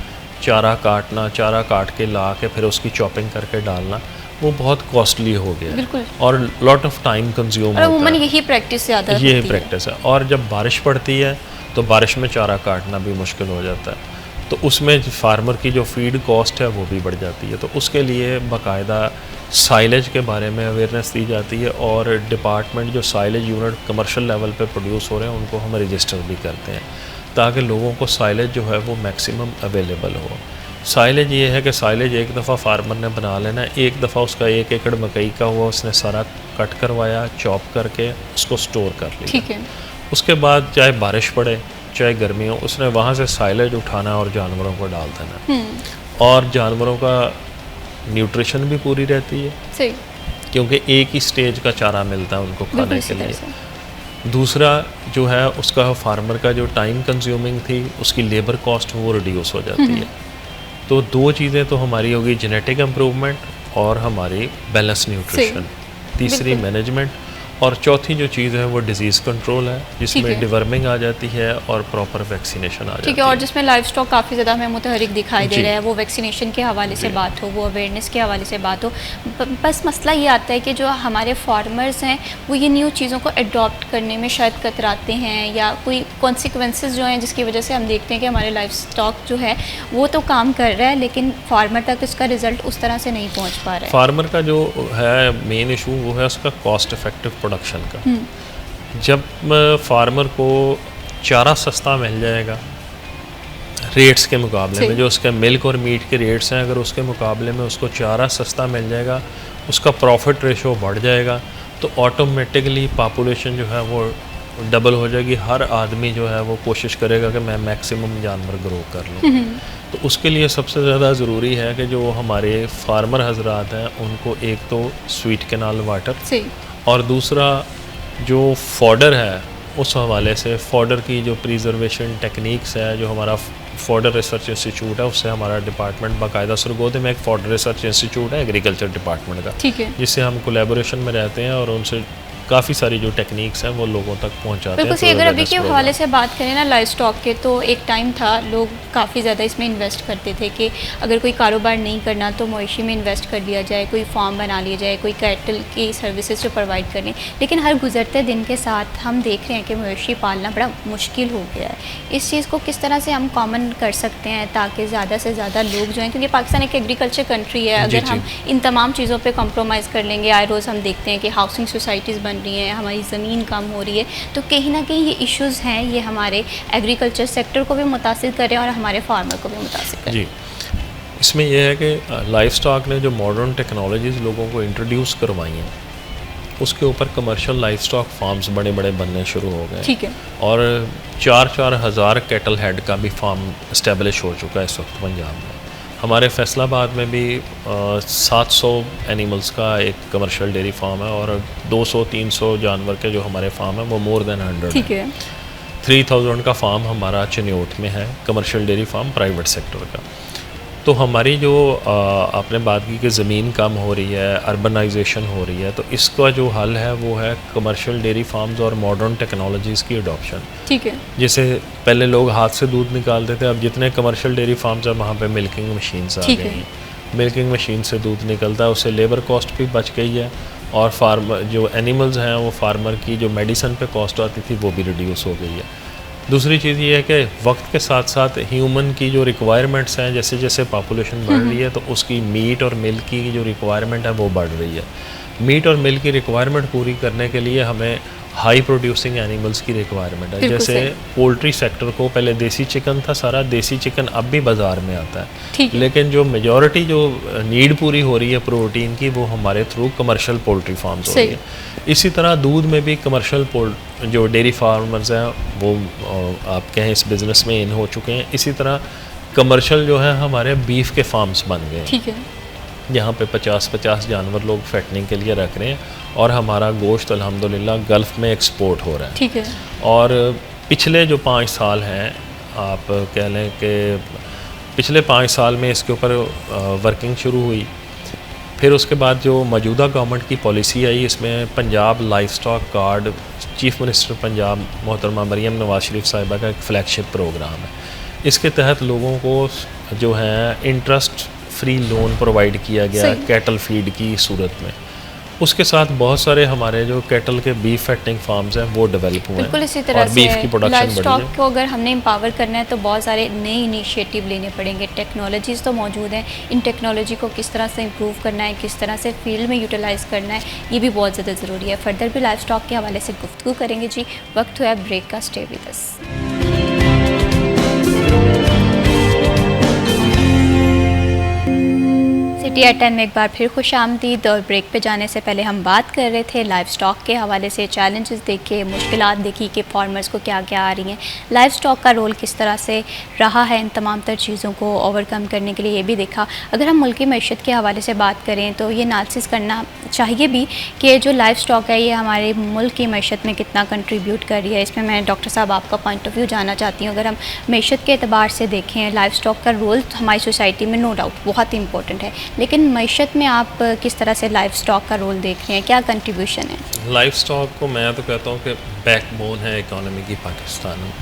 चारा काटना, चारा काट के ला के फिर उसकी चॉपिंग करके डालना, वो बहुत कॉस्टली हो गया और लॉट ऑफ टाइम कंज्यूम होता है। यही प्रैक्टिस ज़्यादा होती है। यही प्रैक्टिस है। और जब बारिश पड़ती है तो बारिश में चारा काटना भी मुश्किल हो जाता है, तो उसमें फार्मर की जो फीड कॉस्ट है वो भी बढ़ जाती है। तो उसके लिए बाकायदा साइलेज के बारे में अवेयरनेस दी जाती है, और डिपार्टमेंट जो साइलेज यूनिट कमर्शियल लेवल पे प्रोड्यूस हो रहे हैं उनको हम रजिस्टर भी करते हैं, ताकि लोगों को साइलेज जो है वो मैक्सिमम अवेलेबल हो। साइलेज ये है कि साइलेज एक दफ़ा फार्मर ने बना लेना, एक दफ़ा उसका 1 एकड़ मकई का हुआ, उसने सारा कट करवाया, चॉप करके उसको स्टोर कर लिया। ठीक है। उसके बाद चाहे बारिश पड़े चाहे गर्मी हो, उसने वहाँ से साइलेज उठाना और जानवरों को डाल देना। और जानवरों का न्यूट्रिशन भी पूरी रहती है सही, क्योंकि एक ही स्टेज का चारा मिलता है उनको बिल्कुल खाने इसी के तरह लिए। से। दूसरा जो है उसका फार्मर का जो टाइम कंज्यूमिंग थी उसकी लेबर कॉस्ट वो रिड्यूस हो जाती है। तो दो चीज़ें तो हमारी होगी, जेनेटिक इम्प्रूवमेंट और हमारी बैलेंस न्यूट्रिशन, तीसरी बिल्कुल। मैनेजमेंट, और चौथी जो चीज़ है वो डिजीज़ कंट्रोल है, ठीक जिसमें है। डिवर्मिंग आ जाती है और प्रॉपर वैक्सीनेशन आ जाती है। ठीक है, और जिसमें लाइफ स्टॉक काफ़ी ज़्यादा हमें मुतहरिक दिखाई दे जी। रहा है, वो वैक्सीनेशन के हवाले से जी। बात हो, वो अवेयरनेस के हवाले से बात हो। बस मसला ये आता है कि जो हमारे फार्मर्स हैं वो ये न्यू चीज़ों को अडॉप्ट करने में शायद कतराते हैं, या कोई कॉन्सिक्वेंसेस जो हैं जिसकी वजह से हम देखते हैं कि हमारे लाइफ स्टॉक जो है वो तो काम कर रहा है लेकिन फार्मर तक इसका रिजल्ट उस तरह से नहीं पहुँच पा रहा है। फार्मर का जो है मेन इशू वो है उसका कॉस्ट इफेक्टिव प्रोडक्शन का। जब फार्मर को चारा सस्ता मिल जाएगा रेट्स के मुकाबले में, जो उसके मिल्क और मीट के रेट्स हैं, अगर उसके मुकाबले में उसको चारा सस्ता मिल जाएगा, उसका प्रॉफिट रेशो बढ़ जाएगा, तो ऑटोमेटिकली पॉपुलेशन जो है वो डबल हो जाएगी। हर आदमी जो है वो कोशिश करेगा कि मैं मैक्सिमम जानवर ग्रो कर लूँ। तो उसके लिए सबसे ज़्यादा ज़रूरी है कि जो हमारे फार्मर हजरात हैं उनको एक तो स्वीट कैनाल वाटर, सही, और दूसरा जो फॉडर है उस हवाले से फॉडर की जो प्रिजर्वेशन टेक्निक्स है, जो हमारा फॉडर रिसर्च इंस्टीट्यूट है उससे हमारा डिपार्टमेंट बाकायदा सरगोदे में एक फॉडर रिसर्च इंस्टीट्यूट है एग्रीकल्चर डिपार्टमेंट का, ठीक है। जिससे हम कोलैबोरेशन में रहते हैं और उनसे काफ़ी सारी जो टेक्निक्स हैं वो लोगों तक पहुंचाते हैं। बिल्कुल सही। अगर अभी के हवाले से बात करें ना लाइफ स्टॉक के, तो एक टाइम था लोग काफ़ी ज़्यादा इसमें इन्वेस्ट करते थे कि अगर कोई कारोबार नहीं करना तो मवेशी में इन्वेस्ट कर लिया जाए, कोई फार्म बना लिया जाए, कोई कैटल की सर्विसेज जो प्रोवाइड कर लें। लेकिन हर गुजरते दिन के साथ हम देख रहे हैं कि मवेशी पालना बड़ा मुश्किल हो गया है। इस चीज़ को किस तरह से हम कॉमन कर सकते हैं ताकि ज़्यादा से ज़्यादा लोग जो हैं, क्योंकि पाकिस्तान एक एग्रीकल्चर कंट्री है, जी, अगर जी। हम इन तमाम चीज़ों पर कॉम्प्रोमाइज़ कर लेंगे, आए रोज़ हम देखते हैं कि हाउसिंग सोसाइटीज़ बन रही हैं, हमारी ज़मीन कम हो रही है, तो कहीं ना कहीं ये इश्यूज़ हैं, ये हमारे एग्रीकल्चर सेक्टर को भी मुतासिर कर रहे हैं और हमारे फार्मर को भी मुतासिर कर रहे हैं। जी, इसमें यह है कि लाइफ स्टॉक ने जो मॉडर्न टेक्नोलॉजीज़ लोगों को इंट्रोड्यूस करवाई हैं उसके ऊपर कमर्शियल लाइफ स्टॉक फार्म्स बड़े बड़े बनने शुरू हो गए। ठीक है। और 4-4 हज़ार कैटल हेड का भी फार्म इस्टेब्लिश हो चुका है इस वक्त पंजाब में। हमारे फैसलाबाद में भी 700 एनिमल्स का एक कमर्शियल डेयरी फार्म है, और 200-300 जानवर के जो हमारे फार्म हैं वो मोर देन 100 ठीक है। 3000 का फार्म हमारा चिन्योट में है, commercial dairy farm private sector का। तो हमारी जो आपने बात की कि ज़मीन कम हो रही है, अर्बनाइजेशन हो रही है, तो इसका जो हल है वो है कमर्शियल डेयरी फार्म्स और मॉडर्न टेक्नोलॉजीज़ की अडॉप्शन। ठीक है। जैसे पहले लोग हाथ से दूध निकालते थे, अब जितने कमर्शियल डेयरी फार्म्स हैं वहाँ पे मिल्किंग मशीन्स आ ठीक गई है। हैं। मिल्किंग मशीन से दूध निकलता है, उससे लेबर कॉस्ट भी बच गई है, और फार्मर जो एनिमल्स हैं वो फार्मर की जो मेडिसिन पे कॉस्ट आती थी वो भी रिड्यूस हो गई है। दूसरी चीज़ ये है कि वक्त के साथ साथ ह्यूमन की जो रिक्वायरमेंट्स हैं, जैसे जैसे पॉपुलेशन बढ़ रही है तो उसकी मीट और मिल्क की जो रिक्वायरमेंट है वो बढ़ रही है। मीट और मिल्क की रिक्वायरमेंट पूरी करने के लिए हमें हाई प्रोड्यूसिंग एनिमल्स की रिक्वायरमेंट है। बिल्कुल जैसे सही। पोल्ट्री सेक्टर को पहले देसी चिकन था सारा, देसी चिकन अब भी बाज़ार में आता ठीक है, है। लेकिन जो मेजॉरिटी जो नीड पूरी हो रही है प्रोटीन की वो हमारे थ्रू कमर्शियल पोल्ट्री फार्म्स हो रही सही। है। इसी तरह दूध में भी कमर्शियल जो डेयरी फार्मर्स हैं वो आप कहें इस बिज़नेस में इन हो चुके हैं। इसी तरह कमर्शियल जो है हमारे बीफ के फार्म्स बन गए हैं, ठीक है। यहाँ पे 50-50 जानवर लोग फैटनिंग के लिए रख रहे हैं, और हमारा गोश्त अल्हम्दुलिल्लाह गल्फ़ में एक्सपोर्ट हो रहा है। ठीक है। और पिछले जो 5 साल हैं, आप कह लें कि पिछले 5 साल में इसके ऊपर वर्किंग शुरू हुई। फिर उसके बाद जो मौजूदा गवर्नमेंट की पॉलिसी आई, इसमें Punjab life stock card, chief minister Punjab मोहतरमा मरियम नवाज शरीफ साहिबा का एक फ्लैगशिप प्रोग्राम है। इसके तहत लोगों को जो है इंटरेस्ट फ्री लोन प्रोवाइड किया गया कैटल फीड की सूरत में। उसके साथ बहुत सारे हमारे जो कैटल के बीफ फैटनिंग फार्म्स हैं वो डेवलप हुए हैं, बिल्कुल इसी तरह और बीफ की से प्रोडक्शन लाइफ बढ़ी स्टॉक है। को अगर हमने एम्पावर करना है तो बहुत सारे नए इनिशिएटिव लेने पड़ेंगे। टेक्नोलॉजीज़ तो मौजूद हैं, इन टेक्नोलॉजी को किस तरह से इम्प्रूव करना है, किस तरह से फील्ड में यूटिलाइज़ करना है, ये भी बहुत ज़्यादा ज़रूरी है। फर्दर भी लाइफ स्टॉक के हवाले से गुफ्तगू करेंगे जी। वक्त हुआ ब्रेक का, stay with us. City at 10 में एक बार फिर खुश आमदीद। और ब्रेक पे जाने से पहले हम बात कर रहे थे लाइव स्टॉक के हवाले से, चैलेंजेस देखे, मुश्किलात देखी कि फार्मर्स को क्या क्या आ रही हैं, लाइव स्टॉक का रोल किस तरह से रहा है इन तमाम तर चीज़ों को ओवरकम करने के लिए, ये भी देखा। अगर हम मुल्की मईशत के हवाले से बात करें तो ये एनालिसिस करना चाहिए भी कि जो लाइव स्टॉक है ये हमारे मुल्क की मईशत में कितना कंट्रीब्यूट कर रही है। इसमें मैं डॉक्टर साहब आपका पॉइंट ऑफ व्यू जानना चाहती हूँ। अगर हम मईशत के एतबार से देखें, लाइव स्टॉक का रोल हमारी सोसाइटी में नो डाउट बहुत इंपॉर्टेंट है, लेकिन मईशत में आप किस तरह से लाइव स्टॉक का रोल देख रहे हैं, क्या कंट्रीब्यूशन है? लाइफ स्टॉक को मैं तो कहता हूँ कि बैकबोन है इकोनॉमी की पाकिस्तान में।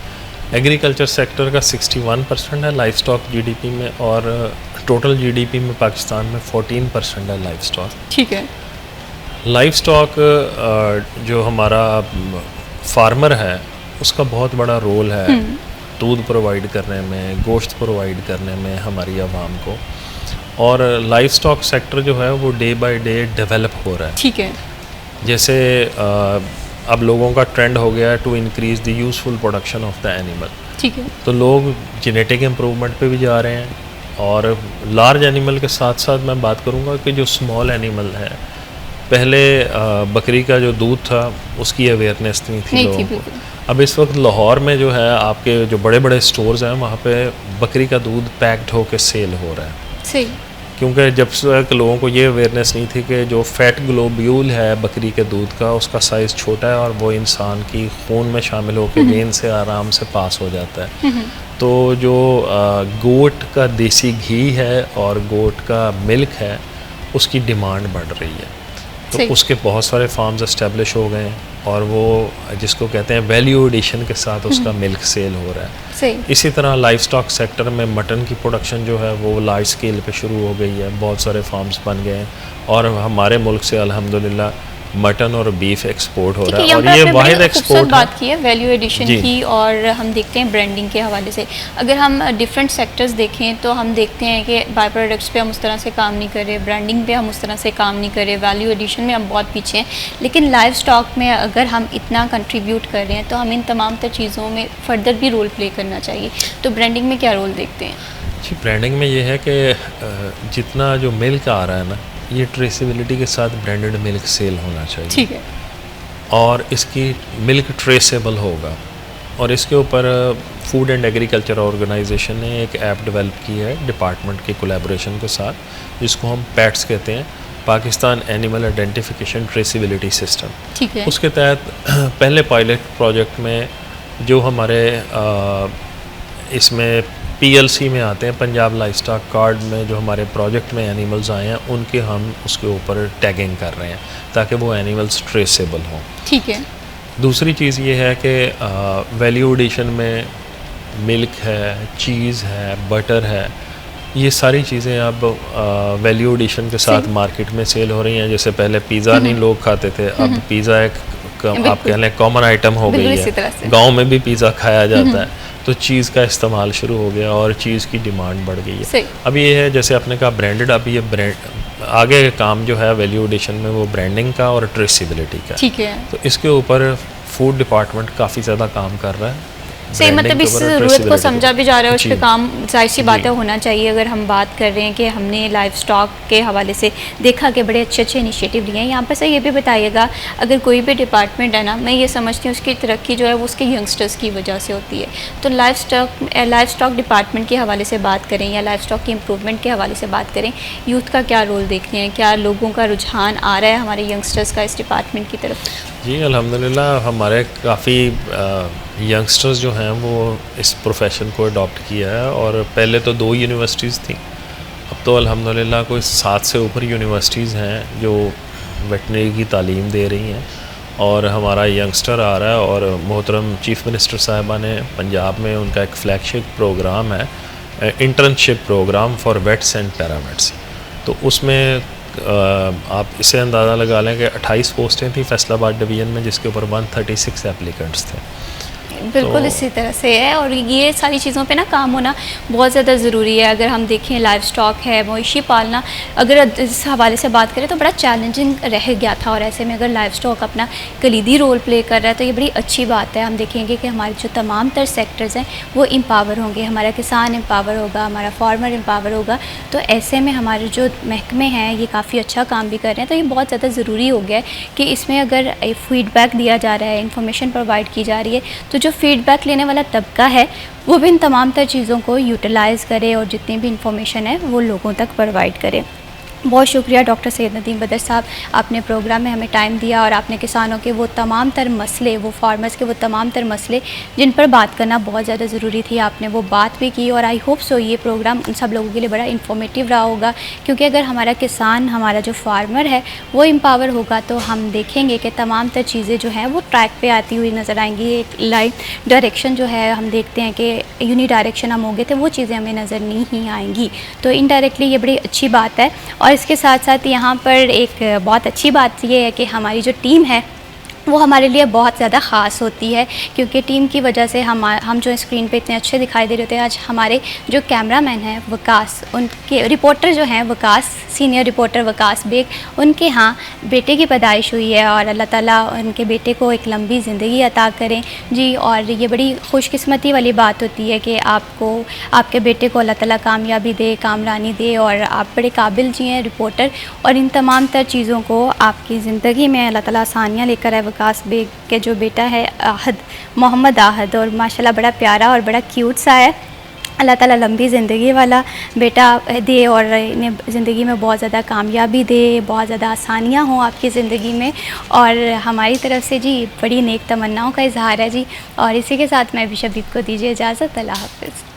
एग्रीकल्चर सेक्टर का 61% है लाइफ स्टॉक जीडीपी में, और टोटल जीडीपी में पाकिस्तान में 14% है लाइफ स्टॉक। ठीक है। लाइफ स्टॉक जो हमारा फार्मर है उसका बहुत बड़ा रोल है दूध प्रोवाइड करने में, गोश्त प्रोवाइड करने में हमारी आवाम को। और लाइफ स्टॉक सेक्टर जो है वो डे बाय डे डेवलप हो रहा है। ठीक है। जैसे अब लोगों का ट्रेंड हो गया है to increase the useful production of the animal. ठीक है। तो लोग जेनेटिक इम्प्रूवमेंट पे भी जा रहे हैं, और लार्ज एनिमल के साथ साथ मैं बात करूँगा कि जो स्मॉल एनिमल है, पहले बकरी का जो दूध था उसकी अवेयरनेस नहीं थी लोगों को। अब इस वक्त लाहौर में जो है आपके जो बड़े बड़े स्टोर्स हैं वहाँ पे बकरी का दूध पैक्ड होकर सेल हो रहा है। सही। क्योंकि जब तक लोगों को ये अवेयरनेस नहीं थी कि जो फैट ग्लोब्यूल है बकरी के दूध का, उसका साइज़ छोटा है और वो इंसान की खून में शामिल होकर वेन से आराम से पास हो जाता है। तो जो गोट का देसी घी है और गोट का मिल्क है उसकी डिमांड बढ़ रही है। तो उसके बहुत सारे फार्म्स इस्टेब्लिश हो गए हैं, और वो जिसको कहते हैं वैल्यू एडिशन के साथ उसका मिल्क सेल हो रहा है। सही। इसी तरह लाइफ स्टॉक सेक्टर में मटन की प्रोडक्शन जो है वो लार्ज स्केल पे शुरू हो गई है, बहुत सारे फार्म्स बन गए हैं, और हमारे मुल्क से अल्हम्दुलिल्लाह मटन और बीफ एक्सपोर्ट हो रहा है। और ये वाहिद एक्सपोर्ट बात की है वैल्यू एडिशन की, और हम देखते हैं ब्रांडिंग के हवाले से। अगर हम डिफरेंट सेक्टर्स देखें तो हम देखते हैं कि बाय प्रोडक्ट्स पे हम उस तरह से काम नहीं कर रहे, ब्रांडिंग पे हम उस तरह से काम नहीं कर रहे, वैल्यू एडिशन में हम बहुत पीछे हैं। लेकिन लाइव स्टॉक में अगर हम इतना कंट्रीब्यूट कर रहे हैं तो हम इन तमाम तर चीज़ों में फ़र्दर भी रोल प्ले करना चाहिए। तो ब्रांडिंग में क्या रोल देखते हैं? जी, ब्रांडिंग में ये है कि जितना जो मिल्क आ रहा है ना, ये ट्रेसेबिलिटी के साथ ब्रांडेड मिल्क सेल होना चाहिए। ठीक है। और इसकी मिल्क ट्रेसेबल होगा। और इसके ऊपर फूड एंड एग्रीकल्चर ऑर्गेनाइजेशन ने एक ऐप डेवलप की है डिपार्टमेंट के कोलैबोरेशन के साथ, जिसको हम पैट्स कहते हैं, Pakistan animal identification traceability system. ठीक है। उसके तहत पहले पायलट प्रोजेक्ट में जो हमारे इसमें PLC में आते हैं, पंजाब लाइफ स्टॉक कार्ड में जो हमारे प्रोजेक्ट में एनिमल्स आए हैं उनके हम उसके ऊपर टैगिंग कर रहे हैं ताकि वो एनिमल्स ट्रेसेबल हों। ठीक है। दूसरी चीज़ ये है कि वैल्यू एडिशन में मिल्क है, चीज़ है, बटर है, ये सारी चीज़ें अब वैल्यू एडिशन के साथ मार्केट में सेल हो रही हैं। जैसे पहले पिज़्ज़ा नहीं लोग खाते थे, अब पिज़्ज़ा एक आप कह लें कॉमन आइटम हो गई है। गांव में भी पिज़्ज़ा खाया जाता है, तो चीज़ का इस्तेमाल शुरू हो गया और चीज़ की डिमांड बढ़ गई है। अब ये है जैसे आपने कहा ब्रांडेड, अब ये ब्रांड आगे का काम जो है वैल्यू एडिशन में वो ब्रांडिंग का और ट्रेसेबिलिटी का। ठीक है। तो इसके ऊपर फूड डिपार्टमेंट काफ़ी ज़्यादा काम कर रहा है। सही, मतलब इस ज़रूरत को समझा भी जा रहा है, उस पर काम जाहिर सी बातें होना चाहिए। अगर हम बात कर रहे हैं कि हमने लाइव स्टॉक के हवाले से देखा कि बड़े अच्छे अच्छे इनिशिएटिव लिए हैं, यहाँ पर से ये भी बताइएगा अगर कोई भी डिपार्टमेंट है ना, मैं ये समझती हूँ उसकी तरक्की जो है वो उसके यंगस्टर्स की वजह से होती है। तो लाइव स्टॉक डिपार्टमेंट के हवाले से बात करें या लाइव स्टॉक की इम्प्रूवमेंट के हवाले से बात करें, यूथ का क्या रोल देख रहे हैं? क्या लोगों का रुझान आ रहा है हमारे यंगस्टर्स का इस डिपार्टमेंट की तरफ? जी अल्हम्दुलिल्लाह, हमारे काफ़ी यंगस्टर्स जो हैं वो इस प्रोफेशन को अडॉप्ट किया है। और पहले तो 2 यूनिवर्सिटीज़ थी, अब तो अल्हम्दुलिल्लाह कोई 7 से ऊपर यूनिवर्सिटीज़ हैं जो वेटनरी की तालीम दे रही हैं। और हमारा यंगस्टर आ रहा है, और मोहतरम चीफ़ मिनिस्टर साहिबा ने पंजाब में उनका एक फ्लैगशिप प्रोग्राम है, internship programme for vets and paramedics. तो उसमें आप इसे अंदाज़ा लगा लें कि 28 पोस्टें थी फैसलाबाद डिवीज़न में, जिसके ऊपर 136 एप्लीकेंट्स थे। बिल्कुल तो इसी तरह से है, और ये सारी चीज़ों पे ना काम होना बहुत ज़्यादा ज़रूरी है। अगर हम देखें लाइव स्टॉक है, मवेशी पालना, अगर इस हवाले से बात करें तो बड़ा चैलेंजिंग रह गया था, और ऐसे में अगर लाइव स्टॉक अपना कलीदी रोल प्ले कर रहा है तो ये बड़ी अच्छी बात है। हम देखेंगे कि हमारे जो तमाम तर सेक्टर्स हैं वो एम्पावर होंगे, हमारा किसान एम्पावर होगा, हमारा फार्मर एम्पावर होगा। तो ऐसे में हमारे जो महकमे हैं ये काफ़ी अच्छा काम भी कर रहे हैं। तो ये बहुत ज़्यादा ज़रूरी हो गया है कि इसमें अगर फीडबैक दिया जा रहा है, इंफॉर्मेशन प्रोवाइड की जा रही है, तो जो फीडबैक लेने वाला तबका है वो भी इन तमाम तर चीज़ों को यूटिलाइज़ करे और जितनी भी इंफॉर्मेशन है वो लोगों तक प्रोवाइड करे। बहुत शुक्रिया डॉक्टर सैयद नदीम बदर साहब, आपने प्रोग्राम में हमें टाइम दिया और आपने किसानों के वो तमाम तर मसले, वो फार्मर्स के वो तमाम तर मसले जिन पर बात करना बहुत ज़्यादा ज़रूरी थी, आपने वो बात भी की। और आई होप सो ये प्रोग्राम उन सब लोगों के लिए बड़ा इन्फॉर्मेटिव रहा होगा, क्योंकि अगर हमारा किसान, हमारा जो फार्मर है वो एम्पावर होगा तो हम देखेंगे कि तमाम तर चीज़ें जो हैं वो ट्रैक पे आती हुई नज़र आएंगी। एक लाइन डायरेक्शन जो है हम देखते हैं कि यूनी डायरेक्शन हम हो गए थे, वो चीज़ें हमें नज़र नहीं आएंगी। तो इनडायरेक्टली ये बड़ी अच्छी बात है। और इसके साथ साथ यहाँ पर एक बहुत अच्छी बात ये है कि हमारी जो टीम है वो हमारे लिए बहुत ज़्यादा ख़ास होती है, क्योंकि टीम की वजह से हम जो स्क्रीन पे इतने अच्छे दिखाई दे रहे थे, आज हमारे जो कैमरामैन हैं वकास, उनके रिपोर्टर जो हैं वकास, सीनियर रिपोर्टर वकास बेग, उनके यहाँ बेटे की पैदाइश हुई है और अल्लाह ताला उनके बेटे को एक लंबी ज़िंदगी अता करें जी। और ये बड़ी खुशकिस्मती वाली बात होती है कि आपको, आपके बेटे को अल्लाह ताला कामयाबी दे, कामरानी दे, और आप बड़े काबिल जी हैं रिपोर्टर, और इन तमाम तर चीज़ों को आपकी ज़िंदगी में अल्लाह ताला आसानियाँ लेकर आए। वकास बेग के जो बेटा है आहद, मोहम्मद आहद, और माशाल्लाह बड़ा प्यारा और बड़ा क्यूट सा है। अल्लाह ताला लंबी ज़िंदगी वाला बेटा दे और इन्हें ज़िंदगी में बहुत ज़्यादा कामयाबी दे, बहुत ज़्यादा आसानियाँ हों आपकी ज़िंदगी में। और हमारी तरफ से जी बड़ी नेक तमन्नाओं का इजहार है जी। और इसी के साथ मैं भी शबीब को दीजिए इजाज़त। अल्लाह हाफ़िज़।